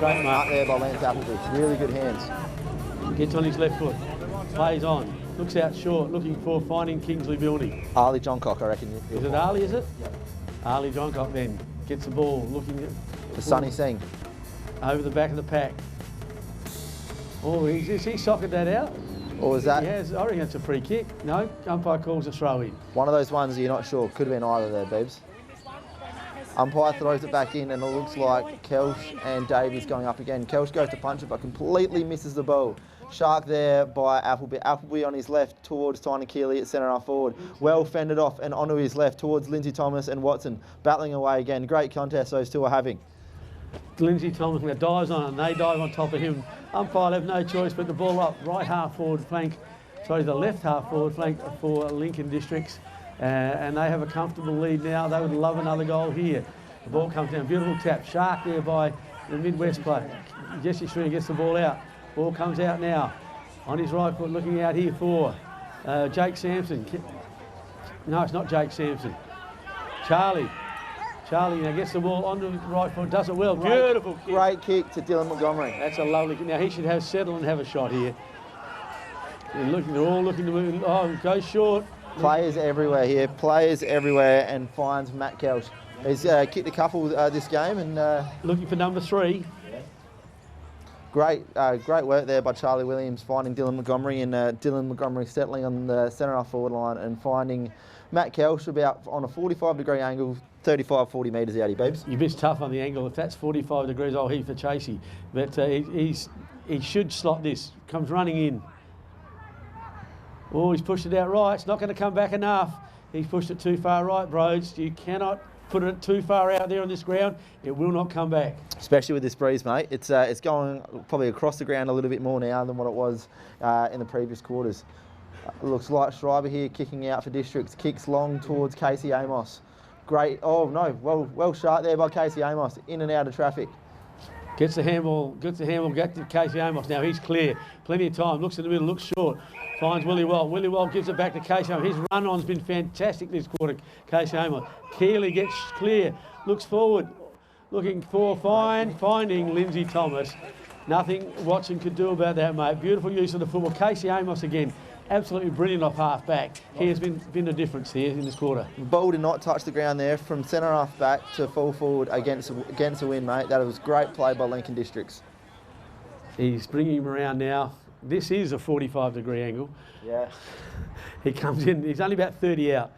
Great mark. Up there by Lance Appleby. Really good hands. Gets on his left foot. Plays on. Looks out short, looking for finding Kingsley Bilney. Arlie Johncock, I reckon. Is it Arlie, is it? Yep. Arlie Johncock then gets the ball, looking at... The Sonny Singh. Over the back of the pack. Oh, has he socked that out? Or was that? Yes, I reckon it's a free kick. No, umpire calls a throw in. One of those ones you're not sure. Could have been either there, Beebs. Umpire throws it back in and it looks like Kelsh and Davies going up again. Kelsh goes to punch it but completely misses the ball. Shark there by Appleby. Appleby on his left towards Tyne Keeley at centre half forward. Well fended off and onto his left towards Lindsay Thomas and Watson. Battling away again. Great contest those two are having. Lindsay Thomas dives on it and they dive on top of him. Umpire have no choice but the ball up. Right half forward flank. Sorry, the left half forward flank for Lincoln Districts. And they have a comfortable lead now. They would love another goal here. The ball comes down. Beautiful tap. Shark there by the Midwest player. Jesse Schreer gets the ball out. Ball comes out now. On his right foot, looking out here for Jake Sampson. No, it's not Jake Sampson. Charlie now gets the ball onto the right foot. Does it well. Beautiful kick. Great kick to Dylan Montgomery. That's a lovely kick. Now he should have settled and have a shot here. They're all looking to move. Oh, goes short. Players everywhere here. Players everywhere and finds Matt Kelsh. He's kicked a couple this game and... looking for number 3. Great work there by Charlie Williams finding Dylan Montgomery and Dylan Montgomery settling on the centre half forward line and finding Matt Kelsh about on a 45-degree angle, 35-40 metres out, Beebs. You've been tough on the angle. If that's 45 degrees, I'll heave for Chasey. But he should slot this. Comes running in. Oh, he's pushed it out right. It's not going to come back enough. He's pushed it too far right, Broads. You cannot put it too far out there on this ground. It will not come back. Especially with this breeze, mate. It's going probably across the ground a little bit more now than what it was in the previous quarters. Looks like Schreiber here kicking out for Districts. Kicks long towards Casey Amos. Great. Oh no, well shot there by Casey Amos. In and out of traffic. Gets the handball, get to Casey Amos. Now he's clear. Plenty of time. Looks in the middle, looks short. Finds Willie Wall. Willie Wall gives it back to Casey Amos. His run-on's been fantastic this quarter, Casey Amos. Keeley gets clear. Looks forward. Looking for finding Lindsay Thomas. Nothing Watson could do about that, mate. Beautiful use of the football. Casey Amos again. Absolutely brilliant off half back. He has been the difference here in this quarter. The ball did not touch the ground there from centre half back to full forward against a win, mate. That was great play by Lincoln Districts. He's bringing him around now. This is a 45-degree angle. Yeah. He comes in. He's only about 30 out.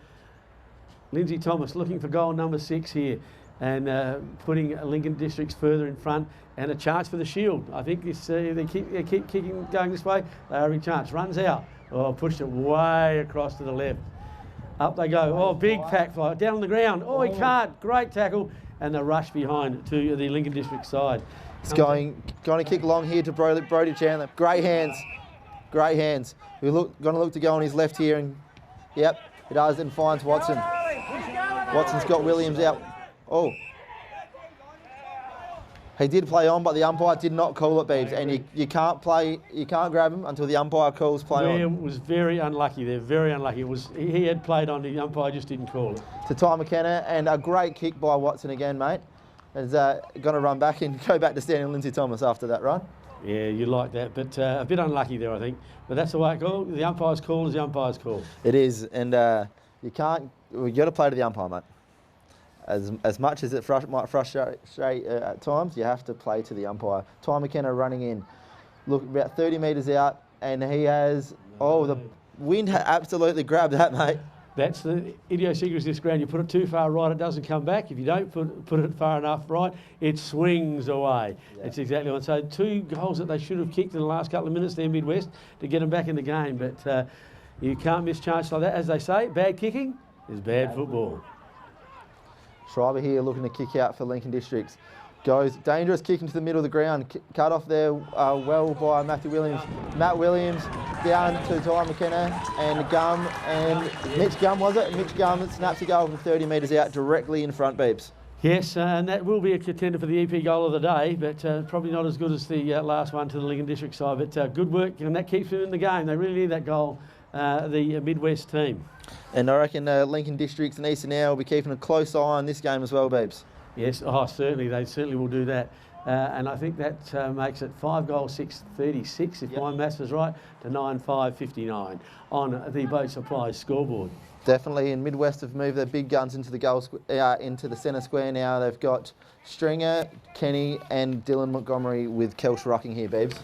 Lindsay Thomas looking for goal number 6 here and putting Lincoln Districts further in front and a chance for the Shield. I think this, they keep kicking going this way. They are in chance. Runs out. Oh, pushed it way across to the left. Up they go. Oh, big pack fly. Down on the ground. Oh, he can't. Great tackle. And the rush behind to the Lincoln District side. It's going to kick long here to Brody Chandler. Great hands. Great hands. We're going to look to go on his left here. And yep, he does and finds Watson. Watson's got Williams out. Oh. He did play on, but the umpire did not call it, Beebs. And you can't grab him until the umpire calls play on. It was very unlucky there, very unlucky. He had played on, the umpire just didn't call it. To Ty McKenna, and a great kick by Watson again, mate. Is going to run back and go back to standing Lindsay Thomas after that run. Yeah, you like that, but a bit unlucky there, I think. But that's the way it goes. The umpire's call is the umpire's call. It is, and you got to play to the umpire, mate. As much as it might frustrate at times, you have to play to the umpire. Ty McKenna running in, look about 30 metres out, and he has, the wind absolutely grabbed that, mate. That's the idiosyncrasy of this ground. You put it too far right, it doesn't come back. If you don't put it far enough right, it swings away. Yeah. It's exactly one. So 2 goals that they should have kicked in the last couple of minutes there, Midwest, to get them back in the game. But you can't miss chances like that. As they say, bad kicking is bad football. Schreiber here looking to kick out for Lincoln Districts. Goes dangerous kick into the middle of the ground. Cut off there well by Matthew Williams. Matt Williams down to Ty McKenna and Gum and Mitch Gum, was it? Mitch Gum snaps a goal from 30 metres out directly in front, Beebs. Yes, and that will be a contender for the EP goal of the day, but probably not as good as the last one to the Lincoln District side. But good work, and that keeps them in the game. They really need that goal, the Midwest team. And I reckon Lincoln Districts and Eastern Air will be keeping a close eye on this game as well, Beebs. Yes, certainly. They certainly will do that. and I think that makes it 5 goals, 6-36, if my maths is right, to 9-5-59 on the Boat Supply scoreboard. Definitely, and Midwest have moved their big guns into the into the centre square now. They've got Stringer, Kenny, and Dylan Montgomery with Kelch rocking here, Beebs.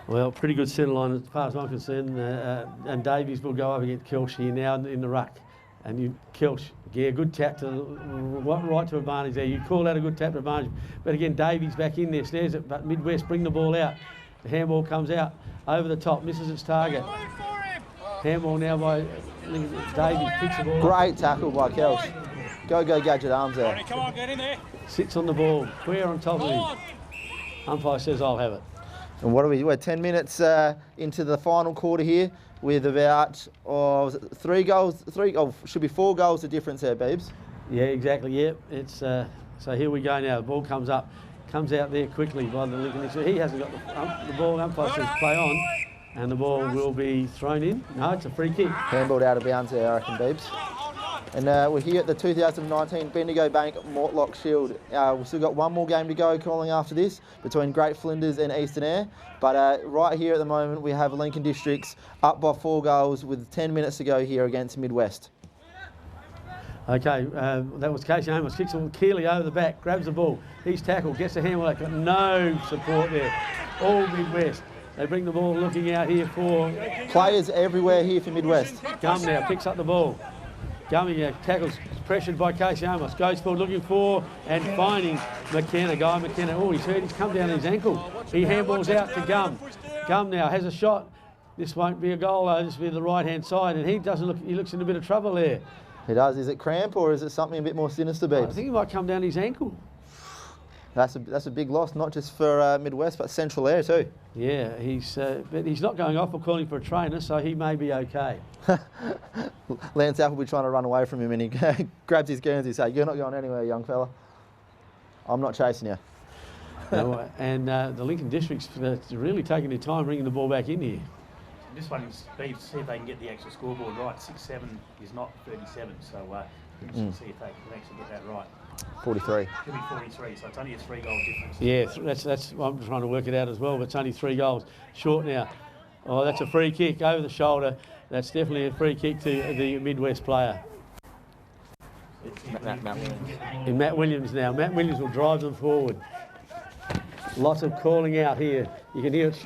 Well, pretty good centre line as far as I'm concerned, and Davies will go up against Kelch here now in the ruck. And Kelch, yeah, good tap to right to advantage there. You call that a good tap to advantage, but again, Davies back in there, snares it, but Midwest bring the ball out. The handball comes out over the top, misses its target. Handball now by Davies, picks the ball. Great tackle by Kelch. Go Gadget Arms there. Come on, get in there. Sits on the ball, Queer on top of him. Umpire says, I'll have it. And what are we? We're 10 minutes into the final quarter here with about 3 goals. Should be 4 goals of difference there, Beebs. Yeah, exactly. Yeah, it's so here we go now. The ball comes up, comes out there quickly by the Lincoln. He hasn't got the ball. Umpire says play on, and the ball will be thrown in. No, it's a free kick. Handballed out of bounds there, I reckon, Beebs. And we're here at the 2019 Bendigo Bank Mortlock Shield. We've still got one more game to go calling after this between Great Flinders and Eastern Eyre. But right here at the moment we have Lincoln Districts up by 4 goals with 10 minutes to go here against Midwest. Okay, that was Casey Amos, kicks it Keeley over the back, grabs the ball. He's tackled, gets the handball, got no support there. All Midwest. They bring the ball looking out here for... Players everywhere here for Midwest. Gum now picks up the ball. Gummy tackles, pressured by Casey Amos, goes forward looking for and finding McKenna. Guy McKenna, oh, he's hurt, he's come down his ankle. He handballs out to Gum. Gum now has a shot. This won't be a goal though, this will be the right-hand side, and he doesn't look, he looks in a bit of trouble there. He does. Is it cramp or is it something a bit more sinister, Beebs? I think he might come down his ankle. That's a big loss, not just for Midwest, but Central Eyre too. Yeah, but he's not going off or calling for a trainer, so he may be okay. Lance Apple will be trying to run away from him, and he grabs his guns and says, "You're not going anywhere, young fella. I'm not chasing you." And the Lincoln District's really taking their time bringing the ball back in here. This one is see if they can get the actual scoreboard right. 6-7 is not 37, so see if they can actually get that right. 43. Could be 43, so it's only a 3-goal difference. Yeah, that's I'm trying to work it out as well, but it's only 3 goals short now. Oh, that's a free kick over the shoulder. That's definitely a free kick to the Midwest player. Matt Williams. In Matt Williams now. Matt Williams will drive them forward. Lots of calling out here. You can hear it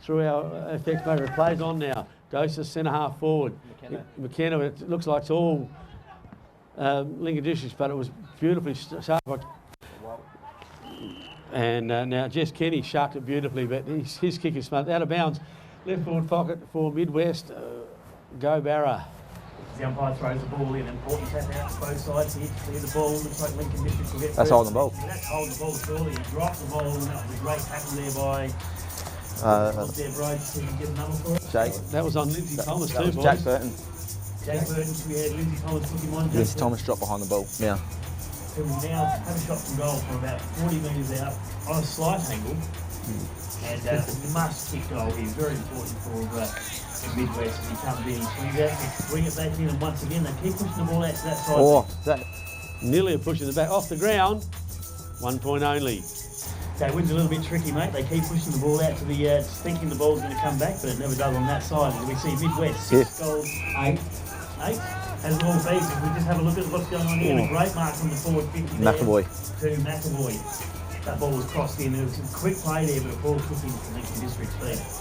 through our effects motor. It plays on now. Goes to centre half forward. McKenna, it looks like it's all Lincoln Districts, but it was beautifully sharp. And now Jess Kenny sharked it beautifully, but his kick is smart. Out of bounds. Left forward pocket for Midwest. Go Barra. The umpire throws the ball in, important tap out to both sides here to clear the ball. Looks like Lincoln Districts will get That's holding the ball. That's holding the ball surely. He dropped the ball, and that was a great tackle there by Deb Rhodes. Can you get a number for it? Jake. That was on Lindsay Thomas too, boys. Jack Burton. Jack Burton, we had Lindsay Thomas took him on. Lindsay Thomas dropped behind the ball. Yeah. So we now have a shot from goal from about 40 metres out on a slight angle. And must kick goal here, very important for the Midwest if he comes in. Bring it back in, and once again they keep pushing the ball out to that side. Oh, that Nearly a push in the back, off the ground. 1 point only. That wind's a little bit tricky, mate. They keep pushing the ball out to the, thinking the ball's going to come back, but it never does on that side. And we see Midwest, 6 goals, 8. As it all be, if we just have a look at what's going on here, a great mark from the forward 50 there McAvoy. to McAvoy. That ball was crossed in. There was a quick play there, but a ball took in for Lincoln Districts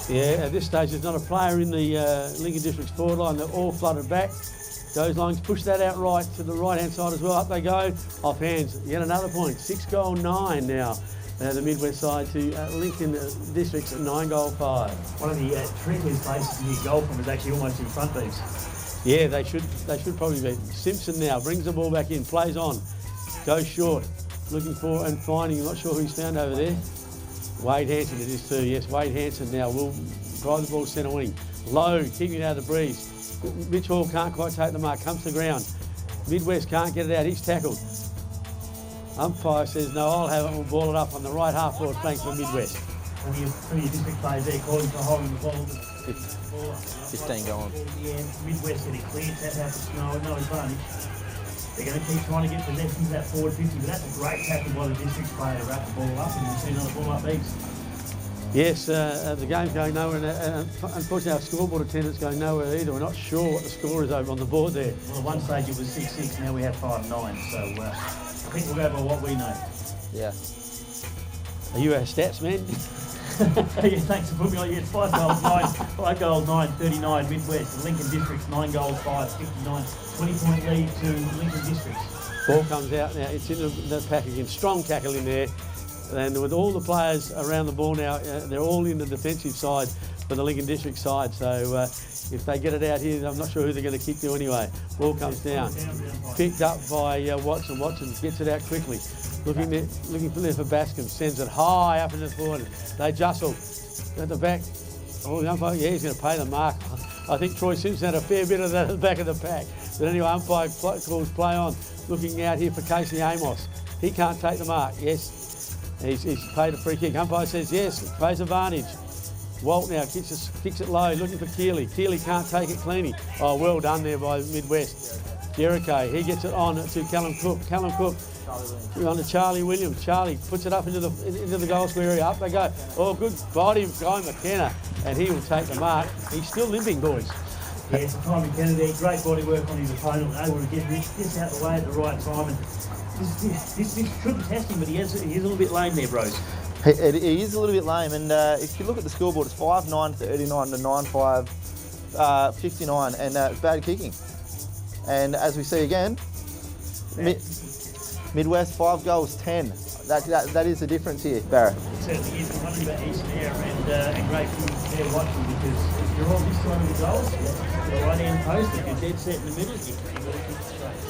there. Yeah, at this stage there's not a player in the Lincoln Districts forward line. They're all flooded back. Those lines push that out right to the right-hand side as well. Up they go, off hands. Yet another point. 6 goal 9 now. The Midwest side to Lincoln Districts at 9 goal 5. One of the trickiest places to get goal from is actually almost in front of these. Yeah, they should probably be. Simpson now brings the ball back in, plays on, goes short, looking for and finding. Not sure who he's found over there. Wade Hanson it is too. Yes, Wade Hanson now will drive the ball centre wing. Low, keeping it out of the breeze. Mitch Hall can't quite take the mark, comes to ground. Midwest can't get it out, he's tackled. Umpire says, no, I'll have it, we'll ball it up on the right half forward flank for Midwest. One of your district players there calling for holding the ball. 15 going. Yeah, Midwest getting clear, tap out for Snow, no advantage. They're going to keep trying to get possession to that forward 50, but that's a great tackle by the district player to wrap the ball up, and we'll see another ball up Beebs. Yes, the game's going nowhere, and unfortunately our scoreboard attendance going nowhere either. We're not sure what the score is over on the board there. Well, at one stage it was 6-6, now we have 5-9, so I think we'll go by what we know. Yeah. Are you our stats man? Yeah, thanks for putting me on. Yeah, 5 goals, 9, 39, Midwest. The Lincoln Districts, 9 goals, 5, 59. 20-point lead to Lincoln Districts. Ball comes out now, it's in the pack again. Strong tackle in there. And with all the players around the ball now, they're all in the defensive side for the Lincoln District side. So if they get it out here, I'm not sure who they're going to kick to anyway. Ball comes down. Picked up by Watson. Watson gets it out quickly. Looking there for Bascom. Sends it high up in the forward. They jostle at the back. Oh, the umpire, yeah, he's going to pay the mark. I think Troy Simpson had a fair bit of that at the back of the pack. But anyway, umpire calls play on. Looking out here for Casey Amos. He can't take the mark. Yes. He's paid a free kick. Umpire says yes, pays advantage. Walt now kicks it low, looking for Keeley. Keeley can't take it cleanly. Oh, well done there by Midwest. Jericho, he gets it on to Callum Cook. Callum Cook on to Charlie Williams. Charlie puts it up into the goal square area. Up they go. Oh, good body, Guy McKenna, and he will take the mark. He's still limping, boys. Yeah, so Ty McKenna there, great body work on his opponent, able to get this out the way at the right time. And this should be testing, but he is a little bit lame there, bros. He is a little bit lame, and if you look at the scoreboard, it's 5-9 39 to 9-5 59, and it's bad kicking. And as we see again, Midwest 5 goals 10. That is the difference here, Barrett. It certainly is. I'm wondering about East Eyre and Great Flinders there watching, because if you're on this side of the goals, to the right hand post, if you're dead set in the middle, you've got to keep it straight.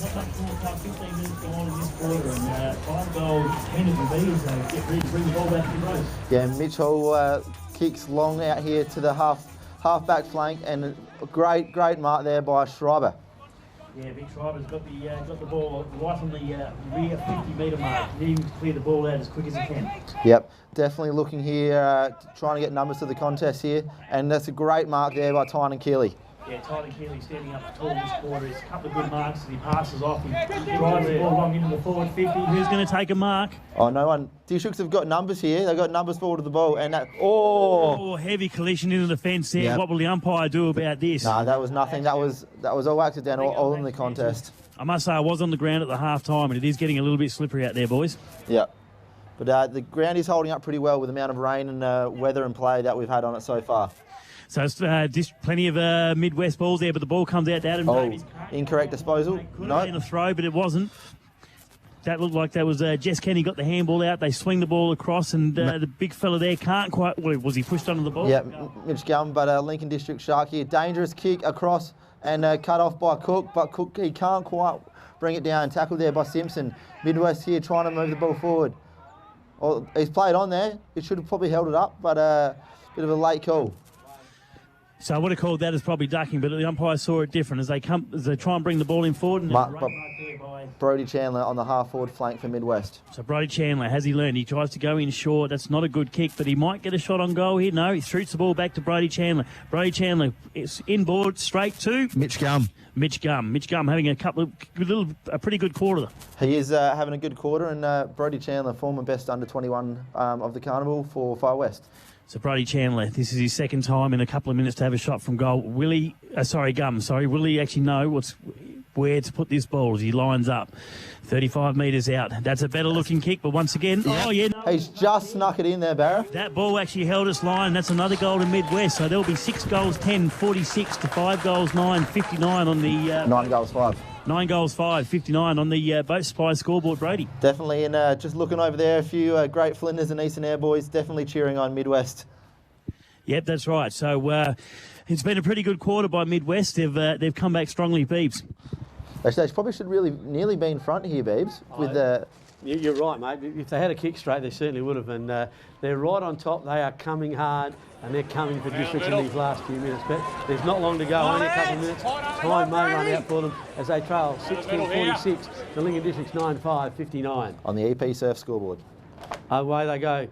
Not much more time, 15 minutes gone in this quarter, and 5 goals, 10 it will be, so get ready to bring the ball back to the Bros. Yeah, Mitchell kicks long out here to the half-back flank, and a great mark there by Schreiber. Yeah, Big Schreiber's got the ball right on the rear 50-metre mark, needing to clear the ball out as quick as he can. Yep, definitely looking here, trying to get numbers to the contest here, and that's a great mark there by Tynan Keeley. Yeah, Tyler Keeley standing up tall this quarter. He's a couple of good marks as he passes off. He drives the ball long into the forward 50. Who's going to take a mark? Oh, no one. Districts have got numbers here. They've got numbers forward to the ball. And that, oh, heavy collision into the fence there. Yep. What will the umpire do about this? No, that was nothing. That was all accidental, all in the contest. I must say I was on the ground at the half time, and it is getting a little bit slippery out there, boys. Yeah. But the ground is holding up pretty well with the amount of rain and weather and play that we've had on it so far. So it's plenty of Midwest balls there, but the ball comes out to Adam Davies. Incorrect disposal. Could have been a throw, but it wasn't. That looked like that was Jess Kenny got the handball out. They swing the ball across, and the big fella there can't quite. Well, was he pushed onto the ball? Yeah, Mitch Gum, but Lincoln District Shark here. Dangerous kick across and cut off by Cook, but Cook, he can't quite bring it down. Tackled there by Simpson. Midwest here trying to move the ball forward. Well, he's played on there. He should have probably held it up, but bit of a late call. So I would have called that as probably ducking, but the umpire saw it different as they try and bring the ball in forward. And Brody Chandler on the half-forward flank for Midwest. So Brody Chandler, has he learned? He tries to go in short. That's not a good kick, but he might get a shot on goal here. No, he shoots the ball back to Brody Chandler. Brody Chandler is inboard straight to Mitch Gum. Mitch Gum having a pretty good quarter. He is having a good quarter, and Brody Chandler, former best under 21 of the carnival for Far West. So Brody Chandler, this is his second time in a couple of minutes to have a shot from goal. Will he actually know where to put this ball as he lines up? 35 metres out. That's a better looking kick, but once again, he's just snuck it in there, Barra. That ball actually held its line. That's another goal to Midwest. So there'll be 6 goals 10, 46 to 5 goals 9, 59 on the 9 goals 5. 9 goals 5, 59 on the Boat Supply scoreboard, Brady. Definitely, and just looking over there, a few Great Flinders and Eastern Air boys definitely cheering on Midwest. Yep, that's right. So it's been a pretty good quarter by Midwest. They've come back strongly, Beebs. They probably should really nearly be in front here, Beebs. You're right, mate. If they had a kick straight, they certainly would have. And they're right on top. They are coming hard, and they're coming for districts in these last few minutes. But there's not long to go, only a couple of minutes. Time may run out for them as they trail 16-46. The Lincoln District's 9-5, 59. On the EP Surf scoreboard. Away they go.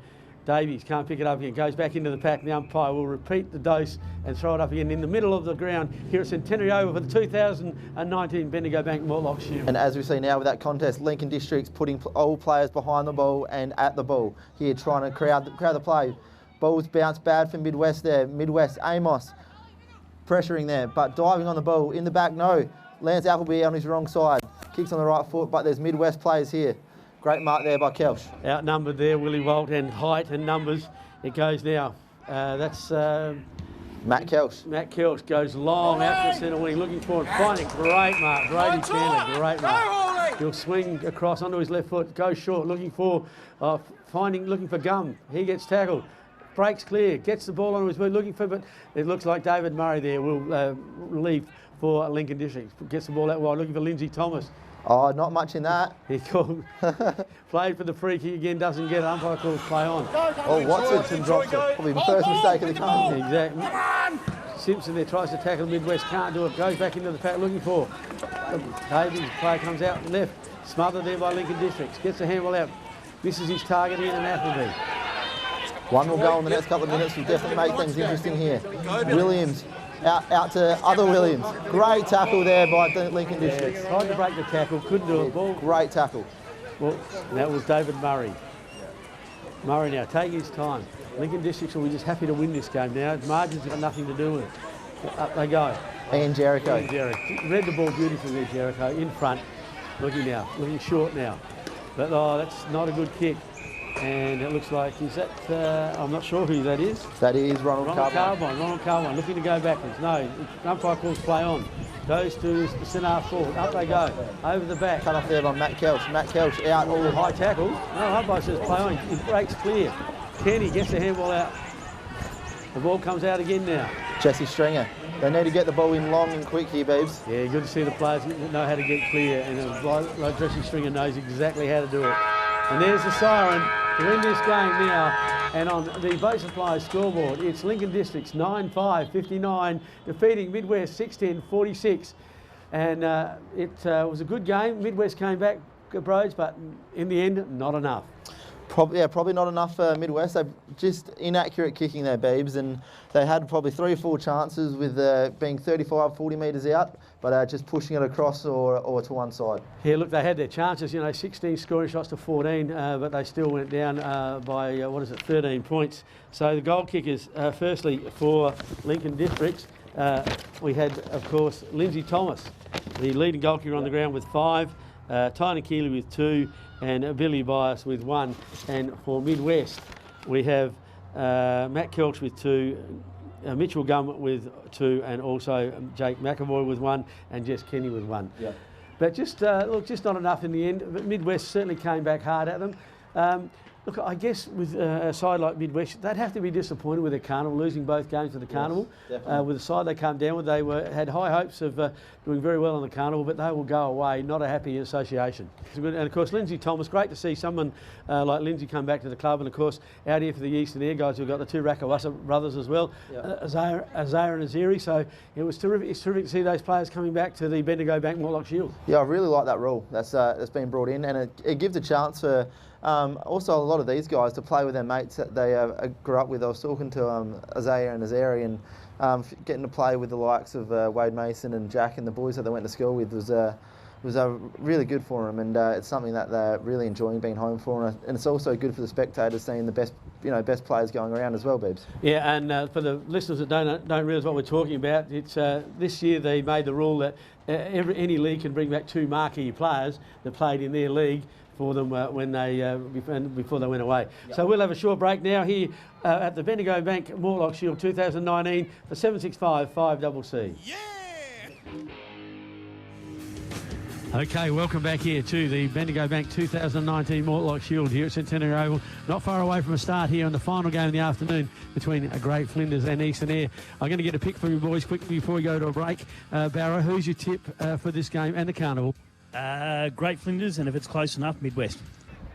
Davies can't pick it up again, goes back into the pack. The umpire will repeat the dose and throw it up again in the middle of the ground here at Centenary Oval for the 2019 Bendigo Bank Mortlock Shield. And as we see now with that contest, Lincoln Districts putting all players behind the ball and at the ball here, trying to crowd the play. Balls bounce bad for Midwest there. Midwest, Amos pressuring there, but diving on the ball. In the back, no. Lance Appleby on his wrong side. Kicks on the right foot, but there's Midwest players here. Great mark there by Kelch. Outnumbered there, Willie Walt, and height and numbers. It goes now. That's Matt Kelch. Matt Kelch goes long out to the centre wing, looking for and finding. Great mark. Brady Chandler, great mark. He'll swing across onto his left foot, goes short, looking for Gum. He gets tackled. Breaks clear, gets the ball onto his boot, looking for, but it looks like David Murray there will leave for Lincoln Districts. Gets the ball out wide, looking for Lindsay Thomas. Oh, not much in that. He called, played for the free kick again, doesn't get it. Umpire calls play on. Oh, Watson drops it. Probably the first mistake of the game. Exactly. Simpson there tries to tackle Midwest, can't do it. Goes back into the pack, looking for Davies. Player comes out left, smothered there by Lincoln Districts. Gets the handball out, misses his target in and Appleby. One will go in the next couple of minutes. Will definitely make things interesting here. Williams. Out to other Williams. Great tackle there by Lincoln Districts. Tried to break the tackle, couldn't do it. Ball. Great tackle. Well, that was David Murray. Murray now taking his time. Lincoln Districts will be just happy to win this game now. Margins have got nothing to do with it. Up they go. Ian Jericho. Read the ball beautifully there, Jericho. In front. Looking short now. But that's not a good kick. And it looks like, is that, I'm not sure who that is. That is Ronald Carbine. Ronald Carbine, looking to go backwards. No, umpire calls play on. Goes to the centre half forward. Up they go. Over the back. Cut off there by Matt Kelch. Matt Kelch out. All high tackle. No, umpire says play on. It breaks clear. Kenny gets the handball out. The ball comes out again now. Jesse Stringer. They need to get the ball in long and quick here, Beebs. Yeah, good to see the players know how to get clear. And like Jesse Stringer knows exactly how to do it. And there's the siren to win this game now. And on the Bay Supply scoreboard, it's Lincoln Districts 9-5-59, defeating Midwest 6-10-46. And it was a good game. Midwest came back, Broads, but in the end, not enough. Probably not enough for Midwest. They've just inaccurate kicking there, Beebs, and they had probably 3 or 4 chances with being 35, 40 metres out, but just pushing it across or to one side. Yeah, look, they had their chances, 16 scoring shots to 14, but they still went down by, 13 points. So the goal kickers, firstly, for Lincoln Districts, we had, of course, Lindsay Thomas, the leading goal kicker on the ground with 5, Tyner Keeley with 2, and Billy Bias with 1. And for Midwest, we have Matt Kelch with 2, Mitchell Gum with 2, and also Jake McAvoy with 1, and Jess Kenny with 1. Yep. But just not enough in the end. But Midwest certainly came back hard at them. Look, I guess with a side like Midwest, they'd have to be disappointed with the Carnival, losing both games of the Carnival. Yes, with the side they came down with, they had high hopes of doing very well on the Carnival, but they will go away, not a happy association. And of course, Lindsay Thomas, great to see someone like Lindsay come back to the club, and of course, out here for the Eastern Air guys, we've got the 2 Rakawasa brothers as well, Eyre and Aziri, so it was terrific. It's terrific to see those players coming back to the Bendigo Bank Mortlock Shield. Yeah, I really like that rule that's been brought in, and it gives a chance for also a lot of these guys to play with their mates that they grew up with. I was talking to Isaiah and Azari, and getting to play with the likes of Wade Mason and Jack and the boys that they went to school with was really good for them, and it's something that they're really enjoying being home for, and it's also good for the spectators seeing the best players going around as well, Beebs. Yeah, and for the listeners that don't realise what we're talking about, it's this year they made the rule that any league can bring back 2 marquee players that played in their league for them when they before they went away. Yep. So we'll have a short break now here at the Bendigo Bank Mortlock Shield 2019 for 765 5CC. Yeah! Okay, welcome back here to the Bendigo Bank 2019 Mortlock Shield here at Centenary Oval. Not far away from a start here on the final game in the afternoon between Great Flinders and Eastern Air. I'm going to get a pick from you boys quickly before we go to a break. Barrow, who's your tip for this game and the Carnival? Great Flinders, and if it's close enough, Midwest.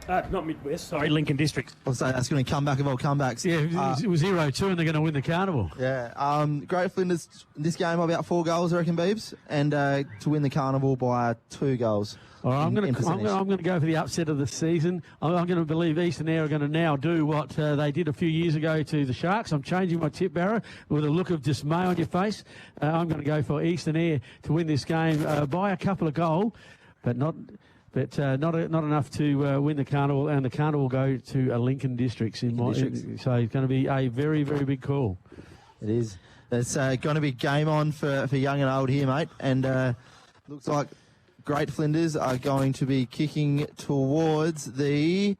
Not Midwest, sorry, Lincoln District. I'll say that's going to be comeback of all comebacks. Yeah, it was 0-2 and they're going to win the carnival. Yeah. Great Flinders, this game about 4 goals, I reckon, Beebs, and to win the carnival by 2 goals. All right, I'm going to go for the upset of the season. I'm going to believe Eastern Eyre are going to now do what they did a few years ago to the Sharks. I'm changing my tip, Barrow, with a look of dismay on your face. I'm going to go for Eastern Eyre to win this game by a couple of goals, but not enough to win the carnival. And the carnival will go to Lincoln Districts. So it's going to be a very, very big call. It is. It's going to be game on for young and old here, mate. And looks like Great Flinders are going to be kicking towards the...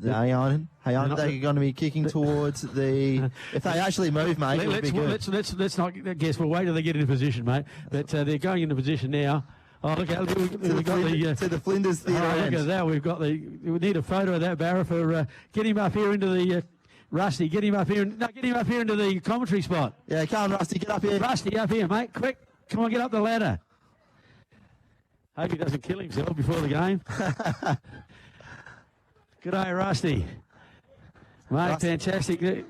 Hang on. They're going to be kicking towards the... If they actually move, mate, it'll be good. Let's not guess. We'll wait till they get into position, mate. But they're going into position now. Oh, look at the Flinders theatre end. Look at that. We need a photo of that, Barra, for get him up here into the... Rusty, get him up here. Get him up here into the commentary spot. Yeah, come on, Rusty, get up here. Rusty, up here, mate. Quick. Come on, get up the ladder. Hope he doesn't kill himself before the game. Good day, Rusty. Mate, Rusty. Fantastic. Mate,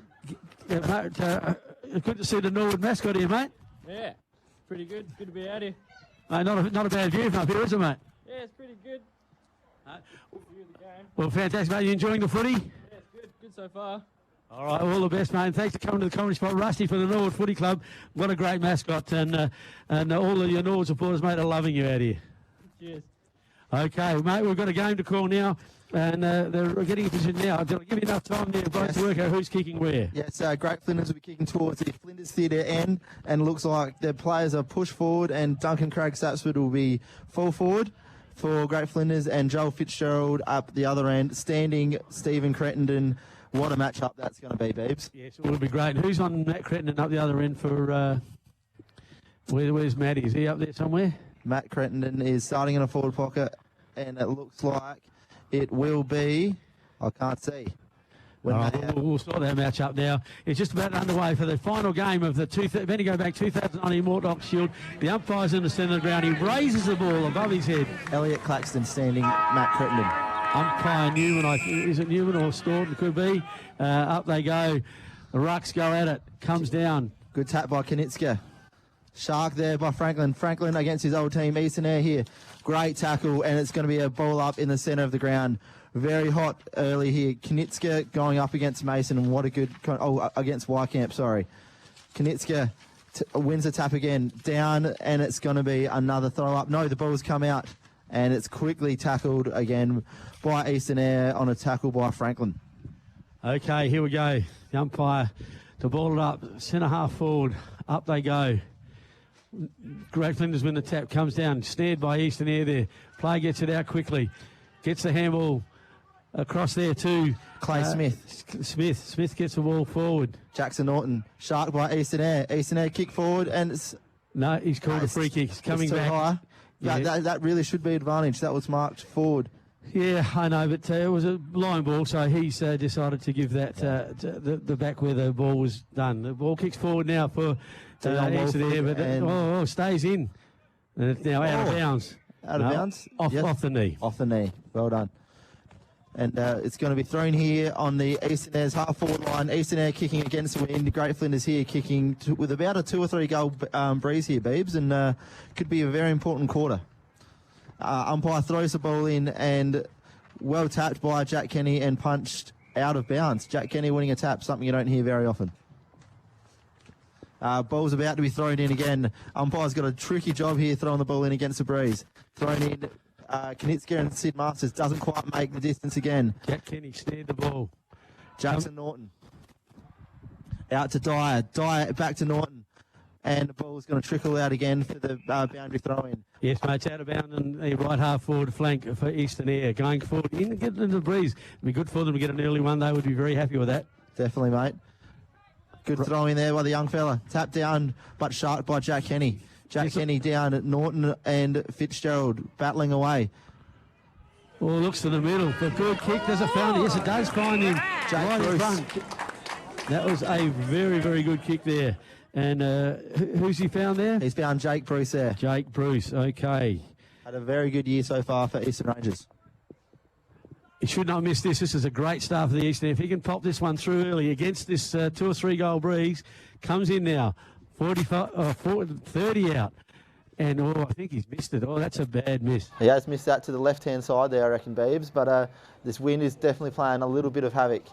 good to see the Norwood mascot here, mate. Yeah, pretty good. Good to be out here. Mate, not a bad view from up here, is it, mate? Yeah, it's pretty good. Good view of the game. Well, fantastic, mate. You enjoying the footy? Yeah, it's good. Good so far. All right, all the best, mate. And thanks for coming to the comedy spot, Rusty, for the Norwood Footy Club. What a great mascot, and all of your Norwood supporters, mate, are loving you out here. Cheers. Okay, mate, we've got a game to call now, and they're getting in position now. Did I give you enough time there, both to work out who's kicking where? Yes, Great Flinders will be kicking towards the Flinders Theatre end, and looks like their players are pushed forward, and Duncan Craig Sapsford will be full forward for Great Flinders, and Joel Fitzgerald up the other end, standing Stephen Crittenden. What a matchup that's going to be, Beebs. Yes, it will be great. And who's on Matt Crittenden up the other end for... where's Matty? Is he up there somewhere? Matt Crittenden is starting in a forward pocket, and it looks like it will be... I can't see. We'll sort that match up now. It's just about underway for the final game of the Bendigo Bank 2019 Mortlock Shield. The umpire's in the centre of the ground. He raises the ball above his head. Elliot Claxton standing Matt Crittenden. Umpire Newman, is it Newman or Staunton? Could be. Up they go. The Rucks go at it. Comes down. Good tap by Kanitska. Shark there by Franklin. Franklin against his old team, Eastern Eyre here. Great tackle, and it's going to be a ball up in the centre of the ground. Very hot early here. Kanitska going up against Mason, and what a good... against Wycamp, sorry. Kanitska wins the tap again. Down, and it's going to be another throw up. No, the ball's come out, and it's quickly tackled again by Eastern Eyre on a tackle by Franklin. Okay, here we go. The umpire to ball it up. Centre half forward. Up they go. Great Flinders win the tap. Comes down. Snared by Eastern Eyre there. Player gets it out quickly. Gets the handball across there to Clay Smith. Smith gets the ball forward. Jackson Norton. Shark by Eastern Eyre. Eastern Eyre kick forward, and it's... No, he's called a free kick. He's coming back. High. Yeah. That really should be advantage. That was marked forward. Yeah, I know, but it was a line ball, so he's decided to give that the back where the ball was done. The ball kicks forward now for Eastern Eyre, but stays in. And it's now out of bounds. Out of bounds? Off the knee. Off the knee. Well done. And it's going to be thrown here on the Eastern Eyre's half-forward line. Eastern Eyre kicking against the wind. Great Flinders here kicking with about a 2 or 3 goal breeze here, Beebs, and could be a very important quarter. Umpire throws the ball in, and well tapped by Jack Kenny and punched out of bounds. Jack Kenny winning a tap, something you don't hear very often. Ball's about to be thrown in again. Umpire's got a tricky job here throwing the ball in against the breeze. Thrown in, Kanitska and Sid Masters doesn't quite make the distance again. Jack Kenny snared the ball. Jackson Norton. Out to Dyer. Dyer back to Norton. And the ball's going to trickle out again for the boundary throw-in. Yes, mate, it's out of bounds and the right half forward flank for Eastern Eyre. Going forward, getting into the breeze. It'd be good for them to get an early one. They would be very happy with that. Definitely, mate. Good throw in there by the young fella. Tapped down, but sharp by Jack Kenny. Jack Kenny down at Norton and Fitzgerald battling away. Oh, looks to the middle. A good kick. There's a found. Yes, it does find him. Jake Bruce. That was a very, very good kick there. And who's he found there? He's found Jake Bruce there. Jake Bruce, okay. Had a very good year so far for Eastern Rangers. He should not miss this. This is a great start for the Eastern. If he can pop this one through early against this 2 or 3 goal breeze, comes in now, 30 out. And, I think he's missed it. Oh, that's a bad miss. He has missed that to the left-hand side there, I reckon, Beebs. But this wind is definitely playing a little bit of havoc.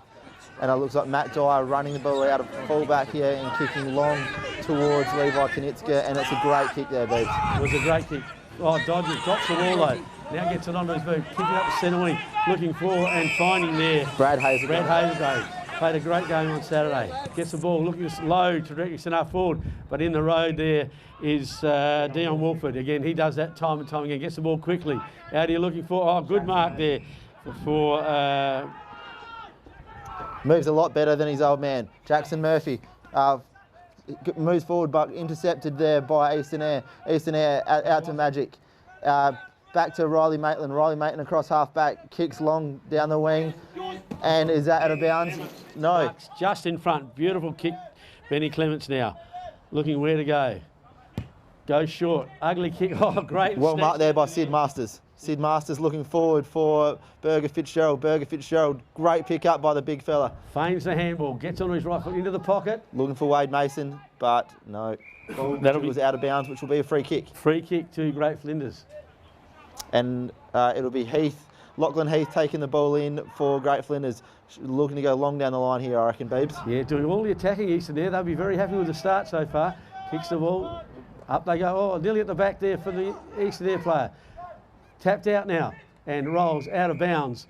And it looks like Matt Dyer running the ball out of full-back here and kicking long towards Levi Knitska. And it's a great kick there, Beebs. It was a great kick. Oh, dodges, drops the ball though. Now gets it onto his boot, kicking up the centre wing, looking for and finding there. Brad Hazelgrave played a great game on Saturday. Gets the ball looking low to direct centre half forward, but in the road there is Dion Wolford. Again, he does that time and time again. Gets the ball quickly. Out here looking for, good mark there for... moves a lot better than his old man. Jackson Murphy moves forward, but intercepted there by Eastern Eyre. Eastern Eyre out to Magic. Back to Riley Maitland. Riley Maitland across half-back, kicks long down the wing. And is that out of bounds? No. Just in front. Beautiful kick. Benny Clements now. Looking where to go. Goes short. Ugly kick. Oh, great. Well marked there by Sid Masters. Sid Masters looking forward for Burger Fitzgerald. Burger Fitzgerald, great pick up by the big fella. Feigns the handball. Gets on his right foot into the pocket. Looking for Wade Mason, but no. That was out of bounds, which will be a free kick. Free kick to Great Flinders. And it'll be Lachlan Heath taking the ball in for Great Flinders. Looking to go long down the line here, I reckon, Beebs. Yeah, doing all the attacking Eastern there. They'll be very happy with the start so far. Kicks the ball. Up they go. Oh, nearly at the back there for the Eastern Air player. Tapped out now and rolls out of bounds.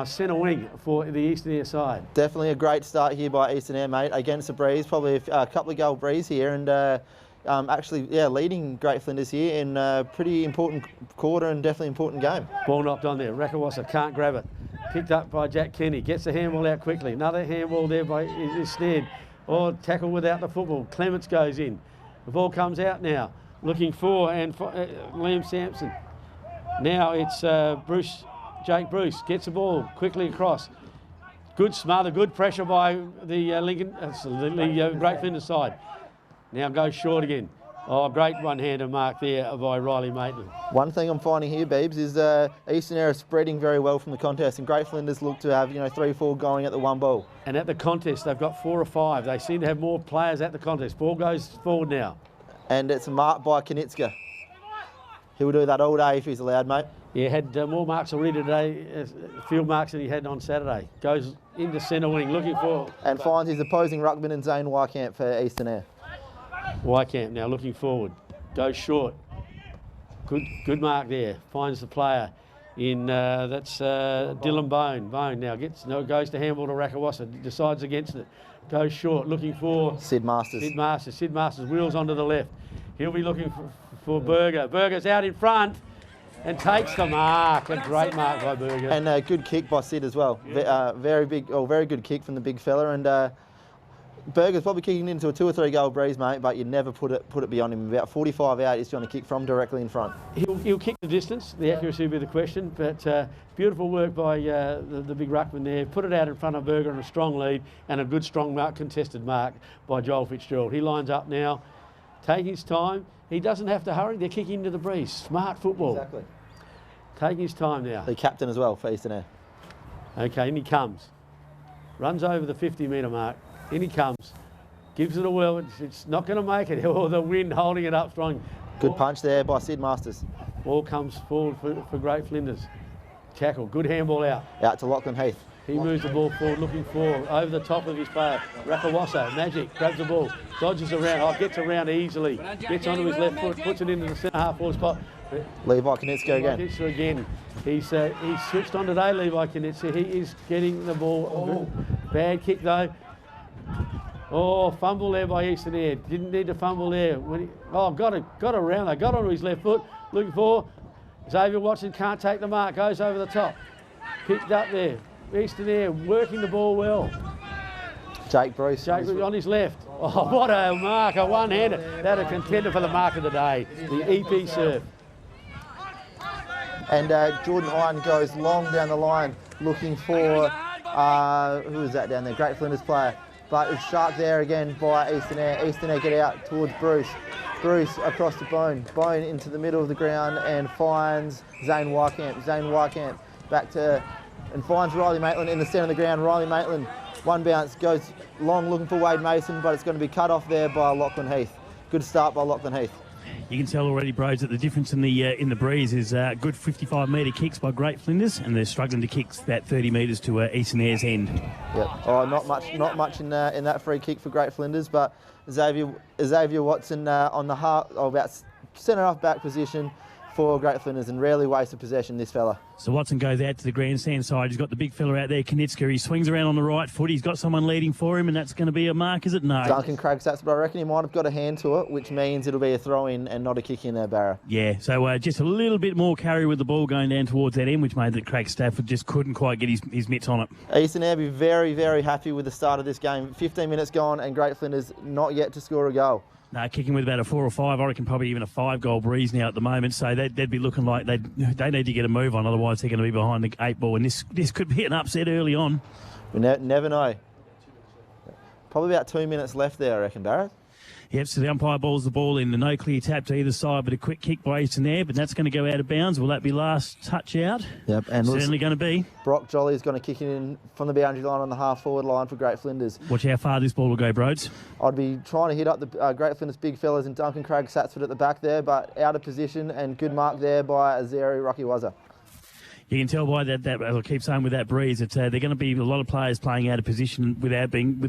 Centre wing for the Eastern Air side. Definitely a great start here by Eastern Air, mate, against the breeze. Probably a couple of goal breeze here, and leading Great Flinders here in a pretty important quarter and definitely important game. Ball knocked on there. Rakawasa can't grab it. Picked up by Jack Kenny. Gets the handball out quickly. Another handball there by instead. Oh, tackle without the football. Clements goes in. The ball comes out now. Looking for Liam Sampson. Now it's Jake Bruce gets the ball quickly across. Good smother, good pressure by the Great Flinders side. Now goes short again. Oh, great one-hander mark there by Riley Maitland. One thing I'm finding here, Beebs, is Eastern Air spreading very well from the contest, and Great Flinders look to have 3-4 going at the one ball. And at the contest, they've got 4 or 5. They seem to have more players at the contest. Ball goes forward now. And it's marked by Knitska. He'll do that all day if he's allowed, mate. Yeah, had more marks already today, field marks than he had on Saturday. Goes into centre wing, looking for... And finds his opposing ruckman in Zane Wycamp for Eastern Air. Wycamp now looking forward. Goes short. Good mark there. Finds the player in, that's Dylan Bone. Bone now goes to handball to Rakawasa. Decides against it. Goes short, looking for... Sid Masters. Sid Masters wheels onto the left. He'll be looking for Berger. Berger's out in front and takes the mark. A great mark by Berger. And a good kick by Sid as well. Very good kick from the big fella. And Berger's probably kicking into a 2 or 3 goal breeze, mate, but you never put it beyond him. About 45 out, he's trying to kick from directly in front. He'll kick the distance. The accuracy will be the question, but beautiful work by the big ruckman there. Put it out in front of Berger on a strong lead and a good strong mark, contested mark by Joel Fitzgerald. He lines up now, taking his time. He doesn't have to hurry. They're kicking into the breeze. Smart football. Exactly. Taking his time now. The captain as well for Eastern Air. Okay, and he comes. Runs over the 50-metre mark. In he comes. Gives it a whirl. It's not going to make it. Oh, the wind holding it up strong. Good punch there by Sid Masters. Ball comes forward for Great Flinders. Tackle. Good handball out. Out to Lachlan Heath. He moves the ball forward, looking for over the top of his player. Rakawasa, Magic, grabs the ball, dodges around, gets around easily, gets onto his left foot, puts it into the centre half forward spot. Levi Knitska again. Knitska again. He's switched on today, Levi Knitska. He is getting the ball. Bad kick though. Oh, fumble there by Eastern Air. Didn't need to fumble there. Got around there. Got onto his left foot. Looking for Xavier Watson. Can't take the mark. Goes over the top. Picked up there. Eastern Air working the ball well. Jake Bruce on his left. Oh, what a mark, a one-hander. That a contender for the mark of the day, the EP serve. And Jordan Iron goes long down the line looking for, who is that down there? Great Flinders player. But it's sharp there again by Eastern Air. Eastern Air get out towards Bruce. Bruce across to Bone. Bone into the middle of the ground and finds Zane Wycamp. Zane Wycamp back to and finds Riley Maitland in the centre of the ground. Riley Maitland, one bounce, goes long looking for Wade Mason, but it's going to be cut off there by Lachlan Heath. Good start by Lachlan Heath. You can tell already, bros, that the difference in the breeze is good 55-metre kicks by Great Flinders, and they're struggling to kick that 30 metres to Eastern Eyre's end. Yep. Oh, not much in that free kick for Great Flinders, but Xavier Watson on the half, about centre half back position for Great Flinders, and rarely wasted possession, this fella. So Watson goes out to the grandstand side. He's got the big fella out there, Knitska. He swings around on the right foot. He's got someone leading for him, and that's going to be a mark, is it? No. Duncan Cragsats, but I reckon he might have got a hand to it, which means it'll be a throw-in and not a kick in there, Barra. Yeah, so just a little bit more carry with the ball going down towards that end, which made that Craig Stafford just couldn't quite get his mitts on it. Eastern Eyre be very, very happy with the start of this game. 15 minutes gone, and Great Flinders not yet to score a goal. No, kicking with about a 4 or 5, I reckon probably even a 5-goal breeze now at the moment. So they'd be looking like they need to get a move on, otherwise they're going to be behind the 8 ball. And this could be an upset early on. We never know. Probably about 2 minutes left there, I reckon, Barrett. Yep, so the umpire balls the ball in. The no clear tap to either side, but a quick kick by Eastern Eyre, but that's going to go out of bounds. Will that be last touch out? Yep, and certainly going to be. Brock Jolly is going to kick it in from the boundary line on the half-forward line for Great Flinders. Watch how far this ball will go, Broads. I'd be trying to hit up the Great Flinders big fellas and Duncan Craig Satsford at the back there, but out of position, and good mark there by Azeri Rakiwaza. You can tell by that I'll keep saying with that breeze, that they're going to be a lot of players playing out of position without being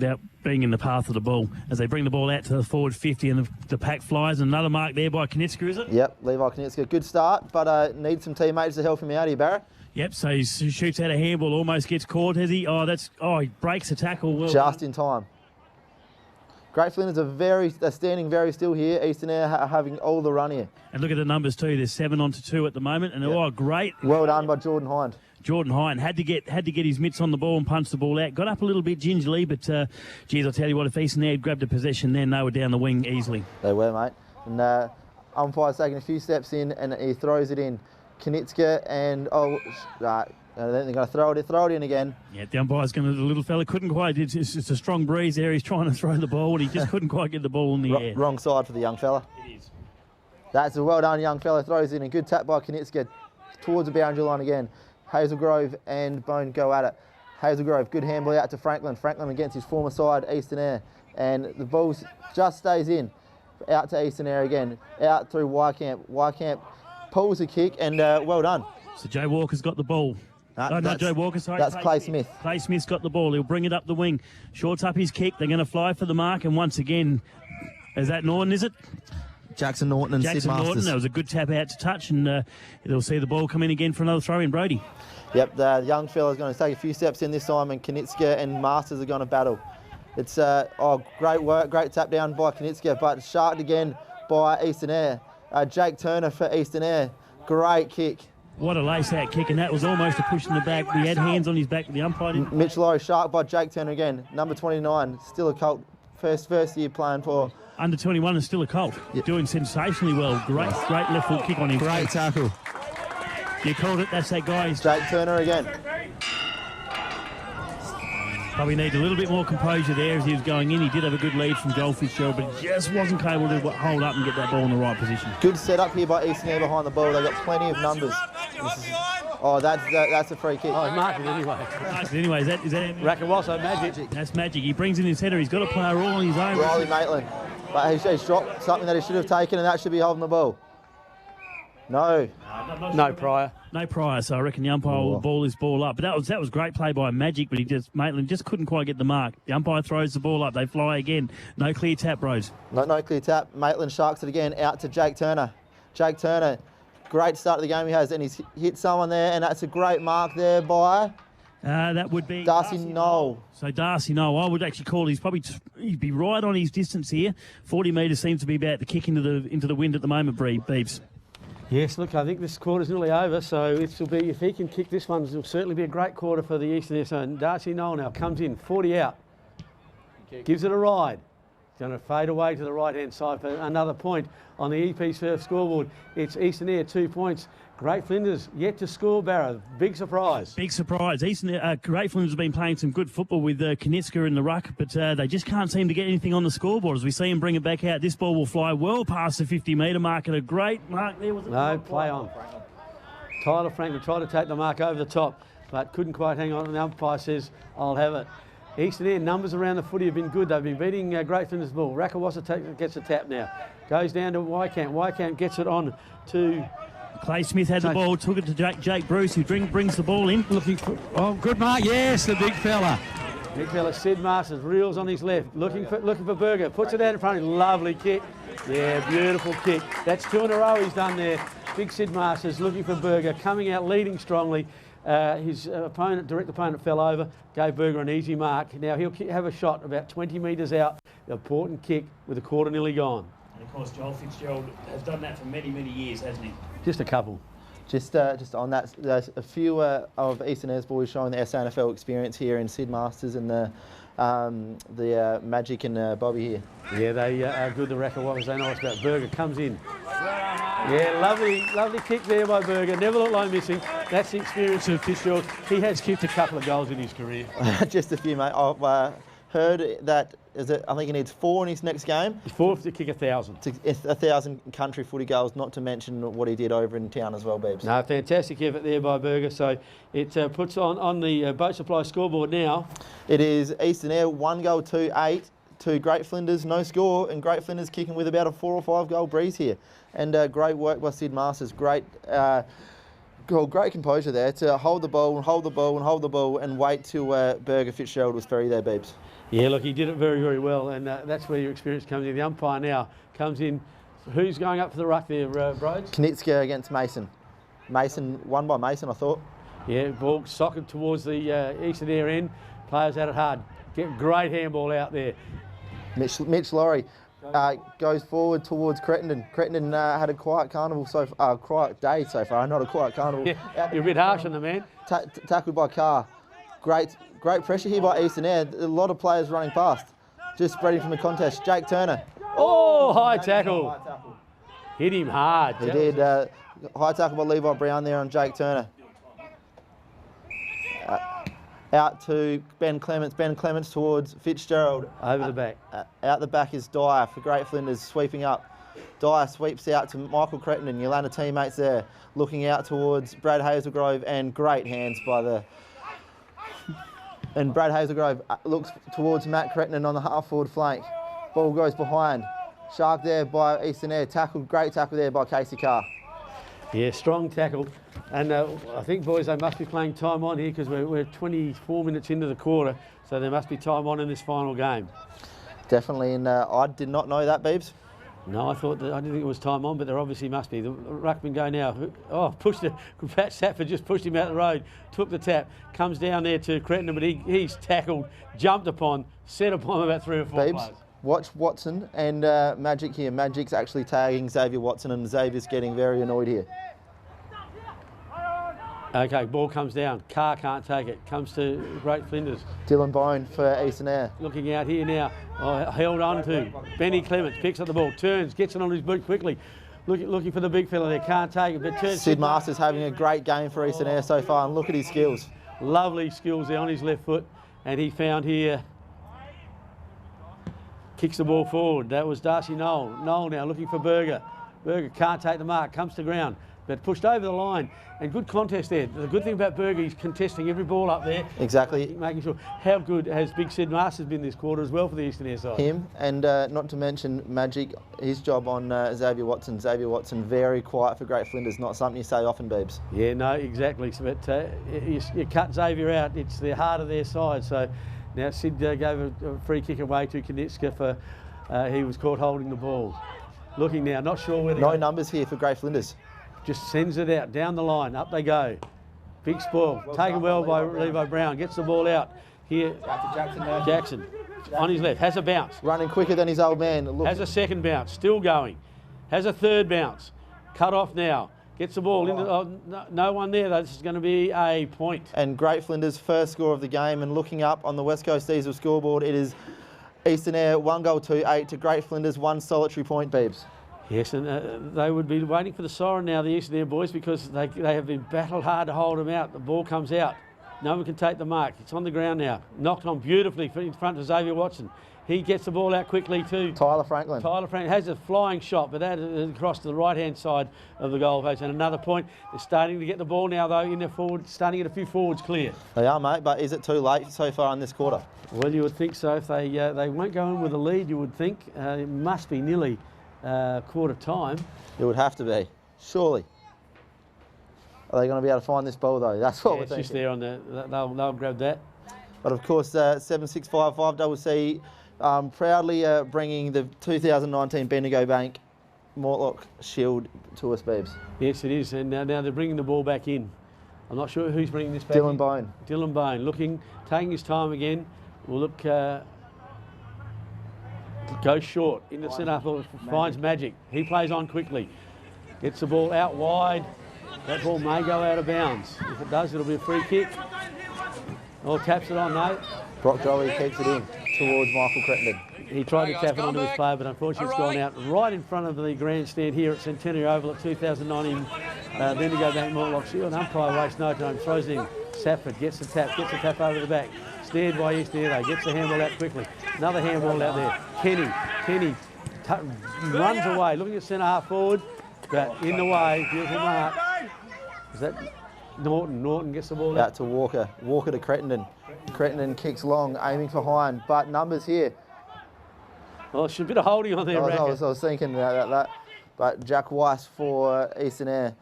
in the path of the ball. As they bring the ball out to the forward 50 and the pack flies. Another mark there by Knitska, is it? Yep, Levi Knitska. Good start, but needs some teammates to help him out here, Barrett. Yep, so he shoots out a handball, almost gets caught, has he? He breaks the tackle. Well just in time. Great Flinders are standing very still here. Eastern Eyre having all the run here. And look at the numbers too. There's 7-2 at the moment, and great. Well done by Jordan Hind. Jordan Hind had to get his mitts on the ball and punch the ball out. Got up a little bit gingerly, but geez, I'll tell you what, if Eastern Eyre had grabbed a possession then, they were down the wing easily. They were, mate. And umpire's taking a few steps in, and he throws it in. Knitska and I think they're going to throw it in again. Yeah, the umpire's the little fella couldn't quite. It's a strong breeze there. He's trying to throw the ball, and he just couldn't quite get the ball in the air. Wrong side for the young fella. It is. That's a well done young fella. Throws in a good tap by Knitska towards the boundary line again. Hazelgrove and Bone go at it. Hazelgrove, good handball out to Franklin. Franklin against his former side, Eastern Eyre. And the ball just stays in. Out to Eastern Eyre again. Out through Wycamp. Wycamp pulls a kick, and well done. So Joe Walker's got the ball. Not Joe Walker, sorry. That's Clay Smith. Clay Smith's got the ball. He'll bring it up the wing. Shorts up his kick. They're going to fly for the mark. And once again, is that Norton, is it? Jackson Norton and Sid Masters. Jackson Norton. That was a good tap out to touch. And they'll see the ball come in again for another throw in, Brody. Yep, the young fella's going to take a few steps in this time, and Knitska and Masters are going to battle. It's great work, great tap down by Knitska, but sharked again by Eastern Eyre. Jake Turner for Eastern Eyre. Great kick. What a lace-out kick, and that was almost a push in the back. He had hands on his back, the umpire didn't. Mitch Laurie shark by Jake Turner again. Number 29, still a Colt. First year playing for. Under 21 is still a Colt. Yep. Doing sensationally well. Great left foot kick on him. Great tackle. You called it, that's that guy. Jake Turner again. Probably needs a little bit more composure there as he was going in. He did have a good lead from Joel Fitzgerald, but he just wasn't able to hold up and get that ball in the right position. Good setup here by Eastern Eyre behind the ball. They've got plenty of numbers. That's a free kick. Oh, he's marked it anyway. Anyway, is that Rakawaso magic. That's magic. He brings in his header. He's got a player all on his own. Riley Maitland. But he's dropped something that he should have taken, and that should be holding the ball. No. No prior. No prior, so I reckon the umpire will ball his ball up. But that was great play by Magic, but Maitland just couldn't quite get the mark. The umpire throws the ball up. They fly again. No clear tap, Rose. No clear tap. Maitland sharks it again out to Jake Turner. Jake Turner, great start of the game he has, and he's hit someone there, and that's a great mark there by... that would be Darcy Knoll. So Darcy Knoll, I would actually call he'd be right on his distance here. 40 metres seems to be about the kick into the wind at the moment, Beebs. Yes, look, I think this quarter's nearly over, so if he can kick this one, it'll certainly be a great quarter for the Eastern Eyre. So Darcy Knoll now comes in, 40 out, gives it a ride. He's going to fade away to the right-hand side for another point on the EP Surf scoreboard. It's Eastern Eyre, 2 points. Great Flinders yet to score, Barrow. Big surprise. Big surprise. Great Flinders have been playing some good football with Knitska in the ruck, but they just can't seem to get anything on the scoreboard. As we see him bring it back out, this ball will fly well past the 50-metre mark, and a great mark there. No, play on. Tyler Franklin tried to take the mark over the top. but couldn't quite hang on, and the umpire says, I'll have it. Eastern Eyre numbers around the footy have been good. They've been beating Great Flinders ball. Rakawasa gets a tap now. Goes down to Wycamp. Wycamp gets it on to... Clay Smith had the ball, took it to Jake Bruce, who brings the ball in. Looking for... Oh, good mark. Yes, the big fella. Big fella, Sid Masters, reels on his left. Looking for Berger. Puts it out in front of him. Lovely kick. Yeah, beautiful kick. That's 2 in a row he's done there. Big Sid Masters looking for Berger. Coming out, leading strongly. His direct opponent fell over, gave Berger an easy mark. Now he'll have a shot about 20 metres out, an important kick with a quarter nearly gone. And of course, Joel Fitzgerald has done that for many, many years, hasn't he? Just a couple. Just on that, there's a few of Eastern Eyre's boys showing their SNFL experience here in Sid Masters and the Magic and Bobby here. Yeah, they are good. The record, what was they nice about? Berger comes in. Yeah, lovely kick there by Berger. Never looked like missing. That's the experience of Fitzgerald. He has kicked a couple of goals in his career. Just a few, mate. I've heard that I think he needs 4 in his next game. He's 4 to kick 1,000. 1,000 country footy goals, not to mention what he did over in town as well, Beebs. No, fantastic effort there by Berger. So it puts on the Boat Supply scoreboard now. It is Eastern Eyre 1 goal 2-8 to Great Flinders, no score, and Great Flinders kicking with about a 4 or 5 goal breeze here. And great work by Sid Masters. Great composure there to hold the ball and hold the ball and hold the ball and wait till Berger Fitzgerald was ferry there, Beebs. Yeah, look, he did it very, very well, and that's where your experience comes in. The umpire now comes in. Who's going up for the ruck there, Broads? Knitska against Mason. Mason, won by Mason, I thought. Yeah, ball socket towards the Eastern Eyre end. Players at it hard. Get great handball out there. Mitch Laurie goes forward towards Crittenden. Crittenden had a quiet carnival quiet day so far, not a quiet carnival. Yeah, you're a bit harsh on the man. Tackled by Carr. Great pressure here by Eastern Eyre. A lot of players running past. Just spreading from the contest. Jake Turner. Oh, high tackle. Hit him hard. He did. High tackle by Levi Brown there on Jake Turner. Out to Ben Clements. Ben Clements towards Fitzgerald. Over the back. Out the back is Dyer for Great Flinders, sweeping up. Dyer sweeps out to Michael Crittenden. Yolanda teammates there, looking out towards Brad Hazelgrove, and great hands by the... And Brad Hazelgrove looks towards Matt Crittenden on the half-forward flank. Ball goes behind. Shark there by Eastern Eyre. Great tackle there by Casey Carr. Yeah, strong tackle. And I think, boys, they must be playing time on here because we're 24 minutes into the quarter, so there must be time on in this final game. Definitely, and I did not know that, Beebs. No, I didn't think it was time on, but there obviously must be. The ruckman go now. Oh, pushed it. Pat Safford just pushed him out the road, took the tap, comes down there to Crittenden, but he's tackled, jumped upon, set upon about 3 or 4 Beebs, players. Watch Watson and Magic here. Magic's actually tagging Xavier Watson, and Xavier's getting very annoyed here. Okay, ball comes down. Carr can't take it. Comes to Great Flinders. Dylan Bone for Eastern Eyre. Looking out here now. Oh, held on to. Benny Clements picks up the ball, turns, gets it on his boot quickly. Looking for the big fella there. Can't take it, but turns. Sid Masters having a great game for Eastern Eyre so far, and look at his skills. Lovely skills there on his left foot, and he found here. Kicks the ball forward. That was Darcy Knoll. Knoll now looking for Berger. Berger can't take the mark, comes to ground, but pushed over the line. And good contest there. The good thing about Berger, he's contesting every ball up there. Exactly. Making sure. How good has Big Sid Masters been this quarter as well for the Eastern Eyre side? Him, and not to mention Magic, his job on Xavier Watson. Xavier Watson, very quiet for Great Flinders. Not something you say often, Beebs. Yeah, no, exactly. But you cut Xavier out. It's the heart of their side. So now Sid gave a free kick away to Knitska for he was caught holding the ball. Looking now, not sure where. No numbers here for Great Flinders. Just sends it out, down the line, up they go. Big spoil, taken well by Levi Brown, gets the ball out. Here, Jackson, on his left, has a bounce. Running quicker than his old man. Look. Has a second bounce, still going. Has a third bounce, cut off now. Gets the ball into, no one there, this is going to be a point. And Great Flinders' first score of the game, and looking up on the West Coast Diesel scoreboard, it is Eastern Eyre 1 goal 2-8 to Great Flinders 1 solitary point, Beebs. Yes, and they would be waiting for the siren now, the Eastern Eyre boys, because they have been battled hard to hold them out. The ball comes out. No one can take the mark. It's on the ground now. Knocked on beautifully in front of Xavier Watson. He gets the ball out quickly too. Tyler Franklin. Tyler Franklin has a flying shot, but that is across to the right-hand side of the goal post. And another point, they're starting to get the ball now, though, in the forward, starting to get a few forwards clear. They are, mate, but is it too late so far in this quarter? Well, you would think so. If they won't go in with a lead, you would think. It must be nearly quarter time. It would have to be, surely. Are they going to be able to find this ball, though? That's what we're It's thinking. just there on the, they'll grab that. But of course, 7655CC proudly bringing the 2019 Bendigo Bank Mortlock Shield to us, Beebs. Yes, it is. And now they're bringing the ball back in. I'm not sure who's bringing this back Dylan in. Bone. Dylan Bone, looking, taking his time again. Will look, goes short in the centre, finds Magic. He plays on quickly. Gets the ball out wide. That ball may go out of bounds. If it does, it'll be a free kick. Or taps it on, though. Brock Joey keeps it in towards Michael Crittenden. He tried to tap it onto his player, but unfortunately it's gone out right in front of the grandstand here at Centenary Oval at 2019 Bendigo Bank Mortlock Shield. Umpire wastes no time, throws in. Safford gets the tap over the back. Snared by East Eyre, gets the handball out quickly. Another handball out there. Kenny runs away, looking at centre half forward, but in the way, beautiful mark. Is that Norton? Norton gets the ball Out to Walker. Walker to Crittenden. Crittenden kicks long, aiming for Hine, but numbers here. Well, it's a bit of holding on there, I was thinking about that. But Jack Weiss for Eastern Air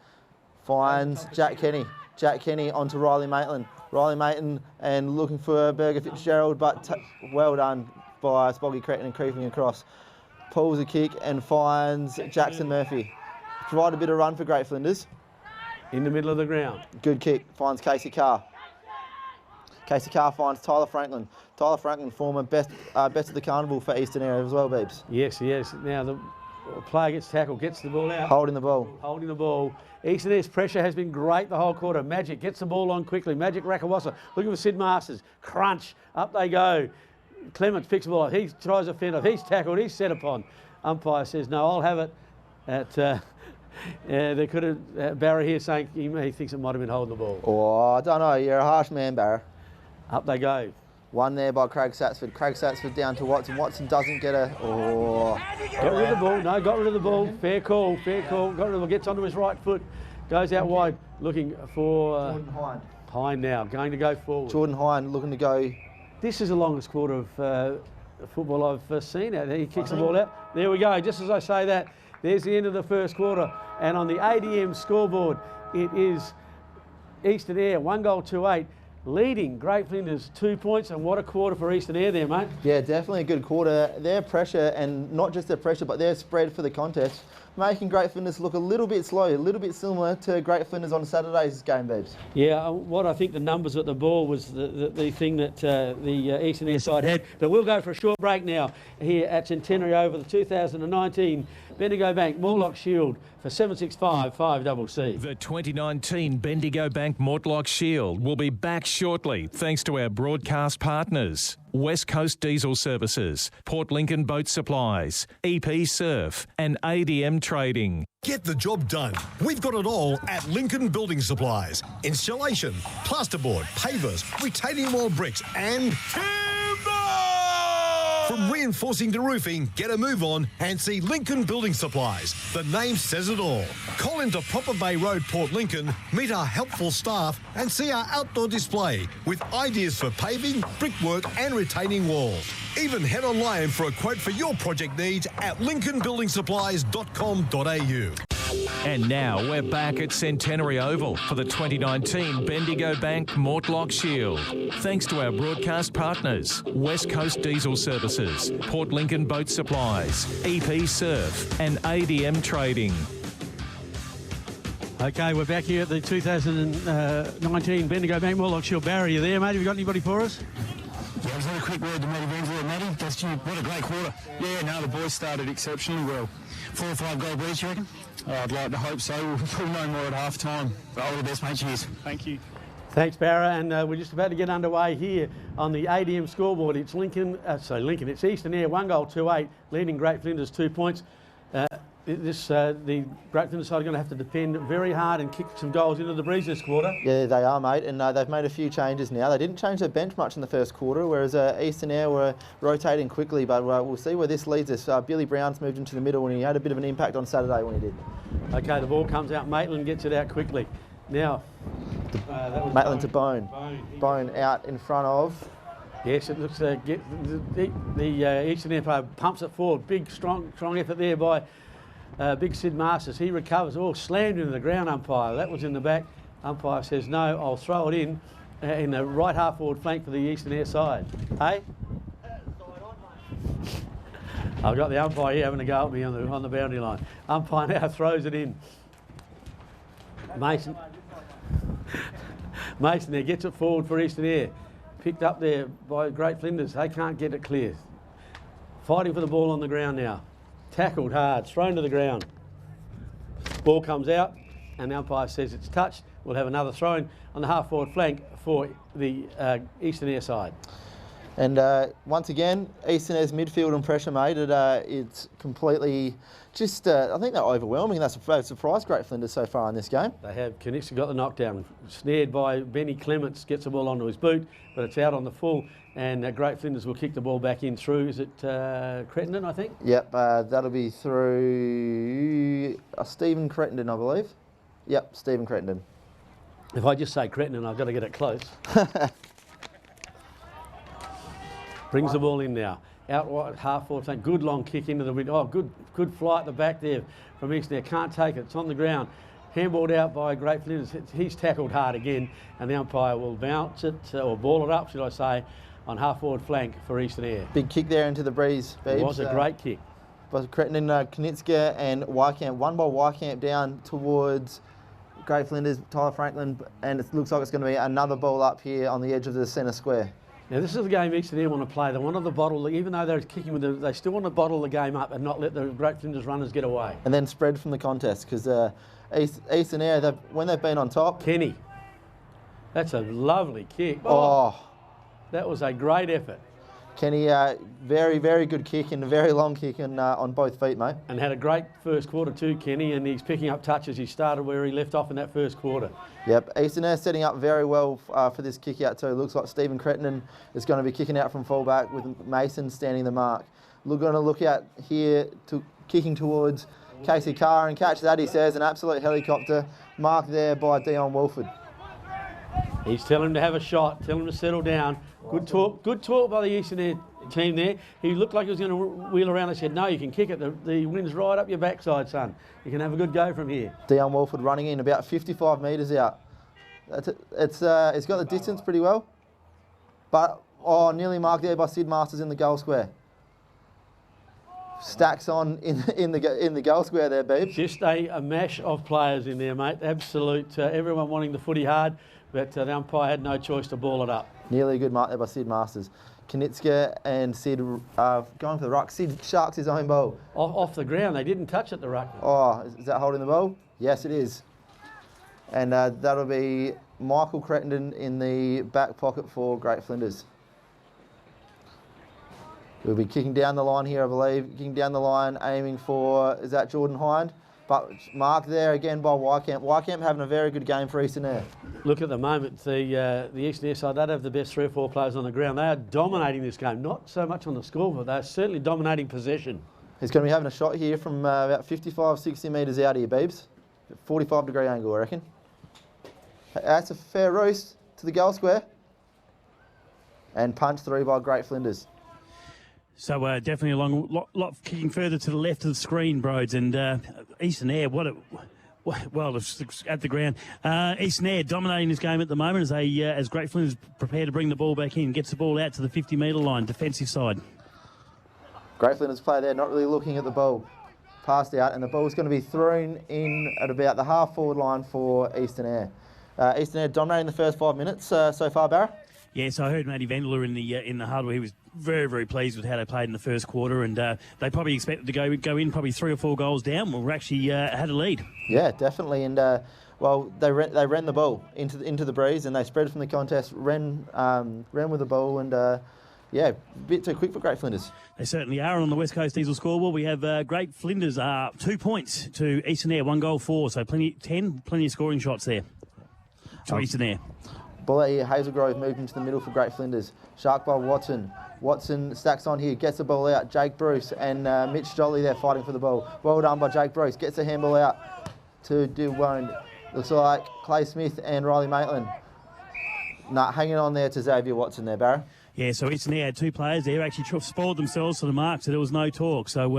finds Jack Kenny. Jack Kenny onto Riley Maitland. Riley Maitland and looking for Berger Fitzgerald, but well done by Spoggy Crittenden creeping across. Pulls a kick and finds Jackson Murphy. Provide a bit of run for Great Flinders. In the middle of the ground. Good kick, finds Casey Carr. Casey Carr finds Tyler Franklin. Tyler Franklin, former best of the carnival for Eastern Area as well, Beebs. Yes. Now the player gets tackled, gets the ball out. Holding the ball. Holding the ball. Eastern Air's pressure has been great the whole quarter. Magic gets the ball on quickly. Magic Rakawasa looking for Sid Masters. Crunch. Up they go. Clement picks the ball up. He tries to fend off. He's tackled. He's set upon. Umpire says, no, I'll have it. They could have Barra here saying he thinks it might have been holding the ball. Oh, I don't know. You're a harsh man, Barra. Up they go. One there by Craig Satsford. Craig Satsford down to Watson. Watson doesn't get a... Oh. Got rid of the ball. No, got rid of the ball. Fair call. Got rid of the ball. Gets onto his right foot. Goes out wide. Looking for... Jordan Hine. Hine now. Going to go forward. Jordan Hine looking to go... This is the longest quarter of football I've seen out there. He kicks the ball out. There we go. Just as I say that, there's the end of the first quarter. And on the ADM scoreboard, it is Eastern Air, 1-2-8, leading Great Flinders 2 points. And what a quarter for Eastern Air there, mate. Yeah, definitely a good quarter. Their pressure, and not just their pressure, but their spread for the contest, making Great Flinders look a little bit slow, a little bit similar to Great Flinders on Saturday's game, Beebs. Yeah, what I think the numbers at the ball was the thing that the Eastern Air side had. But we'll go for a short break now here at Centenary over the 2019 Bendigo Bank Mortlock Shield for 765-5CC. The 2019 Bendigo Bank Mortlock Shield will be back shortly thanks to our broadcast partners. West Coast Diesel Services, Port Lincoln Boat Supplies, EP Surf and ADM Trading. Get the job done. We've got it all at Lincoln Building Supplies. Installation, plasterboard, pavers, retaining wall bricks and timber! From reinforcing to roofing, get a move on and see Lincoln Building Supplies. The name says it all. Call into Proper Bay Road, Port Lincoln, meet our helpful staff and see our outdoor display with ideas for paving, brickwork and retaining walls. Even head online for a quote for your project needs at lincolnbuildingsupplies.com.au. And now we're back at Centenary Oval for the 2019 Bendigo Bank Mortlock Shield. Thanks to our broadcast partners, West Coast Diesel Services, Port Lincoln Boat Supplies, EP Surf and ADM Trading. Okay, we're back here at the 2019 Bendigo Bank Mortlock Shield. Barry, you there, mate? Have you got anybody for us? Yeah, I was going to quick word to Matty Bensley. Matty, what a great quarter. Yeah, no, the boys started exceptionally well. 4 or 5 goal each, you reckon? I'd like to hope so. We'll know more at half time. All the best, mate. Cheers. Thank you. Thanks, Barra, and we're just about to get underway here on the ADM scoreboard. It's it's Eastern Air, 1-2-8, leading Great Flinders 2 points. the Great Flinders side are going to have to defend very hard and kick some goals into the breeze this quarter. Yeah, they are, mate, and they've made a few changes now. They didn't change their bench much in the first quarter, whereas Eastern Eyre were rotating quickly, but we'll see where this leads us. Billy Brown's moved into the middle, and he had a bit of an impact on Saturday when he did. Okay, the ball comes out. Maitland gets it out quickly. Now, that was Maitland to Bone. Bone out in front of... Yes, it looks the Eastern Eyre player pumps it forward. Big, strong effort there by Big Sid Masters. He recovers. Oh, slammed into the ground, umpire. That was in the back. Umpire says, no, I'll throw it in the right half forward flank for the Eastern Eyre side. Hey? I've got the umpire here having a go at me on the boundary line. Umpire now throws it in. Mason there gets it forward for Eastern Eyre. Picked up there by Great Flinders. They can't get it clear. Fighting for the ball on the ground now. Tackled hard, thrown to the ground. Ball comes out, and the umpire says it's touched. We'll have another throw-in on the half-forward flank for the Eastern Eyre side. And once again, Eastern Eyre's midfield and pressure, mate, it's completely just, I think they're overwhelming. They've surprised Great Flinders so far in this game. They have. Connects got the knockdown. Snared by Benny Clements, gets the ball onto his boot, but it's out on the full, and Great Flinders will kick the ball back in through, is it Crittenden, I think? Yep, that'll be through Stephen Crittenden, I believe. Yep, Stephen Crittenden. If I just say Crittenden, I've got to get it close. Brings the ball in now. Out wide, half forward flank. Good long kick into the wind. Oh, good fly at the back there from Eastern Eyre. Can't take it. It's on the ground. Handballed out by Great Flinders. He's tackled hard again, and the umpire will bounce it, or ball it up, should I say, on half forward flank for Eastern Eyre. Big kick there into the breeze, Beebs. It was a great kick. But Crittenden, Knitska and Wycamp. One by Wycamp down towards Great Flinders, Tyler Franklin, and it looks like it's going to be another ball up here on the edge of the centre square. Now, this is the game Eastern Eyre want to play. They want to bottle, even though they're kicking with them, they still want to bottle the game up and not let the Great Flinders runners get away. And then spread from the contest, because Eastern Eyre, when they've been on top... Kenny. That's a lovely kick. Oh. That was a great effort. Kenny, very, very good kick and a very long kick on both feet, mate. And had a great first quarter too, Kenny, and he's picking up touches. He started where he left off in that first quarter. Yep, Eastern Eyre setting up very well for this kick out too. Looks like Stephen Crittenden is going to be kicking out from fullback with Mason standing the mark. We're going to look out here to kicking towards Casey Carr and catch that, he says, an absolute helicopter mark there by Dion Wolford. He's telling him to have a shot, telling him to settle down. Good talk by the Eastern Eyre team there. He looked like he was going to wheel around. I said, no, you can kick it. The wind's right up your backside, son. You can have a good go from here. Dion Wolford running in about 55 metres out. It's got the distance pretty well. But, nearly marked there by Sid Masters in the goal square. Stacks on in the goal square there, Beeb. Just a mash of players in there, mate. Absolute, everyone wanting the footy hard, but the umpire had no choice to ball it up. Nearly a good mark there by Sid Masters. Knitska and Sid going for the ruck. Sid sharks his own ball. Off the ground, they didn't touch it, the ruck. Oh, is that holding the ball? Yes, it is. And that'll be Michael Crittenden in the back pocket for Great Flinders. We'll be kicking down the line here, I believe. Kicking down the line, aiming for, is that Jordan Hind? But mark there again by Wycamp. Wycamp having a very good game for Eastern Eyre. Look at the moment, the Eastern Eyre side, they have the best 3 or 4 players on the ground. They are dominating this game, not so much on the score, but they're certainly dominating possession. He's going to be having a shot here from about 55, 60 metres out here, Beebs. 45-degree angle, I reckon. That's a fair roost to the goal square. And punch through by Great Flinders. So definitely a lot kicking further to the left of the screen, Broads, and Eastern Eyre, well, at the ground. Eastern Eyre dominating this game at the moment as Great Flinders prepare to bring the ball back in, gets the ball out to the 50-metre line, defensive side. Great Flinders player there, not really looking at the ball. Passed out, and the ball's going to be thrown in at about the half-forward line for Eastern Eyre. Eastern Eyre dominating the first 5 minutes so far, Barra? Yes, I heard Matty Vendler in the huddle. He was very, very pleased with how they played in the first quarter, and they probably expected to go in probably 3 or 4 goals down. Well, we actually had a lead. Yeah, definitely, and they ran the ball into the breeze, and they spread from the contest, ran with the ball, and yeah, a bit too quick for Great Flinders. They certainly are. On the West Coast Diesel scoreboard, we have Great Flinders 2 points to Eastern Eyre, 1 goal 4. So plenty of scoring shots there to Eastern Eyre. Ball out here, Hazelgrove moving to the middle for Great Flinders. Shark by Watson. Watson stacks on here, gets the ball out. Jake Bruce and Mitch Jolly there fighting for the ball. Well done by Jake Bruce. Gets the handball out to Dillwone. Looks like Clay Smith and Riley Maitland. Hanging on there to Xavier Watson there, Barra. Yeah, so Eastern Eyre had 2 players there actually spoiled themselves to the mark, so there was no talk. So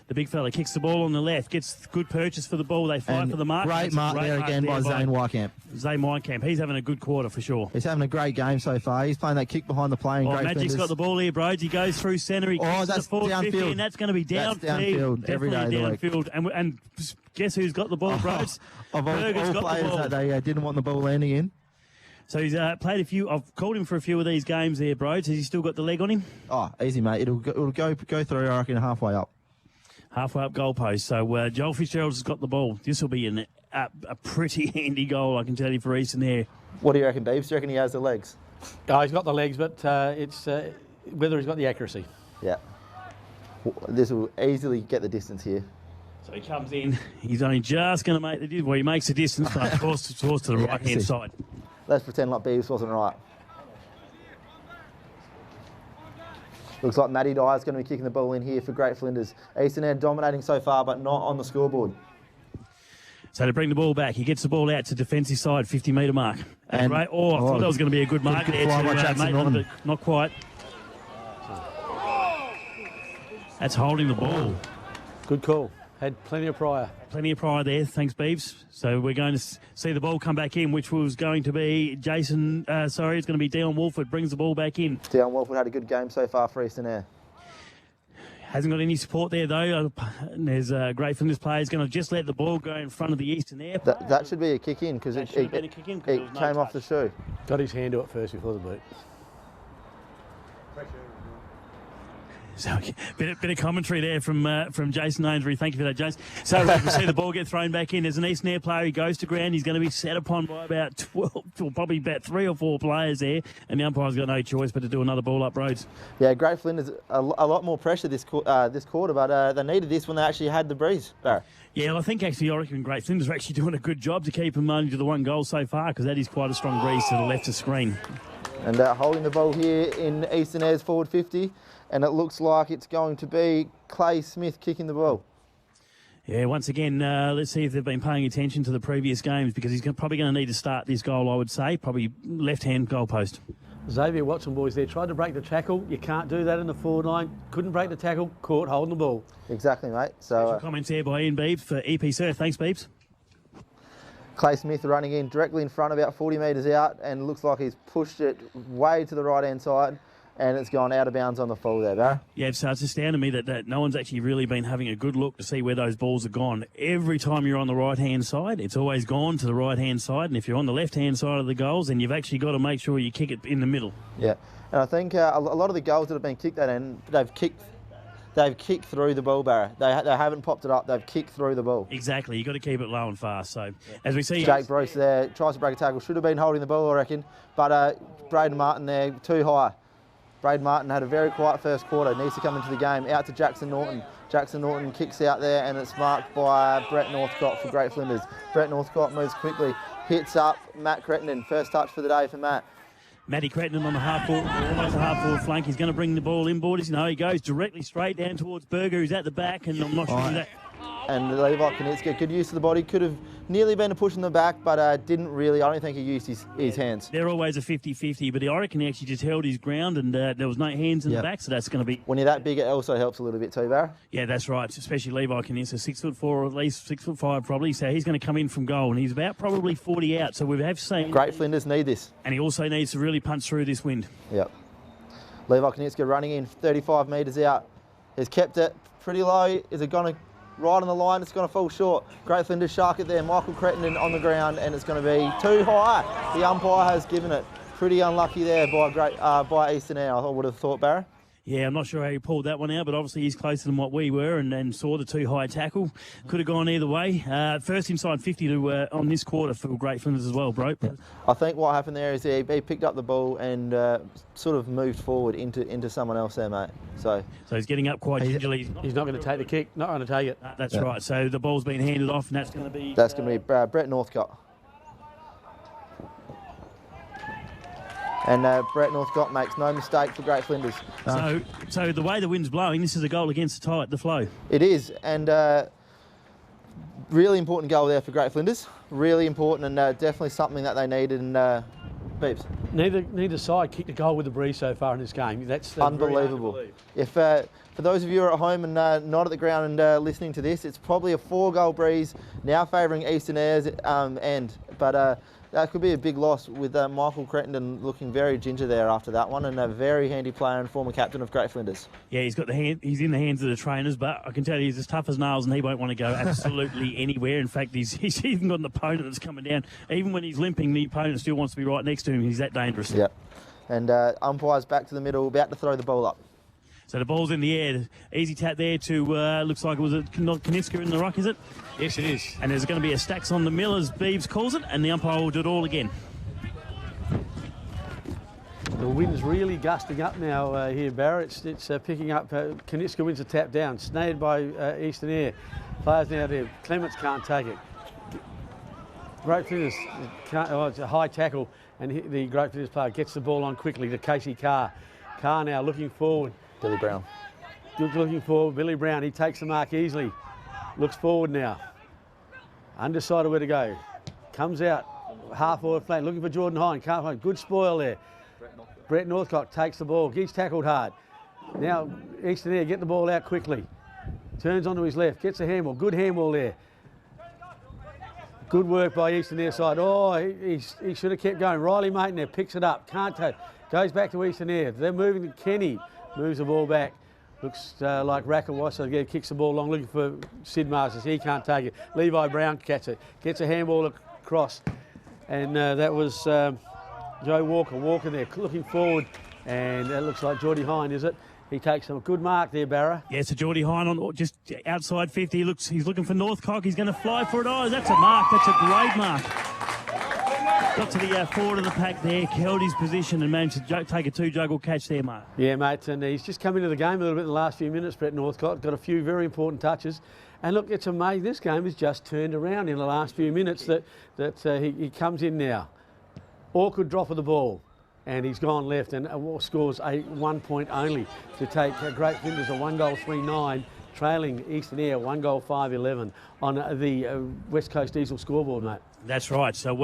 the big fella kicks the ball on the left, gets good purchase for the ball. They fight for the mark. Great mark there again by Zane Wycamp. Zane Wycamp, he's having a good quarter for sure. He's having a great game so far. He's playing that kick behind the play. Magic's got the ball here, Broads. He goes through centre. He kicks that's the forward downfield. 50, and that's going to be downfield. That's downfield every day of the week. Downfield. And guess who's got the ball, Broads? Of all players that they didn't want the ball landing in. So he's played a few. I've called him for a few of these games there, Broads. Has he still got the leg on him? Oh, easy, mate. It'll go through, I reckon, halfway up. Halfway up goalpost. So Joel Fitzgerald has got the ball. This will be a pretty handy goal, I can tell you, for Eastern Eyre. What do you reckon, Beebs? Do you reckon he has the legs? Oh, he's got the legs, but it's whether he's got the accuracy. Yeah. This will easily get the distance here. So he comes in. He's only just going to make the distance. Well, he makes the distance, but of course to the right-hand side. Let's pretend like Beebs wasn't right. Looks like Matty Dyer's going to be kicking the ball in here for Great Flinders. Eastern Eyre dominating so far, but not on the scoreboard. So to bring the ball back, he gets the ball out to defensive side, 50-metre mark. And right. I thought that was going to be a good mark there. But not quite. That's holding the ball. Good call. Had plenty of prior. Plenty of prior there. Thanks, Beebs. So we're going to see the ball come back in, which was going to be it's going to be Dion Wolford. Brings the ball back in. Dion Wolford had a good game so far for Eastern Eyre. Hasn't got any support there, though. There's a Great Flinders player going to just let the ball go in front of the Eastern Eyre. That should be a kick in because it came off the shoe. Got his hand to it first before the boot. So bit of commentary there from Jason Ainsbury. Thank you for that, Jason. So we see the ball get thrown back in. There's an Eastern Eyre player. He goes to ground. He's going to be set upon by about 12, or probably about 3 or 4 players there. And the umpire's got no choice but to do another ball up Roads. Yeah, Great Flinders a lot more pressure this quarter, but they needed this when they actually had the breeze, Barry. Yeah, well, I reckon Great Flinders are actually doing a good job to keep them only to the 1 goal so far, because that is quite a strong breeze to the left of screen. And holding the ball here in Eastern Eyre's forward 50. And it looks like it's going to be Clay Smith kicking the ball. Yeah, once again, let's see if they've been paying attention to the previous games, because he's probably going to need to start this goal, I would say. Probably left-hand goalpost. Xavier Watson, boys, there. Tried to break the tackle. You can't do that in the forward line. Couldn't break the tackle. Caught holding the ball. Exactly, mate. So comments here by Ian Beebs for EP Surf. Thanks, Beebs. Clay Smith running in directly in front, about 40 metres out, and looks like he's pushed it way to the right-hand side. And it's gone out of bounds on the full there, Barry. Yeah, so it's astounded me that no one's actually really been having a good look to see where those balls have gone. Every time you're on the right-hand side, it's always gone to the right-hand side. And if you're on the left-hand side of the goals, then you've actually got to make sure you kick it in the middle. Yeah, and I think a lot of the goals that have been kicked at end, they've kicked through the ball, Barry. They haven't popped it up. They've kicked through the ball. Exactly. You've got to keep it low and fast. So, as we see... Jake Bruce there tries to break a tackle. Should have been holding the ball, I reckon. But Braden Martin there, too high. Braden Martin had a very quiet first quarter. Needs to come into the game. Out to Jackson Norton. Jackson Norton kicks out there, and it's marked by Brett Northcott for Great Flinders. Brett Northcott moves quickly. Hits up Matt Cretton. First touch for the day for Matt. Matty Cretton on the almost a half-forward flank. He's going to bring the ball inboard. He goes directly straight down towards Berger, who's at the back, and I'm not sure who that... And Levi Knitska, good use of the body. Could have nearly been a push in the back, but didn't really. I don't think he used his hands. They're always a 50-50, but I reckon he actually just held his ground, and there was no hands in the back, so that's going to be... When you're that big, it also helps a little bit too, Barry. Yeah, that's right, especially Levi Knitska, 6'4", or at least 6'5" probably, so he's going to come in from goal, and he's about probably 40 out, so we have seen... Great Flinders need this. And he also needs to really punch through this wind. Yep. Levi Knitska running in 35 metres out. He's kept it pretty low. Is it going to... Right on the line, it's going to fall short. Great Flinders shark it there. Michael Cretton on the ground, and it's going to be too high. The umpire has given it. Pretty unlucky there by Eastern Eyre, I would have thought, Barry. Yeah, I'm not sure how he pulled that one out, but obviously he's closer than what we were and saw the too high tackle. Could have gone either way. First inside 50 to on this quarter for Great Flinders as well, bro. I think what happened there is he picked up the ball and sort of moved forward into someone else there, mate. So he's getting up quite gingerly. He's not going to take the kick, not going to take it. That's right. So the ball's been handed off, and that's going to be... Brett Northcott. And Brett Northcott makes no mistake for Great Flinders. So the way the wind's blowing, this is a goal against the flow. It is, and really important goal there for Great Flinders. Really important, and definitely something that they needed. And Beeps. Neither side kicked a goal with the breeze so far in this game. That's unbelievable. If for those of you who are at home and not at the ground and listening to this, it's probably a 4-goal breeze now favouring Eastern Eyre's end. But that could be a big loss with Michael Crittenden looking very ginger there after that one, and a very handy player and former captain of Great Flinders. Yeah, he's in the hands of the trainers, but I can tell you he's as tough as nails and he won't want to go absolutely anywhere. In fact, he's even got an opponent that's coming down. Even when he's limping, the opponent still wants to be right next to him. He's that dangerous. Yeah. And umpire's back to the middle, about to throw the ball up. So the ball's in the air. Easy tap there to, looks like it was Kaniska in the ruck, is it? Yes, it is. And there's going to be a stacks on the mill, as Beebs calls it, and the umpire will do it all again. The wind's really gusting up now here, Barrett. It's picking up. Kaniska wins a tap down, snared by Eastern Eyre. Players now there. Clements can't take it. Great Flinders, it's a high tackle, and the Great Flinders player gets the ball on quickly to Casey Carr. Carr now looking forward. Billy Brown. Looking forward, Billy Brown. He takes the mark easily. Looks forward now. Undecided where to go. Comes out, half forward flank, looking for Jordan Hine. Can't find. Good spoil there. Brett Northcott takes the ball. He's tackled hard. Now Eastern Eyre get the ball out quickly. Turns onto his left, gets a handball. Good handball there. Good work by Eastern Eyre side. Oh, he should have kept going. Riley Maiten there picks it up. Can't take. Goes back to Eastern Eyre. They're moving to Kenny. Moves the ball back. Looks like Rackawass again, kicks the ball long, looking for Sid Masters. He can't take it. Levi Brown catches it. Gets a handball across. And that was Joe Walker. Walker there, looking forward. And that looks like Geordie Hine, is it? He takes a good mark there, Barra. Yeah, so Geordie Hine on just outside 50. He's looking for Northcock. He's going to fly for it. Oh, that's a mark. That's a great mark. Got to the forward of the pack there, held his position and managed to take a 2-juggle catch there, mate. Yeah, mate, and he's just come into the game a little bit in the last few minutes, Brett Northcott. Got a few very important touches. And look, it's amazing. This game has just turned around in the last few minutes that he comes in now. Awkward drop of the ball. And he's gone left and scores a 1 point only to take Great Flinders a 1-goal 3-9, trailing Eastern Eyre 1-goal 5-11 on the West Coast Diesel scoreboard, mate. That's right. So,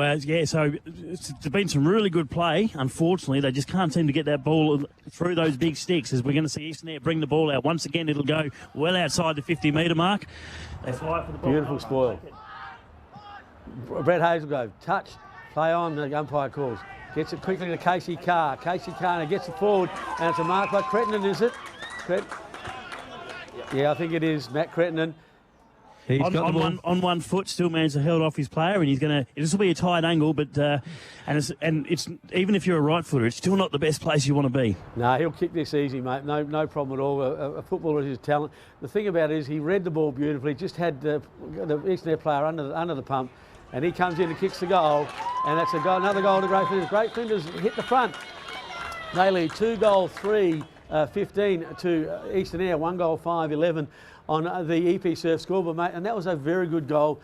so there's been some really good play. Unfortunately, they just can't seem to get that ball through those big sticks, as we're going to see Eastern Eyre bring the ball out. Once again, it'll go well outside the 50-metre mark. They fly for the ball. Beautiful spoil. Brett Hazelgrove, touch, play on, the umpire calls. Gets it quickly to Casey Carr. Casey Carr gets it forward, and it's a mark by Crittenden, is it? Yeah, I think it is. Matt Crittenden. He's on one foot, still managed to hold off his player, and he's going to. This will be a tight angle, but it's even if you're a right footer, it's still not the best place you want to be. No, he'll kick this easy, mate. No problem at all. A footballer is his talent. The thing about it is he read the ball beautifully. Just had the Eastern Eyre player under the pump, and he comes in and kicks the goal, and that's a goal. Another goal to Great Flinders. Great Flinders hit the front. They lead 2-goal 3-15 to Eastern Eyre, 1-goal 5-11. On the EP Surf scoreboard, mate, and that was a very good goal.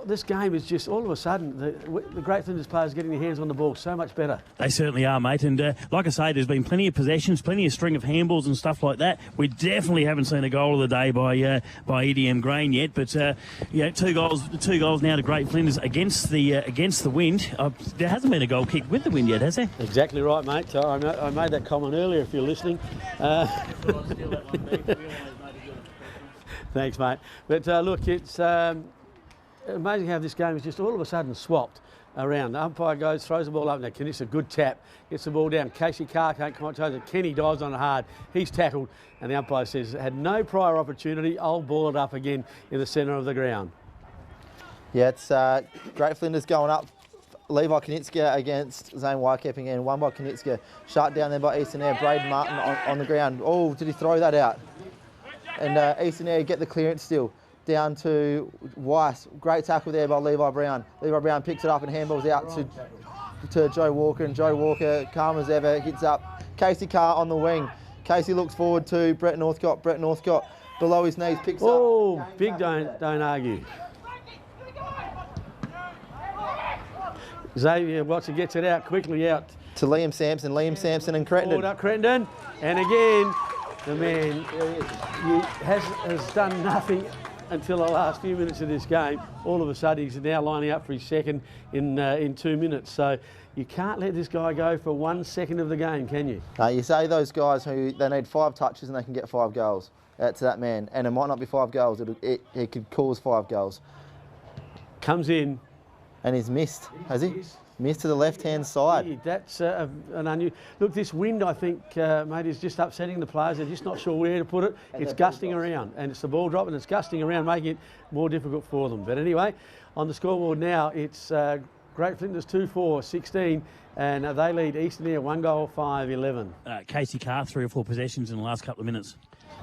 This game is just all of a sudden the Great Flinders players getting their hands on the ball so much better. They certainly are, mate. And like I say, there's been plenty of possessions, plenty of string of handballs and stuff like that. We definitely haven't seen a goal of the day by EDM Grain yet. But two goals now to Great Flinders against the wind. There hasn't been a goal kicked with the wind yet, has there? Exactly right, mate. I made that comment earlier. If you're listening. Thanks, mate. But look, it's amazing how this game is just all of a sudden swapped around. The umpire goes, throws the ball up. Now, Kenny's a good tap. Gets the ball down. Casey Carr can't quite change it. Kenny dives on it hard. He's tackled. And the umpire says, had no prior opportunity. I'll ball it up again in the centre of the ground. Yeah, it's Great Flinders going up Levi Knitska against Zane Wycap again. One by Knitska. Shut down there by Eastern Air. Braden Martin on the ground. Oh, did he throw that out? And Eastern Air get the clearance still. Down to Weiss. Great tackle there by Levi Brown. Levi Brown picks it up and handballs out to Joe Walker. And Joe Walker, calm as ever, hits up. Casey Carr on the wing. Casey looks forward to Brett Northcott. Brett Northcott below his knees picks up. Oh, big don't argue. Xavier Watson gets it out, quickly out. To Liam Sampson. Liam Sampson and Cretton. Forward up Cretton. And again, the man has done nothing until the last few minutes of this game. All of a sudden, he's now lining up for his second in 2 minutes. So you can't let this guy go for 1 second of the game, can you? You say those guys who they need 5 touches and they can get 5 goals. That's that man. And it might not be 5 goals. It could cause 5 goals. Comes in. And he's missed, has he? Missed to the left-hand side. That's an unusual... Look, this wind, I think, mate, is just upsetting the players. They're just not sure where to put it. It's gusting around, and it's the ball drop, and it's gusting around, making it more difficult for them. But anyway, on the scoreboard now, it's Great Flinders 2-4-16, and they lead Eastern Air 1 goal, 5-11. Casey Carr, 3 or 4 possessions in the last couple of minutes.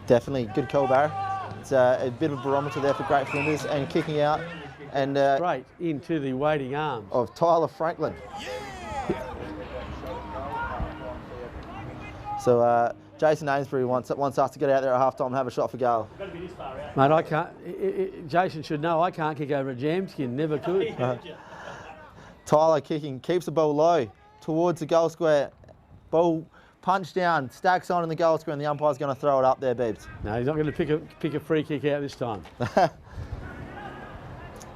Definitely. Good call, Barry. It's a bit of a barometer there for Great Flinders, and kicking out. And straight into the waiting arms of Tyler Franklin. So Jason Amesbury wants us to get out there at half time and have a shot for goal. Mate, I can't. Jason should know I can't kick over a jam skin. Never could. Tyler kicking, keeps the ball low towards the goal square. Ball punch down, stacks on in the goal square, and the umpire's going to throw it up there, Beebs. No, he's not going to pick a free kick out this time.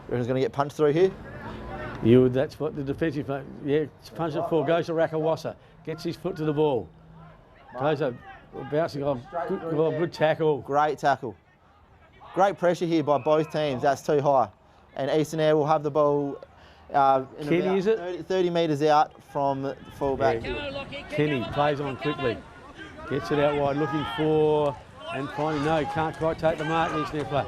Who's going to get punched through here? That's what the defensive... Yeah, punch it for. Goes to Rakawasa. Gets his foot to the ball. Goes up, bouncing on. Good tackle. Great tackle. Great pressure here by both teams. That's too high. And Eastern Air will have the ball Kenny, is it? 30 metres out from fullback. Yeah. Kenny plays on quickly. Gets it out wide, looking for... And finally, no, can't quite take the mark. Eastern Air play.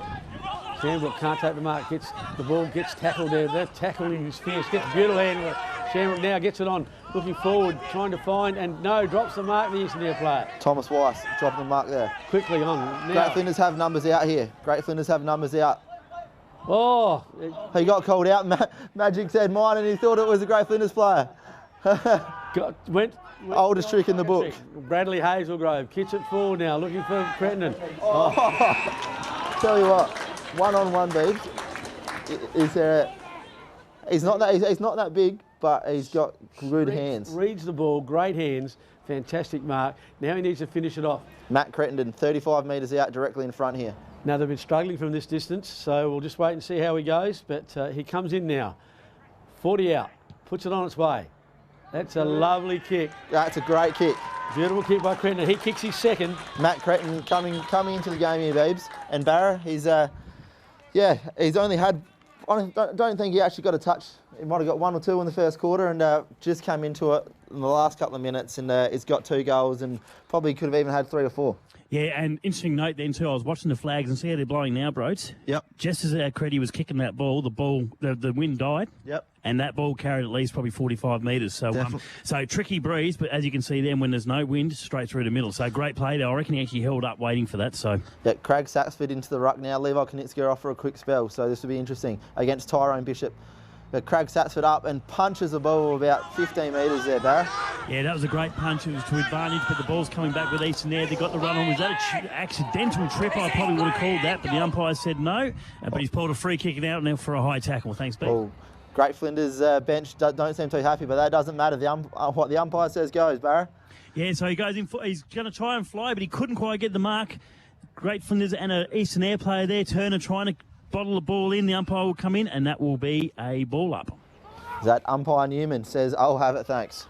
Shamrock can't take the mark, the ball gets tackled there. That tackling is fierce, gets beautiful handle. Shamrock now gets it on, looking forward, trying to find, and no, drops the mark, the Eastern Air player. Thomas Weiss dropping the mark there. Quickly on. Now. Great Flinders have numbers out here. Great Flinders have numbers out. Oh! He got called out, Magic said mine, and he thought it was a Great Flinders player. Went oldest trick in the book. Bradley Hazelgrove kicks it forward now, looking for Cretton. Tell you what. One-on-one, Beebs. He's not that big, but he's got good hands. Reads the ball, great hands, fantastic mark. Now he needs to finish it off. Matt Cretton, 35 metres out, directly in front here. Now they've been struggling from this distance, so we'll just wait and see how he goes. But he comes in now, 40 out, puts it on its way. That's a lovely kick. That's a great kick. Beautiful kick by Cretton. He kicks his second. Matt Cretton coming into the game here, Beebs. And Barra, he's only had, I don't think he actually got a touch. He might have got 1 or 2 in the first quarter, and just came into it in the last couple of minutes, and he's got 2 goals and probably could have even had 3 or 4. Yeah, and interesting note then too, I was watching the flags and see how they're blowing now, Broads. Yep. Just as Creddy was kicking that ball, the wind died. Yep. And that ball carried at least probably 45 metres. So tricky breeze, but as you can see then, when there's no wind, straight through the middle. So great play there. I reckon he actually held up waiting for that. So yeah, Craig Saxford into the ruck now. Levi Knitska off for a quick spell. So this will be interesting against Tyrone Bishop. But Craig Saxford up and punches the ball about 15 metres there, Barra. Yeah, that was a great punch. It was to advantage, but the ball's coming back with Eastern there. They got the run on. Was that an accidental trip? I probably would have called that, but the umpire said no. But he's pulled a free kick out now for a high tackle. Thanks, Ben. Oh, Great Flinders bench don't seem too happy, but that doesn't matter. What the umpire says goes, Barra. Yeah, so he goes in. He's going to try and fly, but he couldn't quite get the mark. Great Flinders and an Eastern Air player there. Turner trying to bottle the ball in. The umpire will come in, and that will be a ball up. That umpire Newman says, I'll have it, thanks.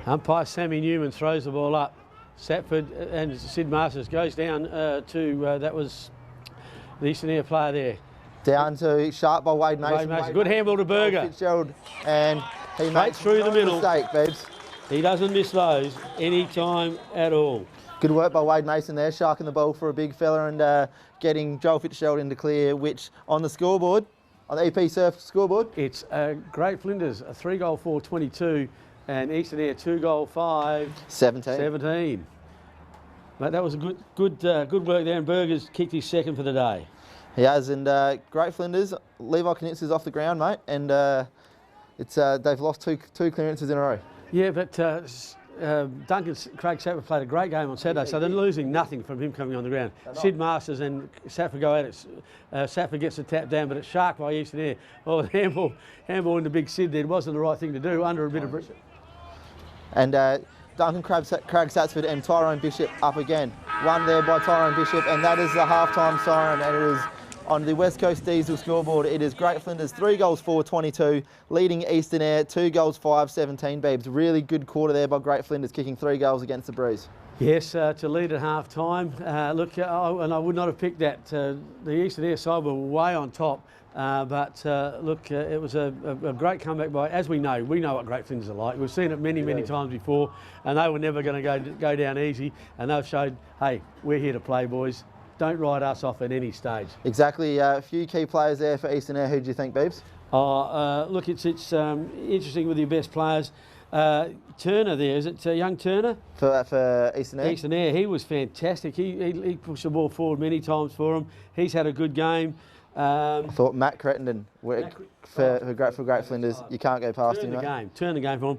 Umpire Sammy Newman throws the ball up. Satford and Sid Masters goes down to, that was the Eastern Air player there. Down to sharp by Wade Mason. Good handball to Berger. Fitzgerald, and he makes through the middle. Mistake, Beebs. He doesn't miss those any time at all. Good work by Wade Mason there, sharking the ball for a big fella and getting Joel Fitzgerald into clear, which on the scoreboard On the EP Surf scoreboard? It's Great Flinders, a 3-goal 4-22, and Eastern Eyre 2-goal 5-17. Mate, that was a good work there, and Burgers kicked his second for the day. He has, and Great Flinders, Levi Knitz's off the ground, mate, and they've lost two clearances in a row. Yeah, but Duncan Craig Sapper played a great game on Saturday, so they're losing nothing from him coming on the ground. Sid Masters and Sapper go at it. Sapper gets the tap down, but it's shark by Eastern Eyre. Oh, the handball into big Sid there. It wasn't the right thing to do under a bit of... And Duncan Craig Satsford and Tyrone Bishop up again. One there by Tyrone Bishop, and that is the half-time siren, and it is on the West Coast Diesel scoreboard. It is Great Flinders 3 goals 4-22, leading Eastern Eyre 2 goals 5-17. Beebs, really good quarter there by Great Flinders, kicking 3 goals against the Breeze. Yes, to lead at half-time. Look, and I would not have picked that. The Eastern Eyre side were way on top. But look, it was a great comeback by, as we know what Great Flinders are like. We've seen it many times before, and they were never going to go down easy. And they've showed, hey, we're here to play, boys. Don't write us off at any stage. Exactly. A few key players there for Eastern Eyre. Who do you think, Beebs? Look, it's interesting with your best players. Turner there, is it young Turner? For Eastern Eyre? Eastern Eyre, he was fantastic. He pushed the ball forward many times for him. He's had a good game. I thought Matt Crittenden for Great Flinders. You can't go past him. Turn the game for him.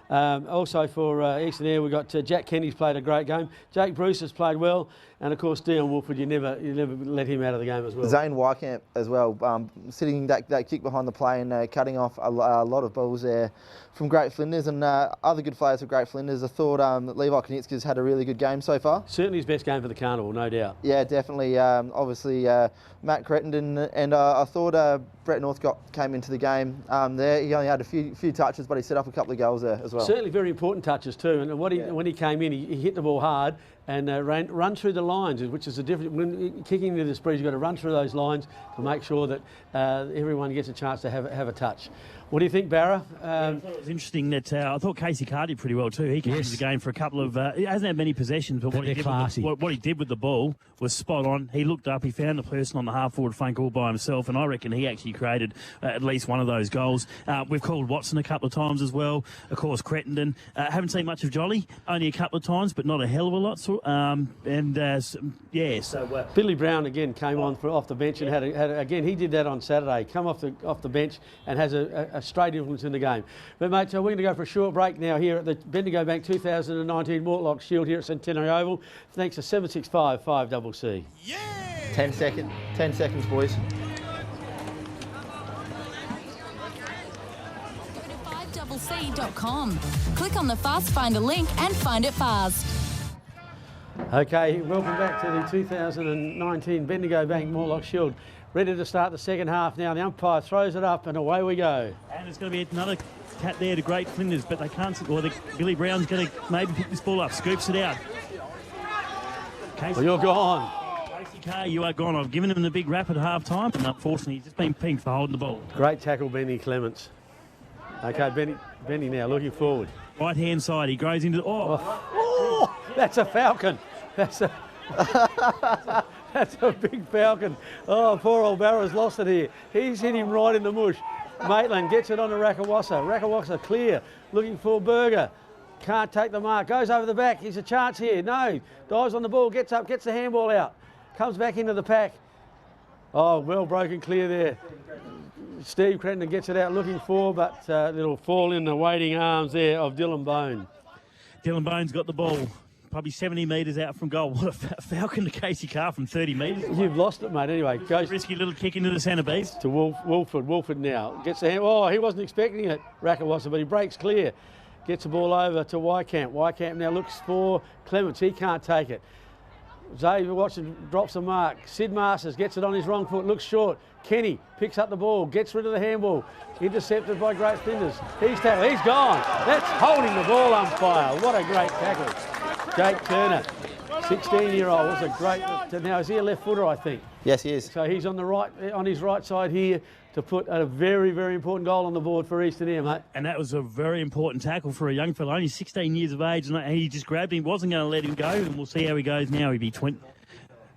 Yep. Also for Eastern Eyre, we've got Jack Kenny's played a great game. Jake Bruce has played well, and of course Dion Wolford. You never let him out of the game as well. Zane Wycamp as well, sitting that kick behind the play and cutting off a lot of balls there from Great Flinders, and other good players for Great Flinders. I thought that Levi Knitzka's had a really good game so far. Certainly his best game for the carnival, no doubt. Yeah, definitely. Obviously Matt Crittenden, and I thought Brett Northcott came into the game there. He only had a few touches, but he set up a couple of goals there as well. Certainly very important touches too. And when he came in, he hit the ball hard and run through the lines, which is a different. When kicking into the sprees, you've got to run through those lines to make sure that everyone gets a chance to have a touch. What do you think, Barra? I thought it was interesting that I thought Casey Carr did pretty well too. He came into the game for a couple of... he hasn't had many possessions, but what he did with the ball was spot on. He looked up, he found the person on the half-forward flank all by himself, and I reckon he actually created at least one of those goals. We've called Watson a couple of times as well. Of course, Crittenden. Haven't seen much of Jolly, only a couple of times, but not a hell of a lot. Billy Brown again came on off the bench and had again. He did that on Saturday. Come off the bench and has a straight influence in the game. But mate, so we're going to go for a short break now here at the Bendigo Bank 2019 Mortlock Shield here at Centenary Oval. Thanks to 765 5CC. Yeah! 10 seconds, boys. Go to 5CC.com. Click on the Fast Finder link and find it fast. Okay, welcome back to the 2019 Bendigo Bank Mortlock Shield. Ready to start the second half now. The umpire throws it up and away we go. And it's going to be another tap there to Great Flinders, but they can't... Billy Brown's going to maybe pick this ball up, scoops it out. Well, you're gone. Casey Carr, you are gone. I've given him the big rap at half-time, and unfortunately he's just been pinged for holding the ball. Great tackle, Benny Clements. Okay, Benny now looking forward. Right-hand side, he goes into... That's a falcon. That's a big falcon. Oh, poor old Barra's lost it here. He's hit him right in the mush. Maitland gets it on to Rakawassa. Rakawassa clear, looking for Berger. Can't take the mark, goes over the back. He's a chance here. No, dives on the ball, gets up, gets the handball out. Comes back into the pack. Oh, well broken clear there. Steve Crittenden gets it out looking for, but it'll fall in the waiting arms there of Dylan Bone. Dylan Bone's got the ball. Probably 70 metres out from goal. What a falcon to Casey Carr from 30 metres. You've lost it, mate. Anyway, goes risky little kick into the centre piece. To Wolford. Wolford now gets the hand. Oh, he wasn't expecting it, Rakawassa, but he breaks clear. Gets the ball over to Wycamp. Wycamp now looks for Clements. He can't take it. Xavier Watson drops the mark. Sid Masters gets it on his wrong foot. Looks short. Kenny picks up the ball. Gets rid of the handball. Intercepted by Great Flinders. He's tackled. He's gone. That's holding the ball umpire. What a great tackle. Jake Turner, 16-year-old, was a great. Now is he a left footer? I think. Yes, he is. So he's on his right side here to put a very, very important goal on the board for Eastern Eyre, mate. And that was a very important tackle for a young fella, only 16 years of age, and he just grabbed him, wasn't going to let him go, and we'll see how he goes now. He'll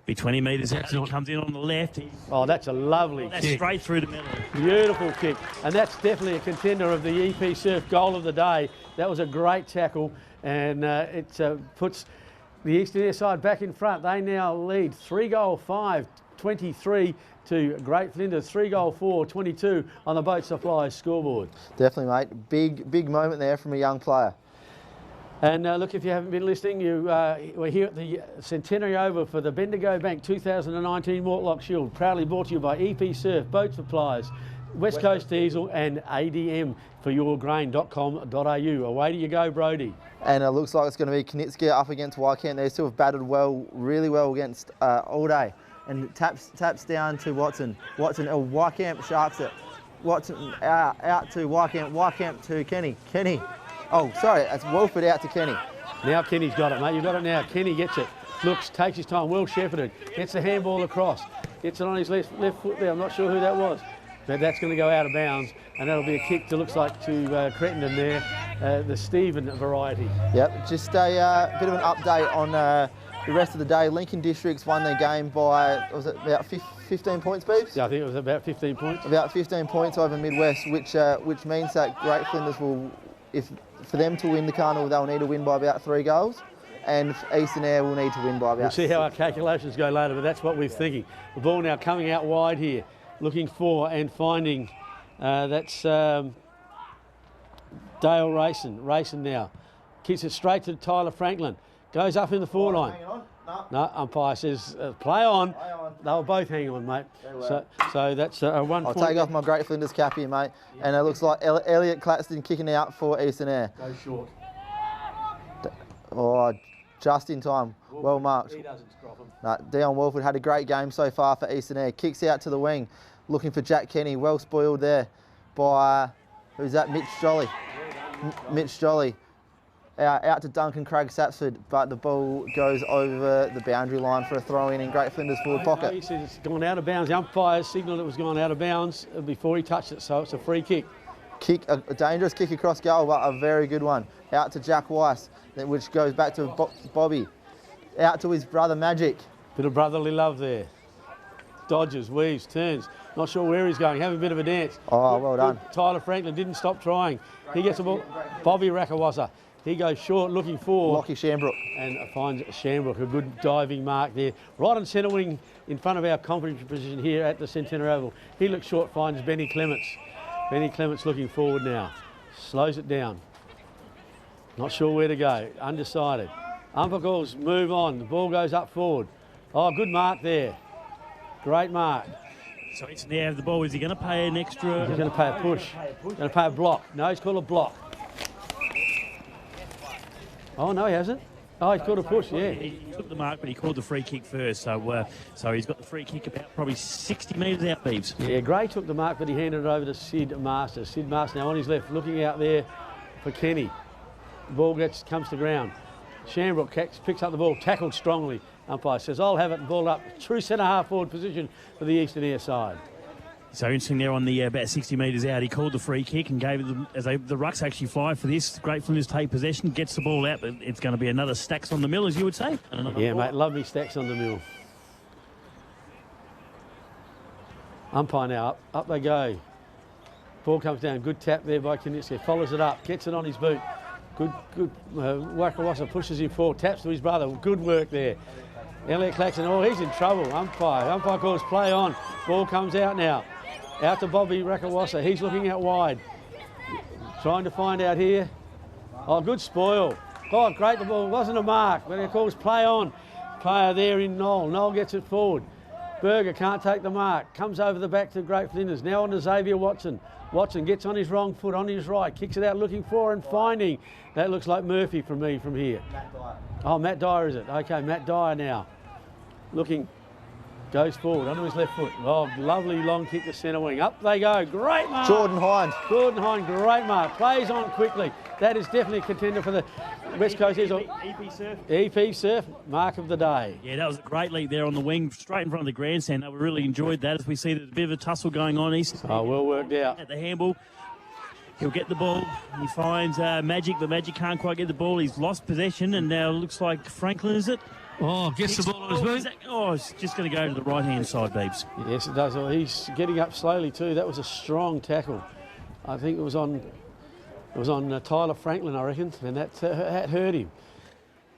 Be 20 metres out. He comes in on the left. Oh, that's a lovely That's kick. straight through the middle. Beautiful kick. And that's definitely a contender of the EP Surf goal of the day. That was a great tackle, and it puts the Eastern Eyre side back in front. They now lead 3-5, 23 to Great Flinders, 3-4, 22 on the Boat Supplies scoreboard. Definitely, mate. Big moment there from a young player. And look, if you haven't been listening, we're here at the Centenary Oval for the Bendigo Bank 2019 Mortlock Shield, proudly brought to you by EP Surf, Boat Supplies, West Coast Diesel and ADM for yourgrain.com.au. Away to you go, Brody. And it looks like it's going to be Knitsker up against Wycamp. They still have batted really well against all day. And taps down to Watson. Wycamp sharks it. Watson out to Wycamp. Wycamp to Kenny. Oh, sorry, it's Wolford out to Kenny. Now Kenny's got it, mate. You've got it now. Kenny gets it. Looks, takes his time, well shepherded. Gets the handball across. Gets it on his left foot there. I'm not sure who that was. But that's going to go out of bounds. And that'll be a kick that looks like to Crittenden there, the Stephen variety. Yep, just a bit of an update on the rest of the day. Lincoln Districts won their game by, was it about 15 points, Beebs? Yeah, I think it was about 15 points. About 15 points over Midwest, which means that Great Flinders will, for them to win the carnival, they'll need to win by about 3 goals, and Eastern Eyre will need to win by about We'll see how our calculations go later, but that's what we're thinking. The ball now coming out wide here, looking for and finding, that's Dale racing now. Kicks it straight to Tyler Franklin. Goes up in the forward line. Hang on. No, umpire says play on. They were both hanging on, mate. So that's a 1 I'll point. take off my Great Flinders cap here, mate. And it looks like Elliot Claxton kicking out for Eastern Eyre. Go short. Oh, just in time. Well marked. He doesn't scrop him. No, Dion Wolford had a great game so far for Eastern Eyre. Kicks out to the wing, looking for Jack Kenny. Well spoiled there by, who's that? Mitch Jolly. Mitch Jolly. Out to Duncan Craig Sapsford, but the ball goes over the boundary line for a throw in Great Flinders forward pocket. He says it's gone out of bounds. The umpire signalled it was gone out of bounds before he touched it, so it's a free kick. A dangerous kick across goal, but a very good one. Out to Jack Weiss, which goes back to Bobby. Out to his brother Magic. Bit of brotherly love there. Dodges, weaves, turns. Not sure where he's going. Having a bit of a dance. Oh, well done. Tyler Franklin didn't stop trying. He gets the ball. Bobby Rakawasa. He goes short, looking for Lockie Shambrook. And finds Shambrook, a good diving mark there. Right on centre wing in front of our commentary position here at the Centenary Oval. He looks short, finds Benny Clements. Benny Clements looking forward now. Slows it down. Not sure where to go, undecided. Umpire calls, move on. The ball goes up forward. Oh, good mark there. Great mark. So it's now the ball. Is he going to pay an extra? He's going to pay a push. Going to pay a block. No, he's called a block. Oh, no, he hasn't. Oh, he's called a push, yeah. He took the mark, but he called the free kick first. So he's got the free kick about probably 60 metres out, Beeves. Yeah, Gray took the mark, but he handed it over to Sid Masters. Sid Masters now on his left, looking out there for Kenny. The ball comes to ground. Shambrook picks up the ball, tackled strongly. Umpire says, I'll have it, and ball up. True centre-half forward position for the Eastern Eyre side. So interesting there on the about 60 metres out. He called the free kick and gave it the rucks actually fly for this. Great Flinders take possession, gets the ball out, but it's going to be another stacks on the mill, as you would say. Yeah, mate, lovely stacks on the mill. Umpire now, up they go. Ball comes down, good tap there by Knitsker. Follows it up, gets it on his boot. Good. Wakawasa pushes him forward, taps to his brother. Good work there. Elliot Claxton, oh, he's in trouble. Umpire calls play on. Ball comes out now. Out to Bobby Rakawasa. He's looking out wide. Trying to find out here. Oh, good spoil. Oh, great. The ball wasn't a mark, but it calls play on. Player there in Knoll. Knoll gets it forward. Berger can't take the mark. Comes over the back to Great Flinders. Now on to Xavier Watson. Watson gets on his wrong foot, on his right. Kicks it out looking for and finding. That looks like Murphy from me from here. Matt Dyer. Oh, Matt Dyer is it? Okay, Matt Dyer now. Looking, goes forward onto his left foot. Oh, lovely long kick to centre wing. Up they go. Great mark. Jordan Hind, great mark. Plays on quickly. That is definitely a contender for the West Coast. EP Surf. EP Surf, mark of the day. Yeah, that was a great lead there on the wing, straight in front of the grandstand. We really enjoyed that as we see there's a bit of a tussle going on. Oh, well worked out. At the handball. He'll get the ball. He finds Magic, but Magic can't quite get the ball. He's lost possession, and now it looks like Franklin, is it? Oh, gets the ball on his move. Oh, it's just going to go to the right-hand side, Beebs. Yes, it does. Well, he's getting up slowly too. That was a strong tackle. I think it was on Tyler Franklin, I reckon, and that hurt him.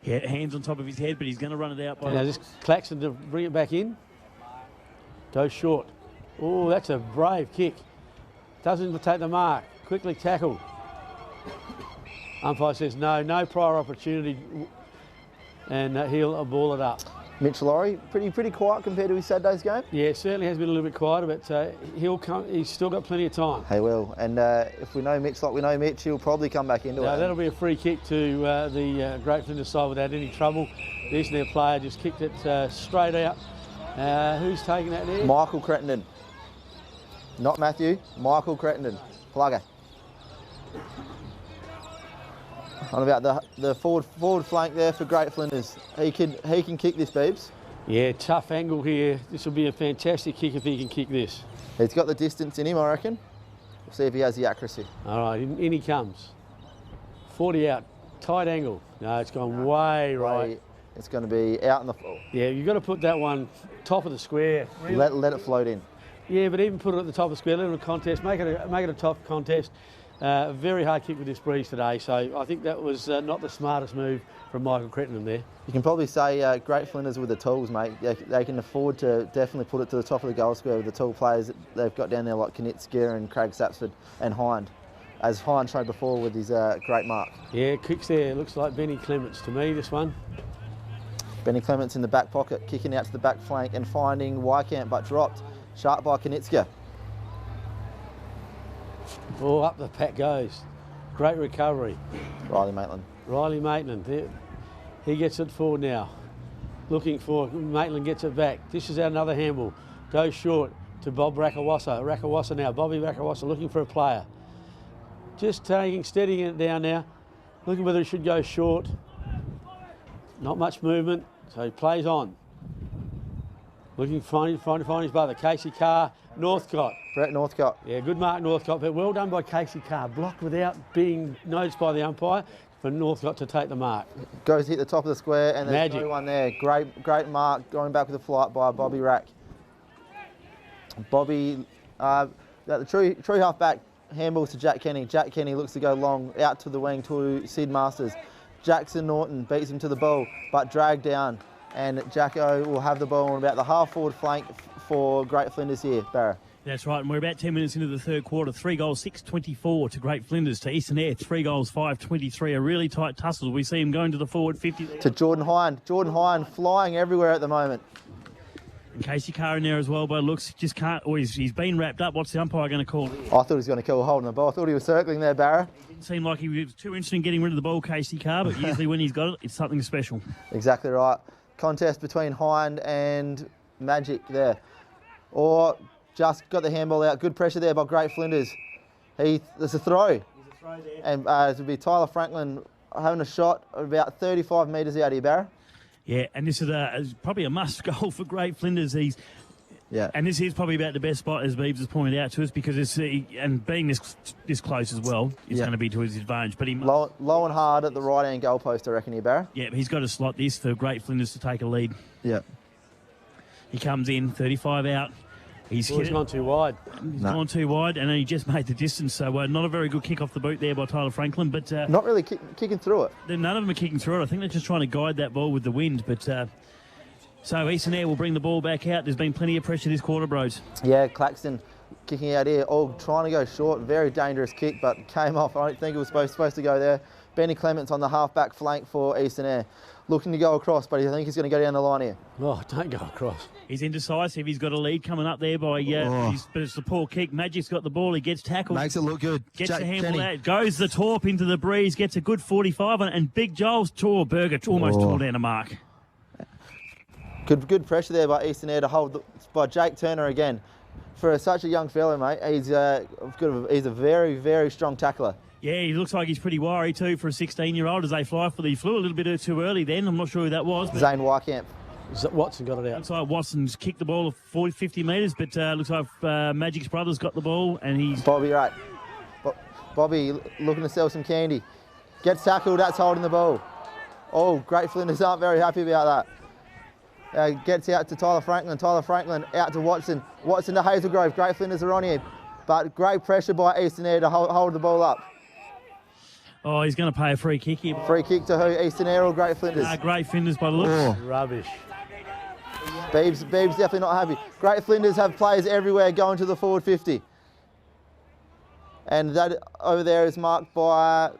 Yeah, hands on top of his head, but he's going to run it out by... Now just Claxton to bring it back in. Go short. Oh, that's a brave kick. Doesn't take the mark. Quickly tackled. Umpire says no prior opportunity, and he'll ball it up. Mitch Laurie, pretty quiet compared to his Saturday's game. Yeah, certainly has been a little bit quieter, but he'll come. He's still got plenty of time. He will, and if we know Mitch like we know Mitch, he'll probably come back into it. That'll be a free kick to the Great Flinders side without any trouble. This their player just kicked it straight out. Who's taking that there? Michael Crittenden. Not Matthew, Michael Crittenden. Plugger. On about the forward flank there for Great Flinders. He can kick this, Beebs. Yeah, tough angle here. This will be a fantastic kick if he can kick this. He's got the distance in him, I reckon. We'll see if he has the accuracy. All right, in he comes. 40 out, tight angle. No, it's gone way right. It's going to be out on the floor. Yeah, you've got to put that one top of the square. Let it float in. Yeah, but even put it at the top of the square, let it a contest, make it a top contest. Very hard kick with this breeze today, so I think that was not the smartest move from Michael Crittenden there. You can probably say Great Flinders with the tools, mate. They can afford to definitely put it to the top of the goal square with the tall players that they've got down there like Knitsker and Craig Sapsford and Hind, as Hind showed before with his great mark. Yeah, kicks there. Looks like Benny Clements to me, this one. Benny Clements in the back pocket, kicking out to the back flank and finding Wycamp, but dropped. Sharp by Knitsker. Oh, up the pack goes. Great recovery. Riley Maitland. Riley Maitland. He gets it forward now. Looking for Maitland gets it back. This is another handball. Goes short to Bob Rakawasa. Rakawasa now. Bobby Rakawasa looking for a player. Just steadying it down now. Looking whether he should go short. Not much movement, so he plays on. Looking to find his brother, Casey Carr, Northcott. Brett Northcott. Yeah, good mark, Northcott, but well done by Casey Carr. Blocked without being noticed by the umpire for Northcott to take the mark. Goes hit the top of the square, and there's Magic. no one there. Great mark, going back with the flight by Bobby Rack. Bobby, the true half back, handballs to Jack Kenny. Jack Kenny looks to go long, out to the wing to Sid Masters. Jackson Norton beats him to the ball, but dragged down. And Jacko will have the ball on about the half-forward flank for Great Flinders here, Barra. That's right, and we're about 10 minutes into the third quarter. 3 goals, 6-24 to Great Flinders. To Eastern Eyre, 3 goals, 5-23. A really tight tussle. We see him going to the forward 50. To Jordan Hind. Jordan Hind flying everywhere at the moment. And Casey Carr in there as well, but looks just can't. Or he's been wrapped up. What's the umpire going to call? I thought he was going to kill holding the ball. I thought he was circling there, Barra. Didn't seem like he was too interested in getting rid of the ball, Casey Carr, but usually when he's got it, it's something special. Exactly right. Contest between Hind and Magic there. Or just got the handball out. Good pressure there by Great Flinders. There's a throw. There's a throw there. And it would be Tyler Franklin having a shot about 35 metres out here, Barra. Yeah, and this is probably a must goal for Great Flinders. And this is probably about the best spot, as Beebs has pointed out to us, because it's and being this close as well, it's going to be to his advantage. But he low and hard at the right hand goalpost, I reckon, here, Barra. Yeah, he's got to slot this for Great Flinders to take a lead. Yeah. He comes in, 35 out. He's gone too wide. He's gone too wide, and he just made the distance. So not a very good kick off the boot there by Tyler Franklin. But not really kicking through it. None of them are kicking through it. I think they're just trying to guide that ball with the wind. But so Eastern Eyre will bring the ball back out. There's been plenty of pressure this quarter, bros. Yeah, Claxton kicking out here, all trying to go short. Very dangerous kick, but came off. I don't think it was supposed to go there. Benny Clements on the half-back flank for Eastern Eyre. Looking to go across, but I think he's going to go down the line here. Oh, don't go across. He's indecisive. He's got a lead coming up there by... but it's the poor kick. Magic's got the ball. He gets tackled. Makes it look good. Gets the handball out. Goes the torp into the breeze. Gets a good 45 on it. And Big Joel's Burger almost tore down a mark. Good pressure there by Eastern Eyre to hold by Jake Turner again. For such a young fella, mate, he's a very, very strong tackler. Yeah, he looks like he's pretty wiry too for a 16-year-old as they fly for the... He flew a little bit too early then. I'm not sure who that was. Zane Wycamp. Watson got it out. Looks like Watson's kicked the ball 40, 50 metres, but looks like Magic's brother's got the ball and he's... Bobby, right. Bobby looking to sell some candy. Gets tackled, that's holding the ball. Oh, Great Flinders aren't very happy about that. Gets out to Tyler Franklin. Tyler Franklin out to Watson. Watson to Hazelgrove. Great Flinders are on here. But great pressure by Eastern Eyre to hold the ball up. Oh, he's going to pay a free kick here. Free kick to who? Eastern Eyre or Great Flinders? Great Flinders by the looks. Oh. Rubbish. Beebs definitely not happy. Great Flinders have players everywhere going to the forward 50. And that over there is marked by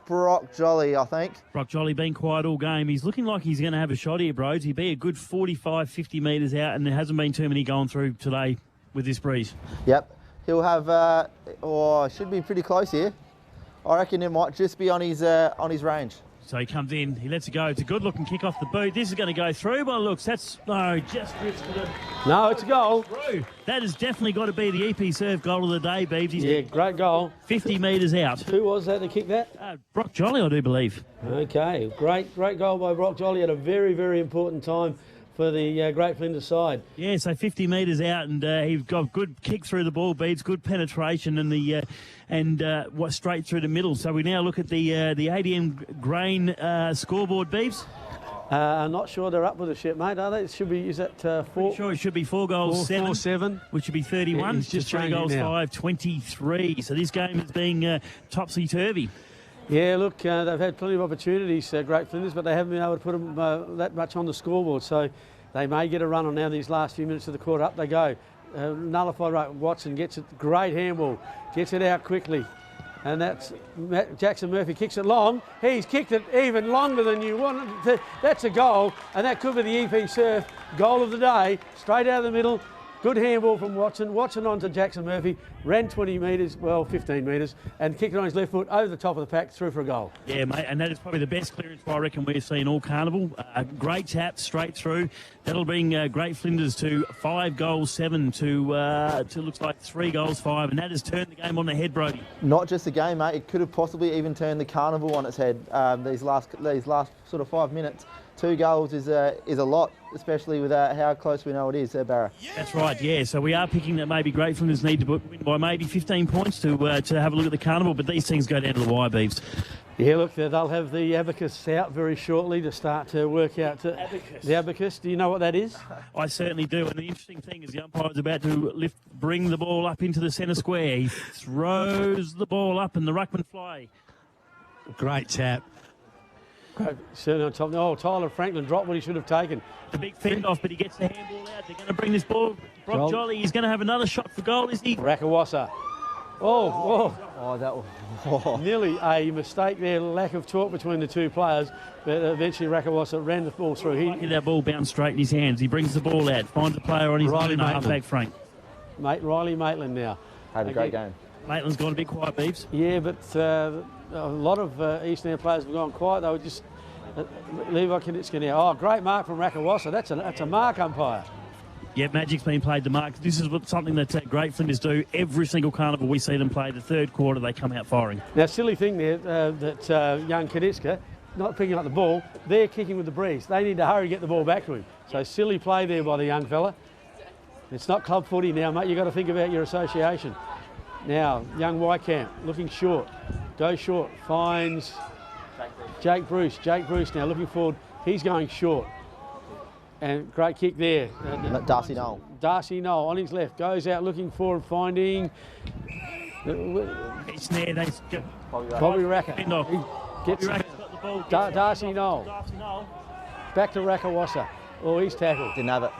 Brock Jolly, I think. Brock Jolly been quiet all game. He's looking like he's going to have a shot here, bros. He'd be a good 45, 50 metres out, and there hasn't been too many going through today with this breeze. Yep. He'll have, should be pretty close here. I reckon it might just be on his range. So he comes in, he lets it go. It's a good-looking kick off the boot. This is going to go through by the looks. Just rips to the... No, it's a goal. Through. That has definitely got to be the EP serve goal of the day, Beebs. Yeah, great goal. 50 metres out. Who was that that kicked that? Brock Jolly, I do believe. Okay, great goal by Brock Jolly at a very, very important time for the Great Flinders side. Yeah, so 50 metres out, and he's got good kick through the ball, Beebs, good penetration, and straight through the middle. So we now look at the ADM Grain scoreboard, Beebs. I'm not sure they're up with the ship, mate, are they? It should be, is that 4? Sure, it should be 4 goals, 7. 7. Which should be 31. He's just 3 goals, 5, 23. So this game is being topsy-turvy. Yeah, look, they've had plenty of opportunities, Great Flinders, but they haven't been able to put them that much on the scoreboard. So they may get a run on now these last few minutes of the quarter. Up they go. Nullified right. Watson gets it. Great handball. Gets it out quickly. And that's Jackson Murphy kicks it long. He's kicked it even longer than you wanted. That's a goal, and that could be the EP Surf goal of the day. Straight out of the middle. Good handball from Watson. Watson onto Jackson Murphy. Ran 20 metres, well, 15 metres, and kicked it on his left foot over the top of the pack, through for a goal. Yeah, mate, and that is probably the best clearance I reckon we've seen all carnival. Great tap straight through. That'll bring Great Flinders to 5 goals, 7 to looks like 3 goals, 5, and that has turned the game on the head, Brody. Not just the game, mate. It could have possibly even turned the carnival on its head. These last sort of 5 minutes. 2 goals is a lot, especially with how close we know it is, Barra. That's right, yeah. So we are picking that maybe Great Flinders need to win by maybe 15 points to have a look at the carnival, but these things go down to the wire, Beeves. Yeah, look, they'll have the abacus out very shortly to start to work out the abacus. Do you know what that is? I certainly do. And the interesting thing is the umpire is about to bring the ball up into the centre square. He throws the ball up and the ruckman fly. Great tap. Certainly on top. Oh, Tyler Franklin dropped what he should have taken. The big fend off, but he gets the handball out. They're going to bring this ball. Brock Jolly, he's going to have another shot for goal, is he? Rakawasa. That was nearly a mistake there. Lack of talk between the two players, but eventually Rakawasa ran the ball through. That ball bounced straight in his hands. He brings the ball out, finds a player on his own half-back Frank. Riley Maitland now. Had a great game. Maitland's gone a bit quiet, Beeves. Yeah, but a lot of Eastern Eyre players have gone quiet. They were just Levi Kanitska now. Oh, great mark from Rakawasa. That's a mark, umpire. Yeah, Magic's been played to mark. This is something that Great Flinders do. Every single carnival we see them play, the third quarter they come out firing. Now, silly thing there that young Kanitska, not picking up the ball, they're kicking with the breeze. They need to hurry to get the ball back to him. So silly play there by the young fella. It's not club footy now, mate. You've got to think about your association. Now, young Wycamp looking short. Goes short. Finds Jake Bruce. Jake Bruce now looking forward. He's going short. And great kick there. Darcy Knoll. Darcy Knoll on his left. Goes out looking forward, finding... It's there. Bobby Racker. Gets Darcy Knoll. Back to Rakawasa. Oh, he's tackled. Didn't have it.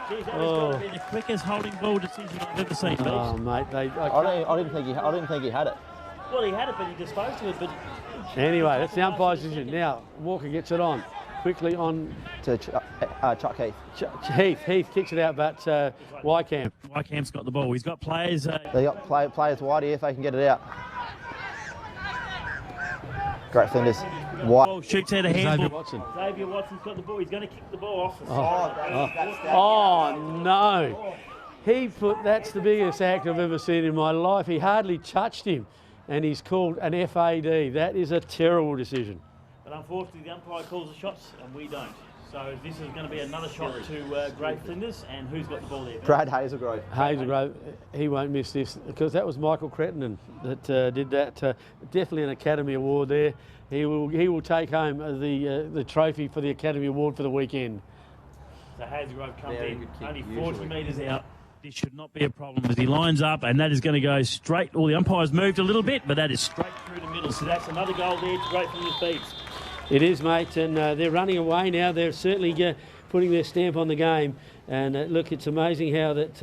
Geez, that has got to be the quickest holding ball decision I've ever seen. Oh, mate. I didn't think he had it. Well, he had it, but he disposed of it. But anyway, that's the umpire's decision. Now, Walker gets it on. Quickly on to Chuck Heath. Heath kicks it out, but Wycamp. Wycamp's got the ball. He's got players. They got players wide here if they can get it out. Great Flinders. Ball shoots out a handball. Xavier Watson's got the ball. He's going to kick the ball off. Oh no! That's the biggest act I've ever seen in my life. He hardly touched him, and he's called an FAD. That is a terrible decision. But unfortunately, the umpire calls the shots, and we don't. So this is going to be another shot to Great Flinders, and who's got the ball there? Brad Hazelgrove. Hazelgrove, he won't miss this because that was Michael Cretton that did that. Definitely an Academy Award there. He will take home the trophy for the Academy Award for the weekend. So Hazelgrove comes in, only 40 metres out. This should not be a problem as he lines up, and that is going to go straight. All the umpires moved a little bit, but that is straight through the middle. So that's another goal there to Great Flinders Beeps. It is, mate, and they're running away now. They're certainly putting their stamp on the game. And look, it's amazing how that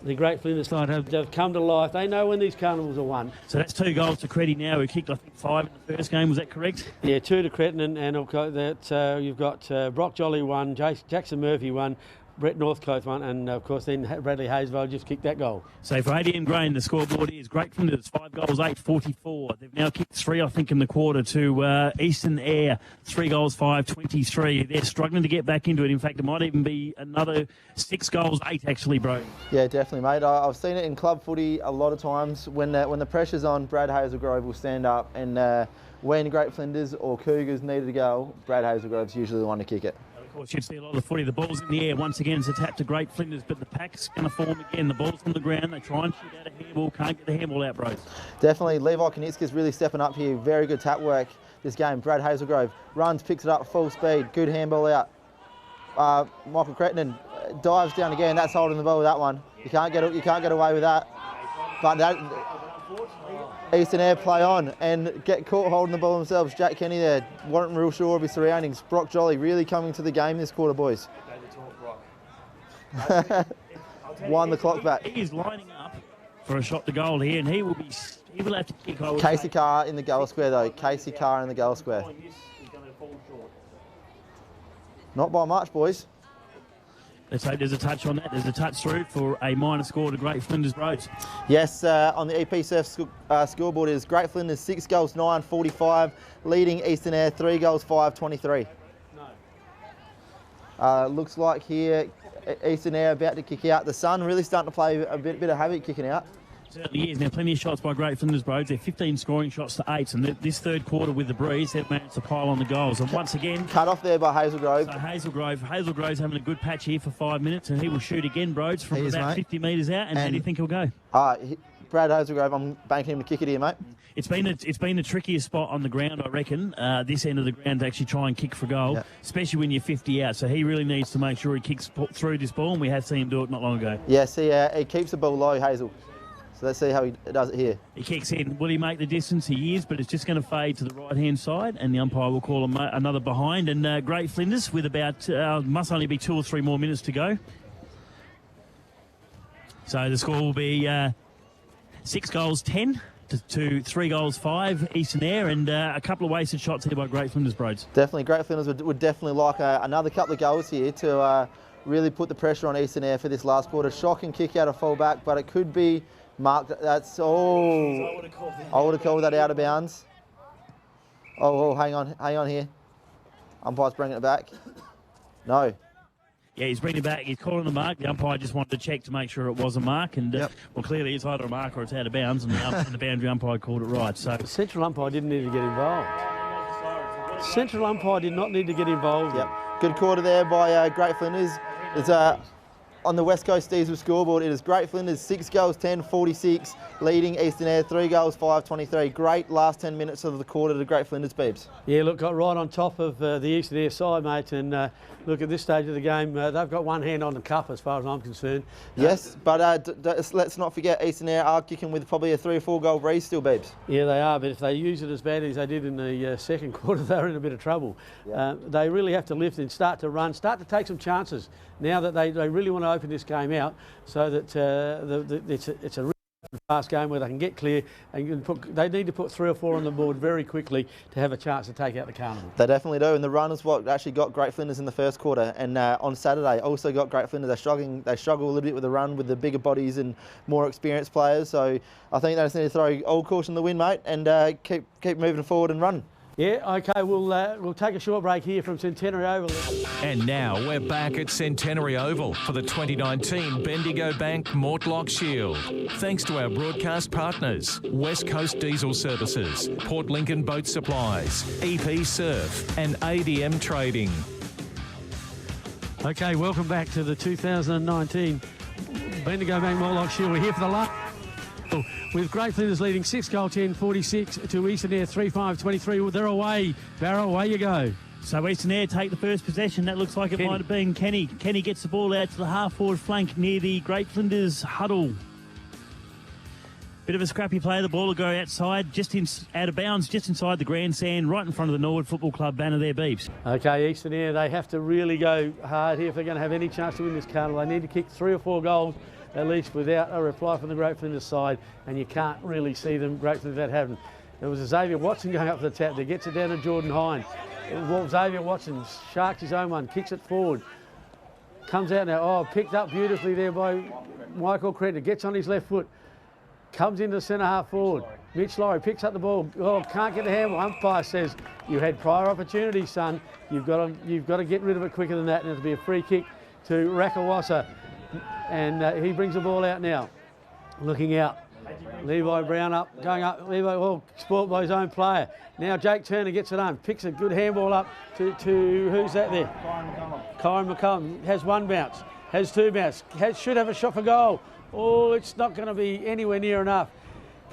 the Great Flinders side have come to life. They know when these carnivals are won. So that's 2 goals to Creddy now, who kicked, I think, 5 in the first game. Was that correct? Yeah, 2 to Cretton, and of course that you've got Brock Jolly 1, Jackson Murphy 1, Brett Northcote 1, and of course then Bradley Hayesville just kicked that goal. So for ADM Grain, the scoreboard is Great Flinders 5 goals, 8-44. They've now kicked 3, I think, in the quarter to Eastern Eyre, 3 goals, 5-23. They're struggling to get back into it. In fact, it might even be another 6 goals, 8 actually, bro. Yeah, definitely, mate. I've seen it in club footy a lot of times. When the pressure's on, Brad Hazelgrove will stand up, and when Great Flinders or Cougars needed to go, Brad Hazelgrove's usually the one to kick it. Of course, you'd see a lot of footy. The ball's in the air. Once again, it's a tap to Great Flinders, but the pack's going to form again. The ball's on the ground. They try and shoot out a handball. Can't get the handball out, bros. Definitely. Levi Konitska's really stepping up here. Very good tap work this game. Brad Hazelgrove runs, picks it up full speed. Good handball out. Michael Cretton dives down again. That's holding the ball with that one. You can't get away with that. But that Eastern Eyre play on and get caught holding the ball themselves. Jack Kenny there, wasn't real sure of his surroundings. Brock Jolly really coming to the game this quarter, boys. Wind the clock back. He is lining up for a shot to goal here, and he will have to kick. Casey Carr in the goal square though. Casey Carr in the goal square. Not by much, boys. Let's hope there's a touch on that. There's a touch through for a minor score to Great Flinders Roads. Yes, on the EP Surf scoreboard is Great Flinders 6 goals, 9-45, leading Eastern Eyre 3 goals, 5-23. Looks like here Eastern Eyre about to kick out. The sun really starting to play a bit of havoc kicking out. Certainly is. Now, plenty of shots by Great Flinders Roads. They're 15 scoring shots to 8, and this third quarter with the breeze, they've managed to pile on the goals. And once again, cut off there by Hazelgrove. So Hazelgrove's having a good patch here for 5 minutes, and he will shoot again, Broads, from about 50 metres out. And how do you think he'll go? Brad Hazelgrove, I'm banking him to kick it here, mate. It's been the trickiest spot on the ground, I reckon, this end of the ground to actually try and kick for goal, especially when you're 50 out. So he really needs to make sure he kicks through this ball, and we have seen him do it not long ago. Yes, he keeps the ball low, Hazel. So let's see how he does it here. He kicks in. Will he make the distance? He is, but it's just going to fade to the right-hand side, and the umpire will call him another behind. And Great Flinders with about, must only be 2 or 3 more minutes to go. So the score will be 6 goals, 10 to 3 goals, 5, Eastern Eyre, and a couple of wasted shots here by Great Flinders, Broads. Definitely, Great Flinders would definitely like another couple of goals here to really put the pressure on Eastern Eyre for this last quarter. Shocking kick out of full-back, but it could be marked. That's I would have called that out of bounds. Oh, hang on here. Umpire's bringing it back. No. Yeah, he's bringing it back. He's calling the mark. The umpire just wanted to check to make sure it was a mark, and well, clearly it's either a mark or it's out of bounds, and the boundary umpire called it right. So the central umpire didn't need to get involved. Central umpire did not need to get involved. Yep. Good quarter there by Great Flinders. It's on the West Coast Diesel scoreboard, it is Great Flinders 6 goals, 10-46, leading Eastern Eyre 3 goals, 5-23. Great last 10 minutes of the quarter to Great Flinders, Beebs. Yeah, look, got right on top of the Eastern Eyre side, mate, and look, at this stage of the game, they've got one hand on the cup as far as I'm concerned. Yes, but let's not forget Eastern Eyre are kicking with probably a 3 or 4 goal breeze still, Beebs. Yeah, they are, but if they use it as badly as they did in the second quarter, they're in a bit of trouble. They really have to lift and start to run, start to take some chances now that they really want to open this game out, so that it's a really fast game where they can get clear and they need to put 3 or 4 on the board very quickly to have a chance to take out the carnival. They definitely do, and the run is what actually got Great Flinders in the first quarter, and on Saturday also got Great Flinders. They struggle a little bit with the run with the bigger bodies and more experienced players, so I think they just need to throw all caution to the wind, mate, and keep moving forward and running. Yeah, okay, we'll take a short break here from Centenary Oval. And now we're back at Centenary Oval for the 2019 Bendigo Bank Mortlock Shield. Thanks to our broadcast partners, West Coast Diesel Services, Port Lincoln Boat Supplies, EP Surf and ADM Trading. Okay, welcome back to the 2019 Bendigo Bank Mortlock Shield. We're here for the last, with Great Flinders leading 6-10-46 to Eastern Eyre 3-5-23. Well, they're away. Barrow, away you go. So Eastern Eyre take the first possession. That looks like it might have been Kenny. Kenny gets the ball out to the half-forward flank near the Great Flinders huddle. Bit of a scrappy play. The ball will go outside, out of bounds, just inside the grandstand, right in front of the Norwood Football Club banner there, Beeps. Okay, Eastern Eyre, they have to really go hard here if they're going to have any chance to win this carnival. They need to kick 3 or 4 goals, at least, without a reply from the Great Flinders side, and you can't really see them, Great Flinders, that happen. There was a Xavier Watson going up for the tap there, gets it down to Jordan Hine. Xavier Watson sharks his own one, kicks it forward, comes out now. Oh, picked up beautifully there by Michael Credner, gets on his left foot, comes into the centre half forward. Mitch Laurie picks up the ball. Oh, can't get the handle. Umpire says, you had prior opportunities, son. You've got to get rid of it quicker than that, and it'll be a free kick to Rakawasa. And he brings the ball out now. Looking out. Levi Brown up, going up. Levi, oh, spoilt by his own player. Now Jake Turner gets it on, picks a good handball up to who's that there? Kyron McCullum. Has 1 bounce, has 2 bounce, should have a shot for goal. Oh, it's not going to be anywhere near enough.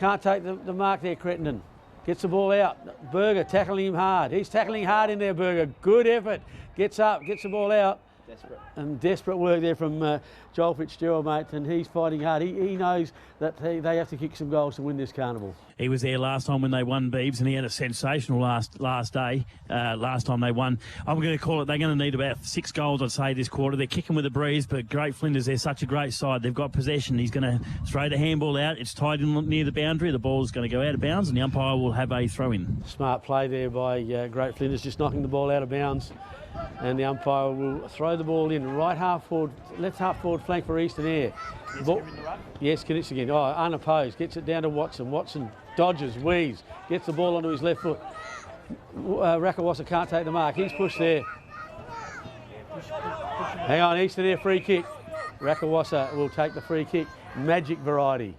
Can't take the mark there, Crittenden. Gets the ball out. Berger tackling him hard. He's tackling hard in there, Berger. Good effort. Gets up, gets the ball out. Desperate. And desperate work there from Joel Fitzgerald, mate, and he's fighting hard. He knows that they have to kick some goals to win this carnival. He was there last time when they won, Beebs, and he had a sensational last day, last time they won. I'm going to call it, they're going to need about 6 goals, I'd say, this quarter. They're kicking with a breeze, but Great Flinders, they're such a great side. They've got possession. He's going to throw the handball out. It's tied in near the boundary. The ball's going to go out of bounds, and the umpire will have a throw-in. Smart play there by Great Flinders, just knocking the ball out of bounds. And the umpire will throw the ball in right half forward, left half forward flank for Eastern Eyre. Yes, Knitz again. Oh, unopposed. Gets it down to Watson. Watson dodges, weaves, gets the ball onto his left foot. Rakawasa can't take the mark. He's pushed there. Hang on, Eastern Eyre free kick. Rakawasa will take the free kick. Magic variety.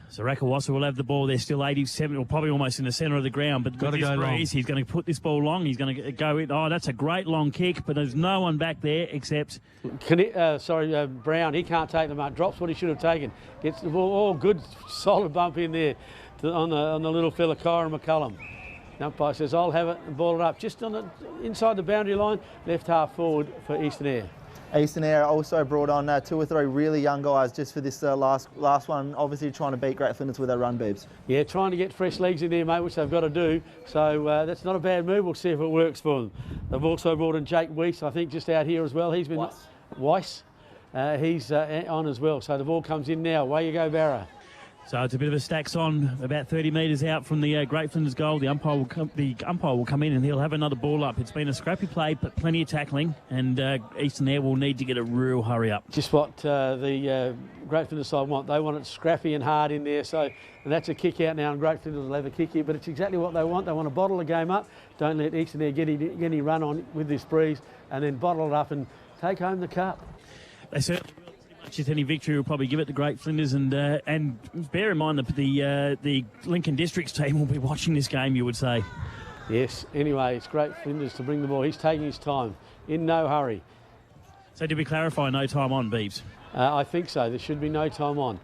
So Rakawasa will have the ball. They're still 87, or probably almost in the centre of the ground. But with this breeze, he's going to put this ball long. He's going to go in. Oh, that's a great long kick, but there's no one back there except... Brown. He can't take the mark. Drops what he should have taken. Gets the ball. Oh, good, solid bump in there on the little fella, Kyron McCullum. The umpire says, I'll have it and ball it up. Just on inside the boundary line, left half forward for Eastern Eyre. Eastern Eyre also brought on 2 or 3 really young guys just for this last one, obviously trying to beat Great Flinders with their run, Beebs. Yeah, trying to get fresh legs in there, mate, which they've got to do. So that's not a bad move. We'll see if it works for them. They've also brought in Jake Weiss, I think, just out here as well. He's been... Weiss. He's on as well. So the ball comes in now. Away you go, Barra. So it's a bit of a stacks on, about 30 metres out from the Great Flinders goal. The umpire will come in and he'll have another ball up. It's been a scrappy play, but plenty of tackling, and Eastern Eyre will need to get a real hurry up. Just what the Great Flinders side want. They want it scrappy and hard in there. So and that's a kick out now, and Great Flinders will have a kick here, but it's exactly what they want. They want to bottle the game up. Don't let Eastern Eyre get any run on with this breeze, and then bottle it up and take home the cup. They certainly will. Just any victory will probably give it to Great Flinders, and bear in mind that the Lincoln Districts team will be watching this game, you would say. Yes, anyway, it's Great Flinders to bring the ball. He's taking his time, in no hurry. So did we clarify no time on, Beebs? I think so. There should be no time on.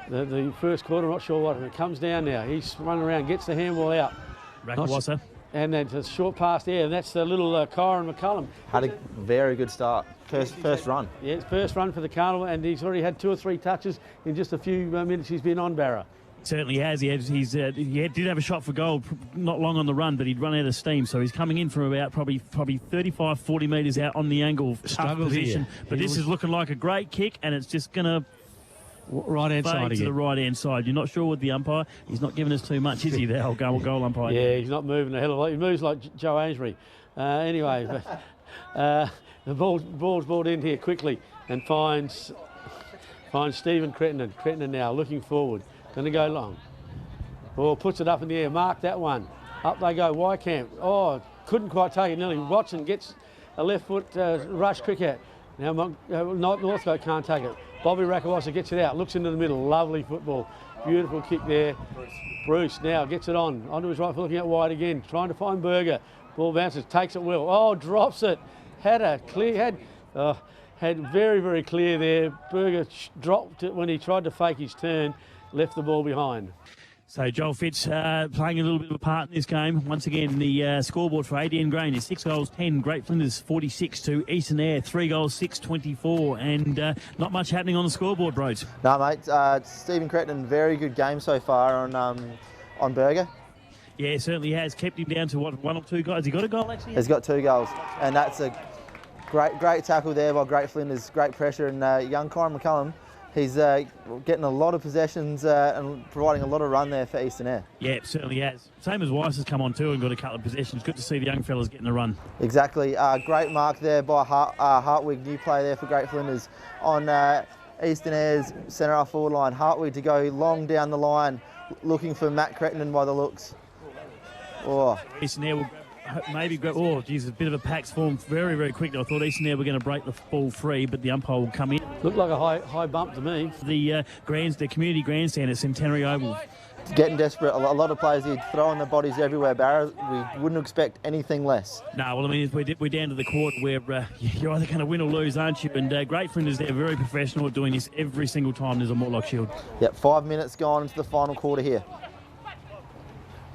The first quarter, I'm not sure what. It comes down now. He's running around, gets the handball out. Rakawasa. And then a short pass there, and that's the little Kyron McCullum. Had a very good start. First run. Yeah, it's first run for the carnival, and he's already had 2 or 3 touches in just a few minutes he's been on, Barra. Certainly has. He did have a shot for goal not long on the run, but he'd run out of steam. So he's coming in from about probably 35, 40 metres out on the angle. Struggle position. Here. But this is looking like a great kick, and it's just going to right-hand side again. To the right-hand side. You're not sure with the umpire. He's not giving us too much, is he, the whole goal umpire? Yeah, he's not moving a hell of a lot. He moves like Joe Ainsbury. Anyway, the ball's brought in here quickly and finds Stephen Crittenden. Crittenden now looking forward. Going to go long. Oh, puts it up in the air. Mark that one. Up they go. Wycamp. Oh, couldn't quite take it nearly. Watson gets a left foot rush cricket. Now Northcote can't take it. Bobby Rakawasa gets it out. Looks into the middle. Lovely football. Beautiful kick there. Bruce now gets it onto his right foot, looking out wide again. Trying to find Berger. Ball bounces. Takes it well. Oh, drops it. had very, very clear there. Berger dropped it when he tried to fake his turn, left the ball behind. So Joel Fitz playing a little bit of a part in this game. Once again, the scoreboard for ADN Grain is 6 goals, 10. Great Flinders 46 to Eastern Eyre, 3 goals, 6, 24. And not much happening on the scoreboard, Broads. No, mate. Stephen Cretton, very good game so far on Berger. Yeah, it certainly has. Kept him down to, what, 1 or 2 goals? He got a goal, actually? He's got 2 goals. And that's a great tackle there by Great Flinders. Great pressure. And young Kyron McCullum, he's getting a lot of possessions and providing a lot of run there for Eastern Eyre. Yeah, it certainly has. Same as Weiss has come on too and got a couple of possessions. Good to see the young fellas getting a run. Exactly. Great mark there by Hartwig, new player there for Great Flinders on Eastern Eyre's centre half forward line. Hartwig to go long down the line, looking for Matt Cretton by the looks. Oh. Eastern Eyre will maybe go. Oh, geez, a bit of a pack's formed very, very quickly. I thought Eastern Eyre were going to break the ball free, but the umpire will come in. Looked like a high bump to me. The community grandstand at Centenary Oval. Getting desperate. A lot of players here throwing their bodies everywhere, Barra. We wouldn't expect anything less. No, well, I mean, we're down to the court where you're either going to win or lose, aren't you? And Great Flinders, they're very professional at doing this every single time there's a Mortlock Shield. Yep, 5 minutes gone into the final quarter here.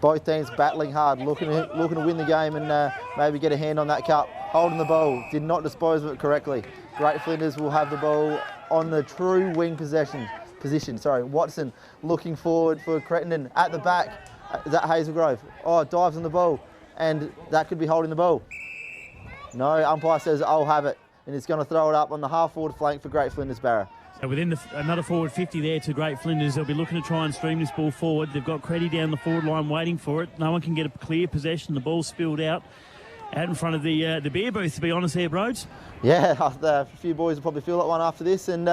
Both teams battling hard, looking to win the game and maybe get a hand on that cup. Holding the ball, did not dispose of it correctly. Great Flinders will have the ball on the true wing position. Watson looking forward for Cretton at the back. Is that Hazelgrove? Oh, dives on the ball, and that could be holding the ball. No, umpire says I'll have it, and he's going to throw it up on the half-forward flank for Great Flinders, Barra. So within another forward 50 there to Great Flinders, they'll be looking to try and stream this ball forward. They've got Creddy down the forward line waiting for it. No one can get a clear possession. The ball's spilled out in front of the beer booth, to be honest there, Broads. Yeah, a few boys will probably feel that one after this, and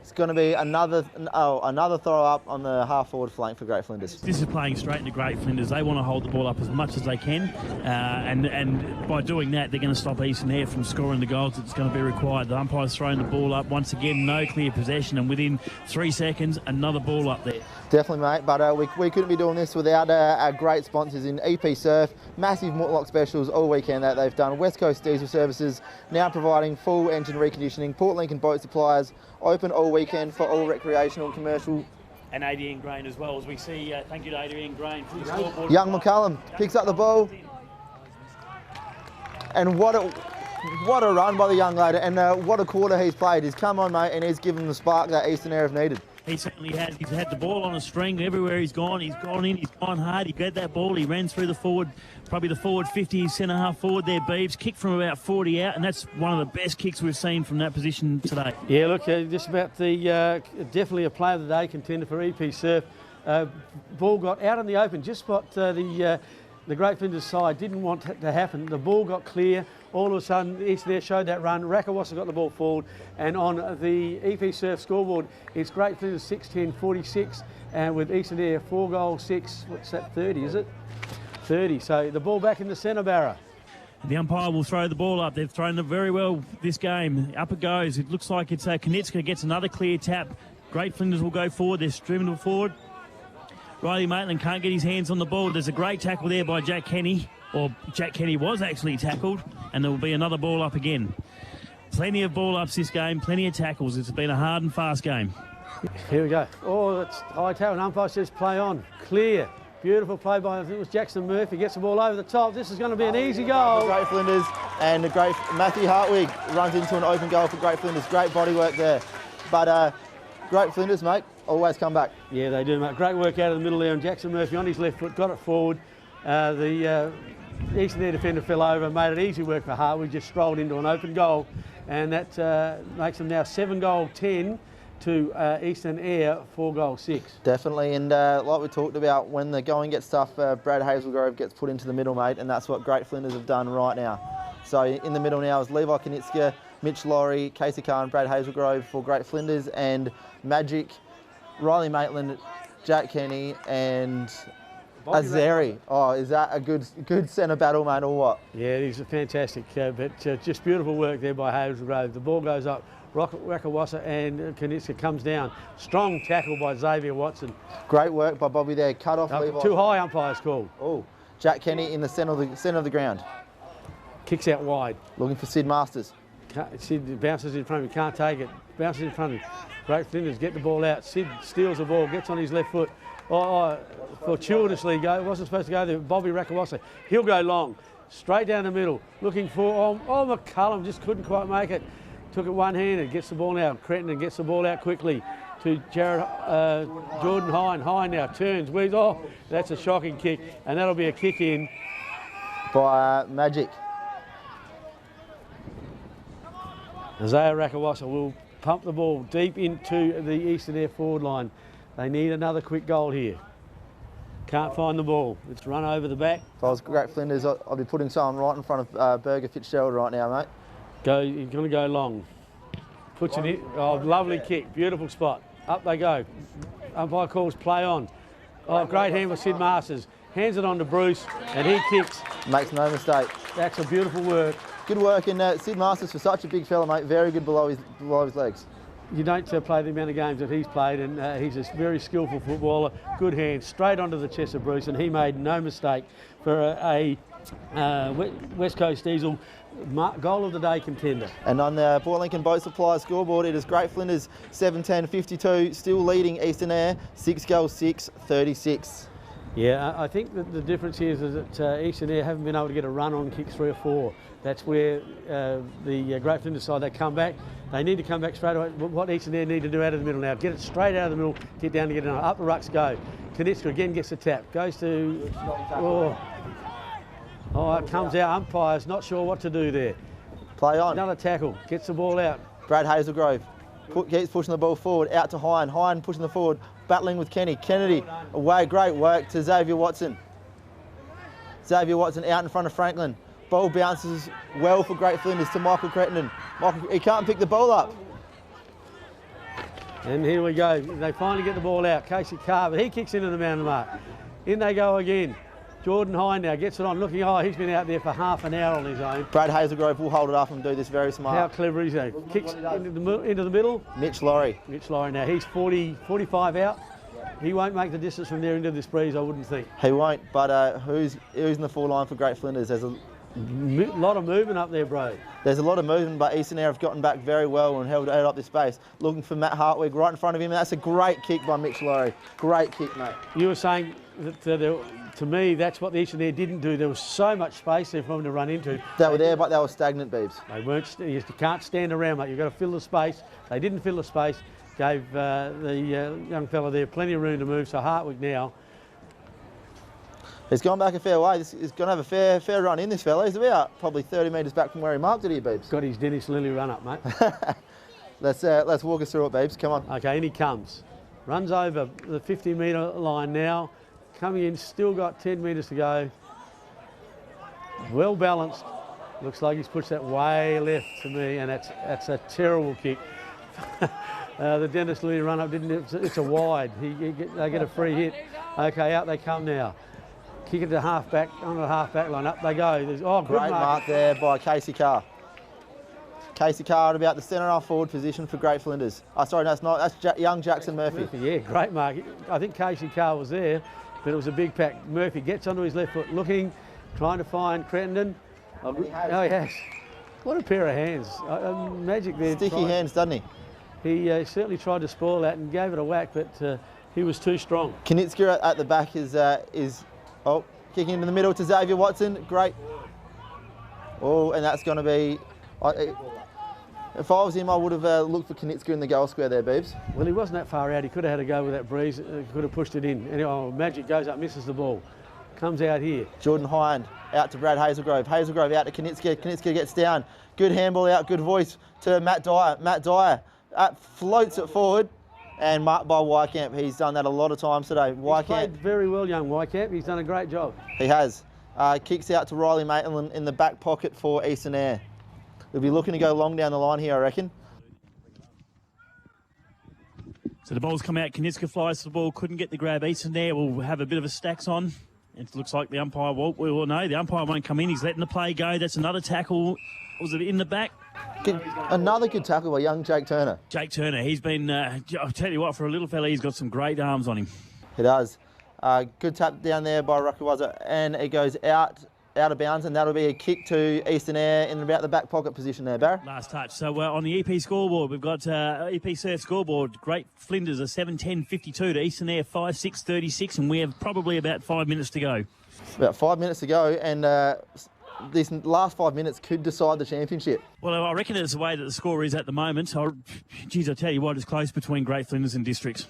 it's going to be another throw up on the half-forward flank for Great Flinders. This is playing straight into Great Flinders. They want to hold the ball up as much as they can, and by doing that, they're going to stop Eastern Eyre from scoring the goals that's going to be required. The umpire's throwing the ball up. Once again, no clear possession, and within 3 seconds, another ball up there. Definitely, mate, but we couldn't be doing this without our great sponsors in EP Surf. Massive Mortlock specials all weekend that they've done. West Coast Diesel Services now providing full engine reconditioning. Port Lincoln Boat Suppliers open all weekend for all recreational, commercial. And ADN Grain as well, as we see. Thank you to ADN Grain for the scoreboard. Young McCullum picks up the ball. And what a run by the young lad, and what a quarter he's played. He's come on, mate, and he's given the spark that Eastern Eyre have needed. He certainly has. He's had the ball on a string everywhere he's gone. He's gone in, he's gone hard. He grabbed that ball, he ran through the forward, probably the forward 50, centre half forward there, Beebs. Kicked from about 40 out, and that's one of the best kicks we've seen from that position today. Yeah, look, just about the definitely a player of the day contender for EP Surf. Ball got out in the open, just what the Great Flinders side didn't want to happen. The ball got clear. All of a sudden, Eastern Eyre showed that run. Rakawasa got the ball forward, and on the EP Surf scoreboard, it's Great Flinders 6-10-46, and with Eastern Eyre 4 goals, 6. What's that? 30, is it? 30. So the ball back in the centre, Barra. The umpire will throw the ball up. They've thrown it very well this game. Up it goes. It looks like it's Konitska gets another clear tap. Great Flinders will go forward. They're streaming forward. Riley Maitland can't get his hands on the ball. There's a great tackle there by Jack Kenny. Or Jack Kenny was actually tackled, and there will be another ball up again. Plenty of ball ups this game, plenty of tackles. It's been a hard and fast game. Here we go. Oh, that's high tackle. And umpire says play on. Clear. Beautiful play by, I think it was Jackson Murphy. Gets the ball over the top. This is going to be an easy goal. Great Flinders, and the great Matthew Hartwig runs into an open goal for Great Flinders. Great body work there. But Great Flinders, mate, always come back. Yeah, they do, mate. Great work out of the middle there, and Jackson Murphy on his left foot, got it forward. The Eastern Eyre defender fell over and made it easy work for Hartwig, just strolled into an open goal, and that makes them now 7 goal 10 to Eastern Eyre 4 goal 6. Definitely, and like we talked about, when the going gets tough, Brad Hazelgrove gets put into the middle, mate, and that's what Great Flinders have done right now. So in the middle now is Levi Konitska, Mitch Laurie, Casey Carr and Brad Hazelgrove for Great Flinders, and Magic, Riley Maitland, Jack Kenny and Azeri. Oh, is that a good centre battle, mate, or what? Yeah, it is fantastic, but just beautiful work there by Hazelgrove. The ball goes up, Rakawasa and Konitska comes down. Strong tackle by Xavier Watson. Great work by Bobby there. Cut off Levi. Too high, umpire's called. Oh, Jack Kenny in the centre of the ground. Kicks out wide. Looking for Sid Masters. Sid bounces in front of him, can't take it. Bounces in front of him. Great Flinders get the ball out. Sid steals the ball, gets on his left foot. Fortuitously wasn't supposed to go there. Bobby Rakawasa, he'll go long. Straight down the middle, looking for, McCullum just couldn't quite make it. Took it one-handed, gets the ball out. Cretton gets the ball out quickly to Jordan Hine. Hine now turns, that's a shocking kick, and that'll be a kick in. By Magic. Isaiah Rakawasa will pump the ball deep into the Eastern Air forward line. They need another quick goal here. Can't find the ball. It's run over the back. If I was Great Flinders, I'd be putting someone right in front of Berger Fitzgerald right now, mate. He's going to go long. Puts it in. Oh, lovely kick. Beautiful spot. Up they go. Umpire calls play on. Oh, great hand with Sid Masters. Hands it on to Bruce, and he kicks. Makes no mistake. That's a beautiful work. Good work in Sid Masters for such a big fella, mate. Very good below his legs. You don't play the amount of games that he's played, and he's a very skillful footballer. Good hand, straight onto the chest of Bruce, and he made no mistake for a West Coast Diesel goal of the day contender. And on the Port Lincoln Boat Supply scoreboard, it is Great Flinders 7-10-52, still leading Eastern Air 6-6-36. Yeah, I think that the difference here is that Eastern Air haven't been able to get a run on kick 3 or 4. That's where the Great Flinders side, they come back. They need to come back straight away. What Eastern Air need to do out of the middle now, get it straight out of the middle, get down to get it on. Up the rucks go. Kanitska again gets the tap. Goes to... it comes out. Umpire's not sure what to do there. Play on. Another tackle. Gets the ball out. Brad Hazelgrove keeps pushing the ball forward. Out to Hine. Hine pushing the forward. Battling with Kenny. Kennedy away. Great work to Xavier Watson. Xavier Watson out in front of Franklin. Ball bounces well for Great Flinders to Michael Crittenden. He can't pick the ball up. And here we go. They finally get the ball out. Casey Carver, he kicks into the man of the mark. In they go again. Jordan Hine now gets it on. Looking, he's been out there for half an hour on his own. Brad Hazelgrove will hold it up and do this very smart. How clever is he? Kicks into the middle. Mitch Laurie. Mitch Laurie now. He's 45 out. He won't make the distance from there into this breeze, I wouldn't think. He won't, but who's in the full line for Great Flinders? There's a lot of movement up there, bro. There's a lot of movement, but Eastern Air have gotten back very well and held up this space. Looking for Matt Hartwig right in front of him. That's a great kick by Mitch Laurie. Great kick, mate. You were saying that to me, that's what the Eastern Air didn't do. There was so much space there for them to run into. They were there, but they were stagnant, Beebs. They weren't. You can't stand around, mate. You've got to fill the space. They didn't fill the space. Gave the young fella there plenty of room to move. So Hartwig now. He's gone back a fair way. He's going to have a fair run in, this fella. He's about probably 30 metres back from where he marked it here, Beebs. Got his Dennis Lilly run up, mate. Let's walk us through it, Beebs. Come on. Okay, in he comes. Runs over the 50-metre line now. Coming in, still got 10 metres to go. Well balanced. Looks like he's pushed that way left to me, and that's a terrible kick. The Dennis Lilly run up it's a wide. They get a free hit. Okay, out they come now. Kick it to half-back, on the half-back line. Up they go. Good great mark there by Casey Carr. Casey Carr at about the centre-half forward position for Great Flinders. Sorry, no, it's not. That's young Jackson Murphy. Yeah, great mark. I think Casey Carr was there, but it was a big pack. Murphy gets onto his left foot, looking, trying to find Crittenden. He has. What a pair of hands. Magic there. Sticky hands, doesn't he? He certainly tried to spoil that and gave it a whack, but he was too strong. Knitsker at the back is kicking into the middle to Xavier Watson. Great. Oh, and that's going to be... if I was him, I would have looked for Knitsker in the goal square there, Beebs. Well, he wasn't that far out. He could have had a go with that breeze. Could have pushed it in. Anyway, Magic goes up, misses the ball. Comes out here. Jordan Hind out to Brad Hazelgrove. Hazelgrove out to Knitsker. Knitsker gets down. Good handball out, good voice to Matt Dyer. Matt Dyer floats it forward and marked by Wycamp. He's done that a lot of times today. He's played very well, young Wycamp. He's done a great job. He has. Kicks out to Riley Maitland in the back pocket for Eastern Air. We'll be looking to go long down the line here, I reckon. So the ball's come out. Knitsker flies to the ball. Couldn't get the grab. Eastern Air will have a bit of a stacks on. It looks like the umpire, we all know, the umpire won't come in. He's letting the play go. That's another tackle. Was it in the back? Another good tackle by young Jake Turner. Jake Turner, he's been, I'll tell you what, for a little fella, he's got some great arms on him. He does. Good tap down there by Ruckawaza, and it goes out out of bounds, and that'll be a kick to Eastern Eyre in about the back pocket position there, Barry. Last touch. So on the EP scoreboard, we've got EP Surf scoreboard. Great Flinders a 7:10.52 to Eastern Eyre 5:6.36, and we have probably about 5 minutes to go. About 5 minutes to go, and these last 5 minutes could decide the championship. Well, I reckon it's the way that the score is at the moment. Geez, I tell you what, it's close between Great Flinders and Districts.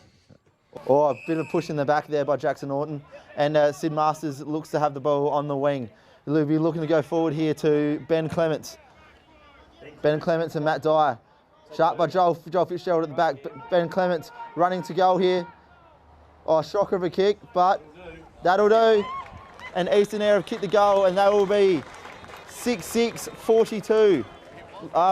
Oh, a bit of push in the back there by Jackson Norton, and Sid Masters looks to have the ball on the wing. He'll be looking to go forward here to Ben Clements. Ben Clements and Matt Dyer. Sharp by Joel Fitzgerald at the back. Ben Clements running to goal here. Oh, shocker of a kick, but that'll do. And Eastern Eyre have kicked the goal, and they will be 6-6-42.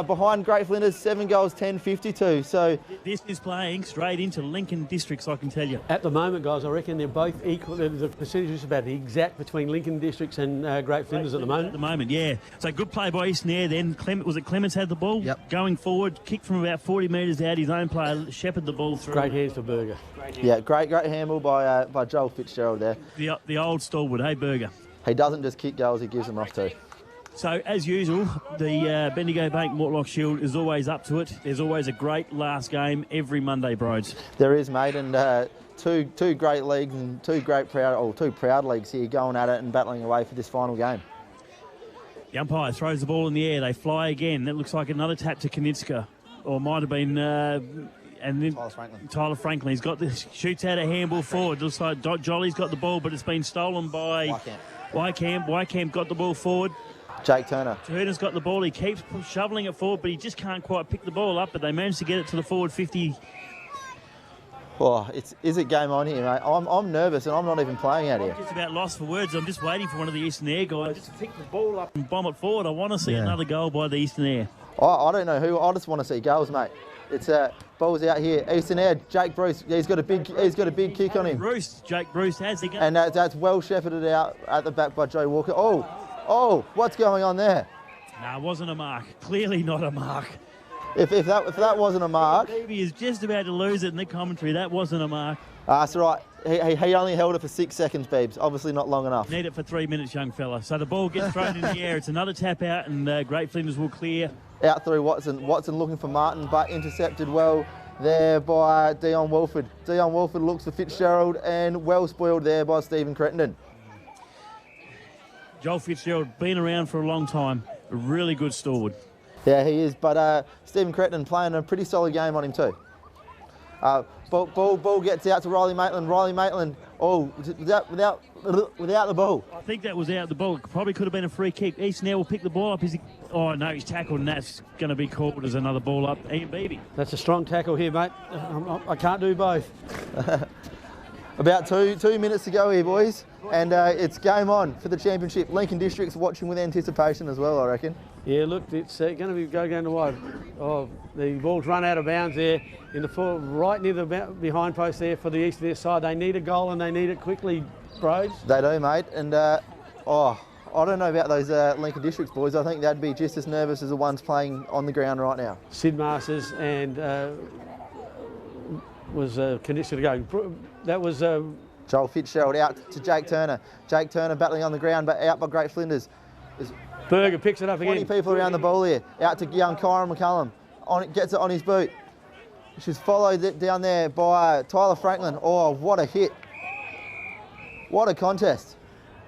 Behind Great Flinders, 7 goals, 10-52. So this is playing straight into Lincoln Districts, I can tell you. At the moment, guys, I reckon they're both equal. The percentage is about the exact between Lincoln Districts and Great Flinders at the moment. At the moment, yeah. So good play by Eastern Eyre then. Clements had the ball? Yep. Going forward, kick from about 40 metres out. His own player shepherded the ball through. Great hands for Berger. yeah, great handball by Joel Fitzgerald there. The old stalwart, hey, Berger? He doesn't just kick goals, he gives them off too. So, as usual, the Bendigo Bank Mortlock Shield is always up to it. There's always a great last game every Monday, Broads. There is, mate, and two great leagues and two proud leagues here going at it and battling away for this final game. The umpire throws the ball in the air. They fly again. That looks like another tap to Konitska, or might have been... and then Tyler Franklin. He's got this, shoots out a handball forward. Looks like Jolly's got the ball, but it's been stolen by Wycamp got the ball forward. Jake Turner. Turner's got the ball. He keeps shoveling it forward, but he just can't quite pick the ball up. But they managed to get it to the forward 50. Oh, is it game on here, mate? I'm nervous and I'm not even playing out here. I'm just about lost for words. I'm just waiting for one of the Eastern Eyre guys just to pick the ball up and bomb it forward. I want to see another goal by the Eastern Eyre. I don't know who. I just want to see goals, mate. It's balls out here. Eastern Eyre, Jake Bruce. He's got a big kick on him. Jake Bruce has the game. And that's well shepherded out at the back by Joe Walker. Oh, what's going on there? No, it wasn't a mark. Clearly not a mark. If that wasn't a mark, He is just about to lose it in the commentary. That wasn't a mark. That's right. He only held it for 6 seconds, Beebs. Obviously not long enough. Need it for 3 minutes, young fella. So the ball gets thrown in the air. It's another tap out, and Great Flinders will clear. Out through Watson. Watson looking for Martin, but intercepted well there by Dion Wolford. Dion Wolford looks for Fitzgerald, and well spoiled there by Stephen Crittenden. Joel Fitzgerald, been around for a long time. A really good stalwart. Yeah, he is, but Stephen Crittenden playing a pretty solid game on him too. Ball gets out to Riley Maitland. Riley Maitland, without the ball. I think that was out the ball. It probably could have been a free kick. Eastern Eyre will pick the ball up. Oh, no, he's tackled, and that's going to be called as another ball up. Ian Beebe. That's a strong tackle here, mate. I can't do both. About two minutes to go here, boys, and it's game on for the championship. Lincoln District's watching with anticipation as well, I reckon. Yeah, look, it's going to be going to wide. Oh, the ball's run out of bounds there in the full, right near the behind post there for the Eastern Eyre side. They need a goal and they need it quickly, Bros. They do, mate, and I don't know about those Lincoln Districts boys. I think they'd be just as nervous as the ones playing on the ground right now. Sid Masters and was conditioned to go. That was Joel Fitzgerald out to Jake Turner. Jake Turner battling on the ground, but out by Great Flinders. Berger picks it up again. 20 people around the ball here. Out to young Kyron McCullum. Gets it on his boot. She's followed down there by Tyler Franklin. Oh, what a hit. What a contest.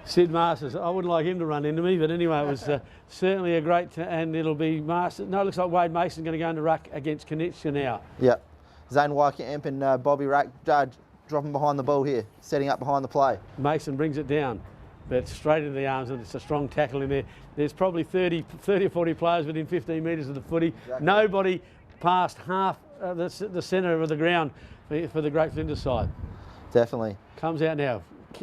Sid Masters, I wouldn't like him to run into me, but anyway, it was certainly a great, and it'll be Masters. No, it looks like Wade Mason's going to go into ruck against Konitska now. Yep. Zane Wycamp and Bobby Rack dropping behind the ball here, setting up behind the play. Mason brings it down, but straight into the arms, and it's a strong tackle in there. There's probably 30 or 40 players within 15 metres of the footy. Exactly. Nobody past half the centre of the ground for the Great Flinders side. Definitely. Comes out now.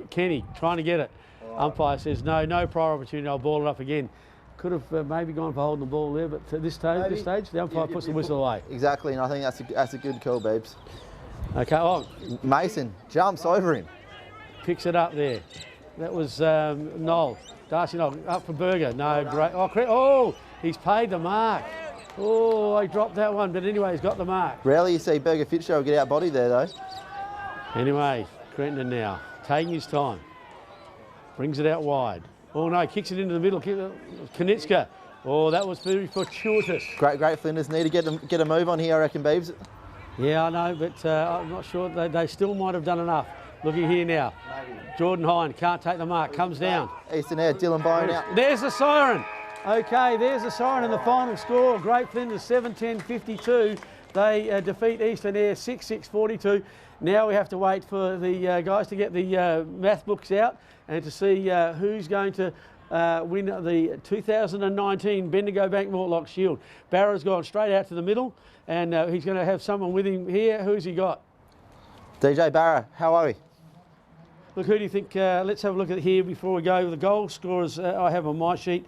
Kenny trying to get it. Umpire says no prior opportunity. I'll ball it up again. Could have maybe gone for holding the ball there, but at this stage, the umpire puts the whistle away. Exactly, and I think that's a good call, Beebs. Okay, Mason jumps over him. Picks it up there. That was Noel. Darcy Noel, up for Berger. No, great. He's paid the mark. Oh, I dropped that one, but anyway, he's got the mark. Rarely you see Berger Fitzgerald get out body there, though. Anyway, Crittenden now, taking his time. Brings it out wide. Oh no, kicks it into the middle. Konitska. Oh, that was very fortuitous. Great Flinders need to get a move on here, I reckon, Beebs. Yeah, I know, but I'm not sure. They still might have done enough. Looking here now. Jordan Hine can't take the mark, comes down. Eastern Eyre, Dylan Bone out. There's the siren. Okay, there's the siren and the final score. Great Flinders 7-10-52. They defeat Eastern Eyre 6-6-42. Now we have to wait for the guys to get the math books out and to see who's going to win the 2019 Bendigo Bank Mortlock Shield. Barra's gone straight out to the middle, and he's going to have someone with him here. Who's he got? DJ Barra, how are we? Look, who do you think? Let's have a look at here before we go. The goal scorers I have on my sheet.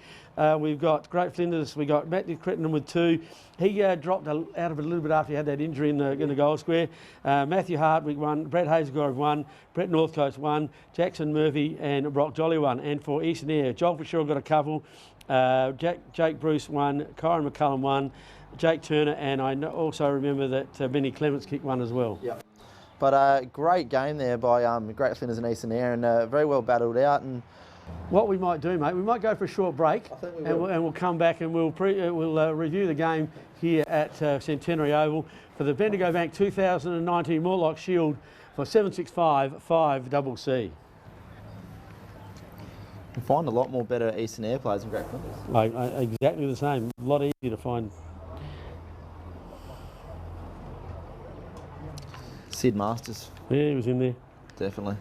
We've got Great Flinders. We got Matthew Crettenham with 2. He dropped out of it a little bit after he had that injury in the goal square. Matthew Hardwick 1, Brett Hazelgrove 1, Brett Northcoast 1, Jackson Murphy and Brock Jolly 1. And for Eastern Eyre, Joel Fisher got a couple. Jake Bruce 1, Kyron McCullum 1, Jake Turner, and I also remember that Benny Clements kicked 1 as well. Yep. But great game there by Great Flinders and Eastern Eyre, and very well battled out. And what we might do, mate, we might go for a short break, and we'll come back and we'll review the game here at Centenary Oval for the Bendigo Bank 2019 Mortlock Shield for 765-5CC. You find a lot more better Eastern Eyre players than Great Flinders. Exactly the same. A lot easier to find. Sid Masters. Yeah, he was in there. Definitely.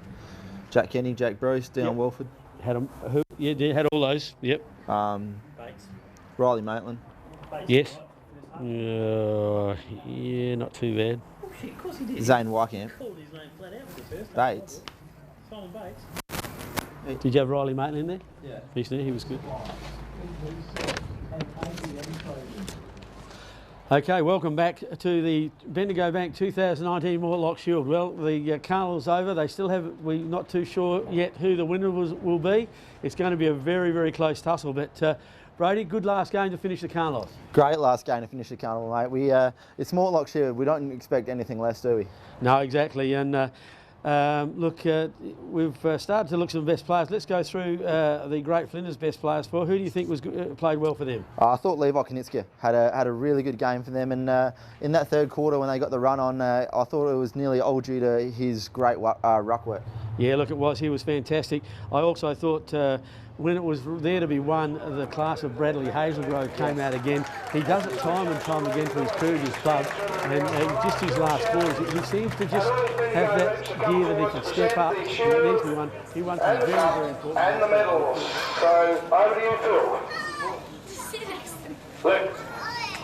Jack Kenny, Jack Bruce, Dion Welford. Had them. Yeah, had all those. Yep. Riley Maitland. Yes. Yeah, not too bad. Oh shit, of course he did. Zane Wycamp. Called his name flat out for the first Bates. Simon Bates. Did you have Riley Maitland in there? Yeah. He was good. Okay, welcome back to the Bendigo Bank 2019 Mortlock Shield. Well, the carnival's over. They still have, we're not too sure yet who the winner will be. It's going to be a very, very close tussle. But Brody, good last game to finish the carnival. Great last game to finish the carnival, mate. It's Mortlock Shield. We don't expect anything less, do we? No, exactly. And look, we've started to look at some best players. Let's go through the Great Flinders best players for. Who do you think was played well for them? I thought Levi Konitska had a really good game for them, and in that third quarter when they got the run on, I thought it was nearly all due to his great ruck work. Yeah, look, it was. He was fantastic. I also thought when it was there to be won, the class of Bradley Hazelgrove came out again. He does it time and time again for his previous club, and just his last scores, he seems to just have that gear that he can step up. And it needs to be won. He won some very, very important. And the medals. So over to you, Phil. Look,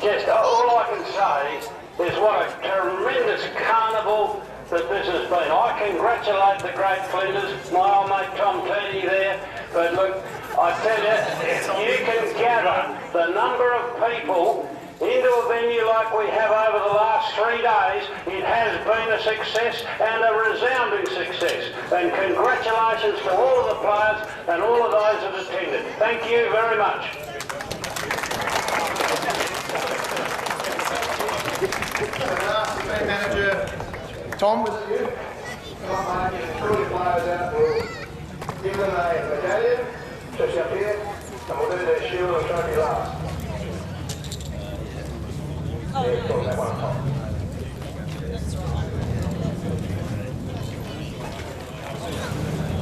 just all I can say is what a tremendous carnival that this has been. I congratulate the Great Flinders, my old mate Tom Teddy there, but look, I tell you, if you can gather the number of people into a venue like we have over the last 3 days, it has been a success and a resounding success. And congratulations to all of the players and all of those that attended. Thank you very much. Manager Tom, was it you? Players out, we'll give them a medallion, just up here, and we'll do their shield and trophy last. Yeah, cool, that one on top.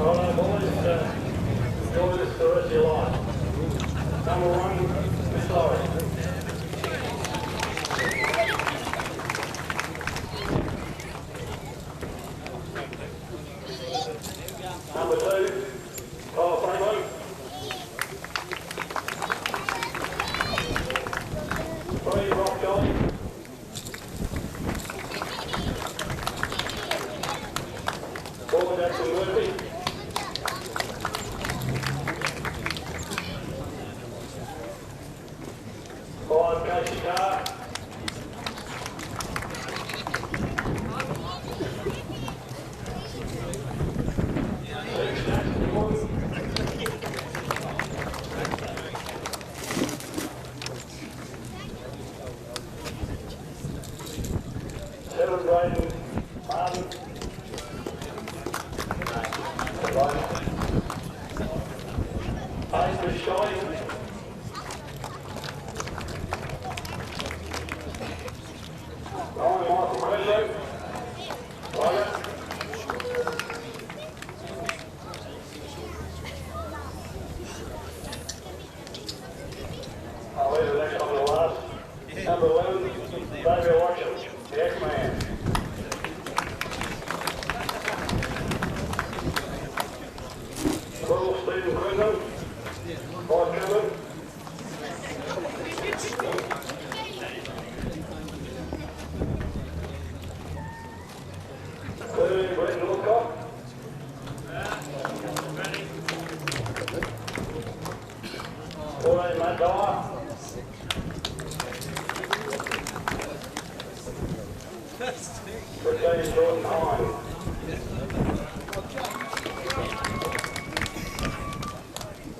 All right, boys, enjoy this the rest of your life. Number 1, Miss Laurie. Number 2, Kyle Franklin. 3, Rock Jolly. 4, Jackson Murphy. 5, I'll leave the next one to last. Number 11, David Watson, the X-Man. Bull Stephen Quinlan, Mike Kevin. Brett Woodcock. 14, Matt Dyer. 15, Jordan Hine.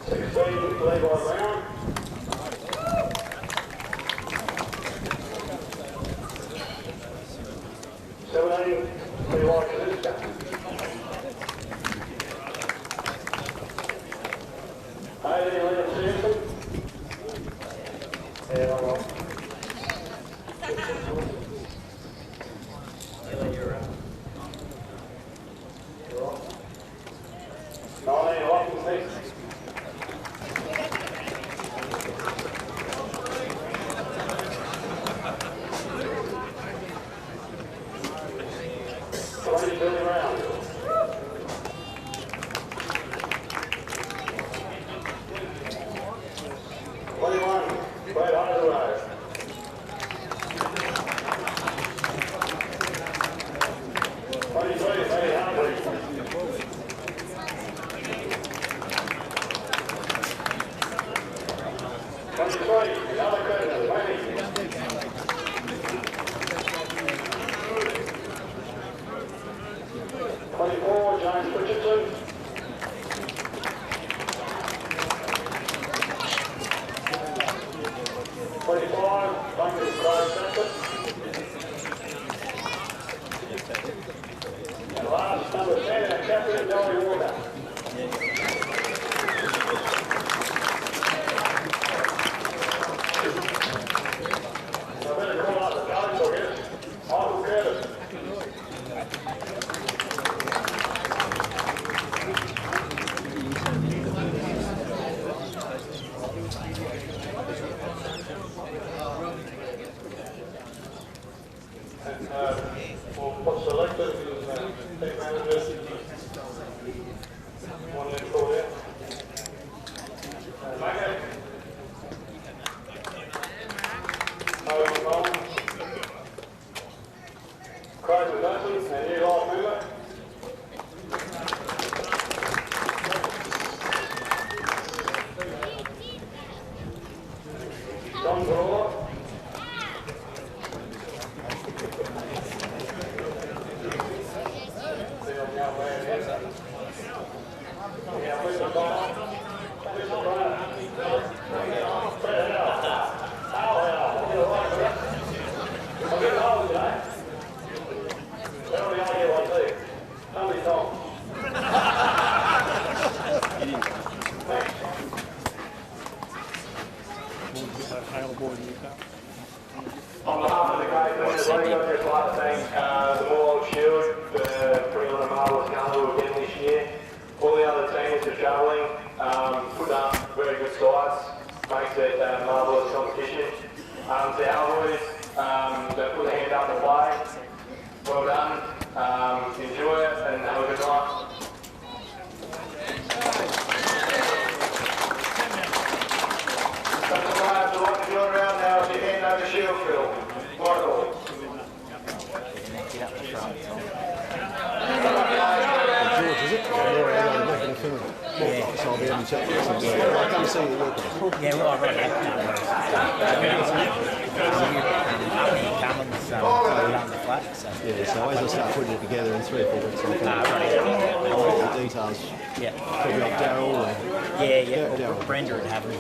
16, Levi Brown. 17, Levi Kaziska. 18, Liam Sampson. Yeah, I'm on. 19, Lachlan Smith. 20, Billy Round. 21, Brad Underwood. 23, Matty Humphrey. 23, another Curtin, Matty. 24, James Richardson. 25, Duncan Craig Sampson. And last, number 10, Captain Dolly Walker. I better call out the coach, I guess. Michael Curtis. And what's selected is team manager. One in call there. Maggie. Owen Coleman. Craig Johnson, and new life member. John Brewer. On behalf of the Great Flinders League, I'd just like to thank the Mortlock Shield for putting on a marvellous carnival again this year. All the other teams are travelling, putting up very good sides, makes it a marvellous competition. To our boys that put their hand up to play, well done, enjoy it and have a good night. That's the players who like to join around now as you hand over shield fill. Michael. George, is it? Yeah, I'm making a film. Yeah. So I'll be able to check this. I'll come see you. Yeah, well, I've already had Yeah, so as I start putting it together in 3 or 4 weeks, I'll get the details. Yeah. Probably like Daryl or... Yeah. Or Brenda would have me.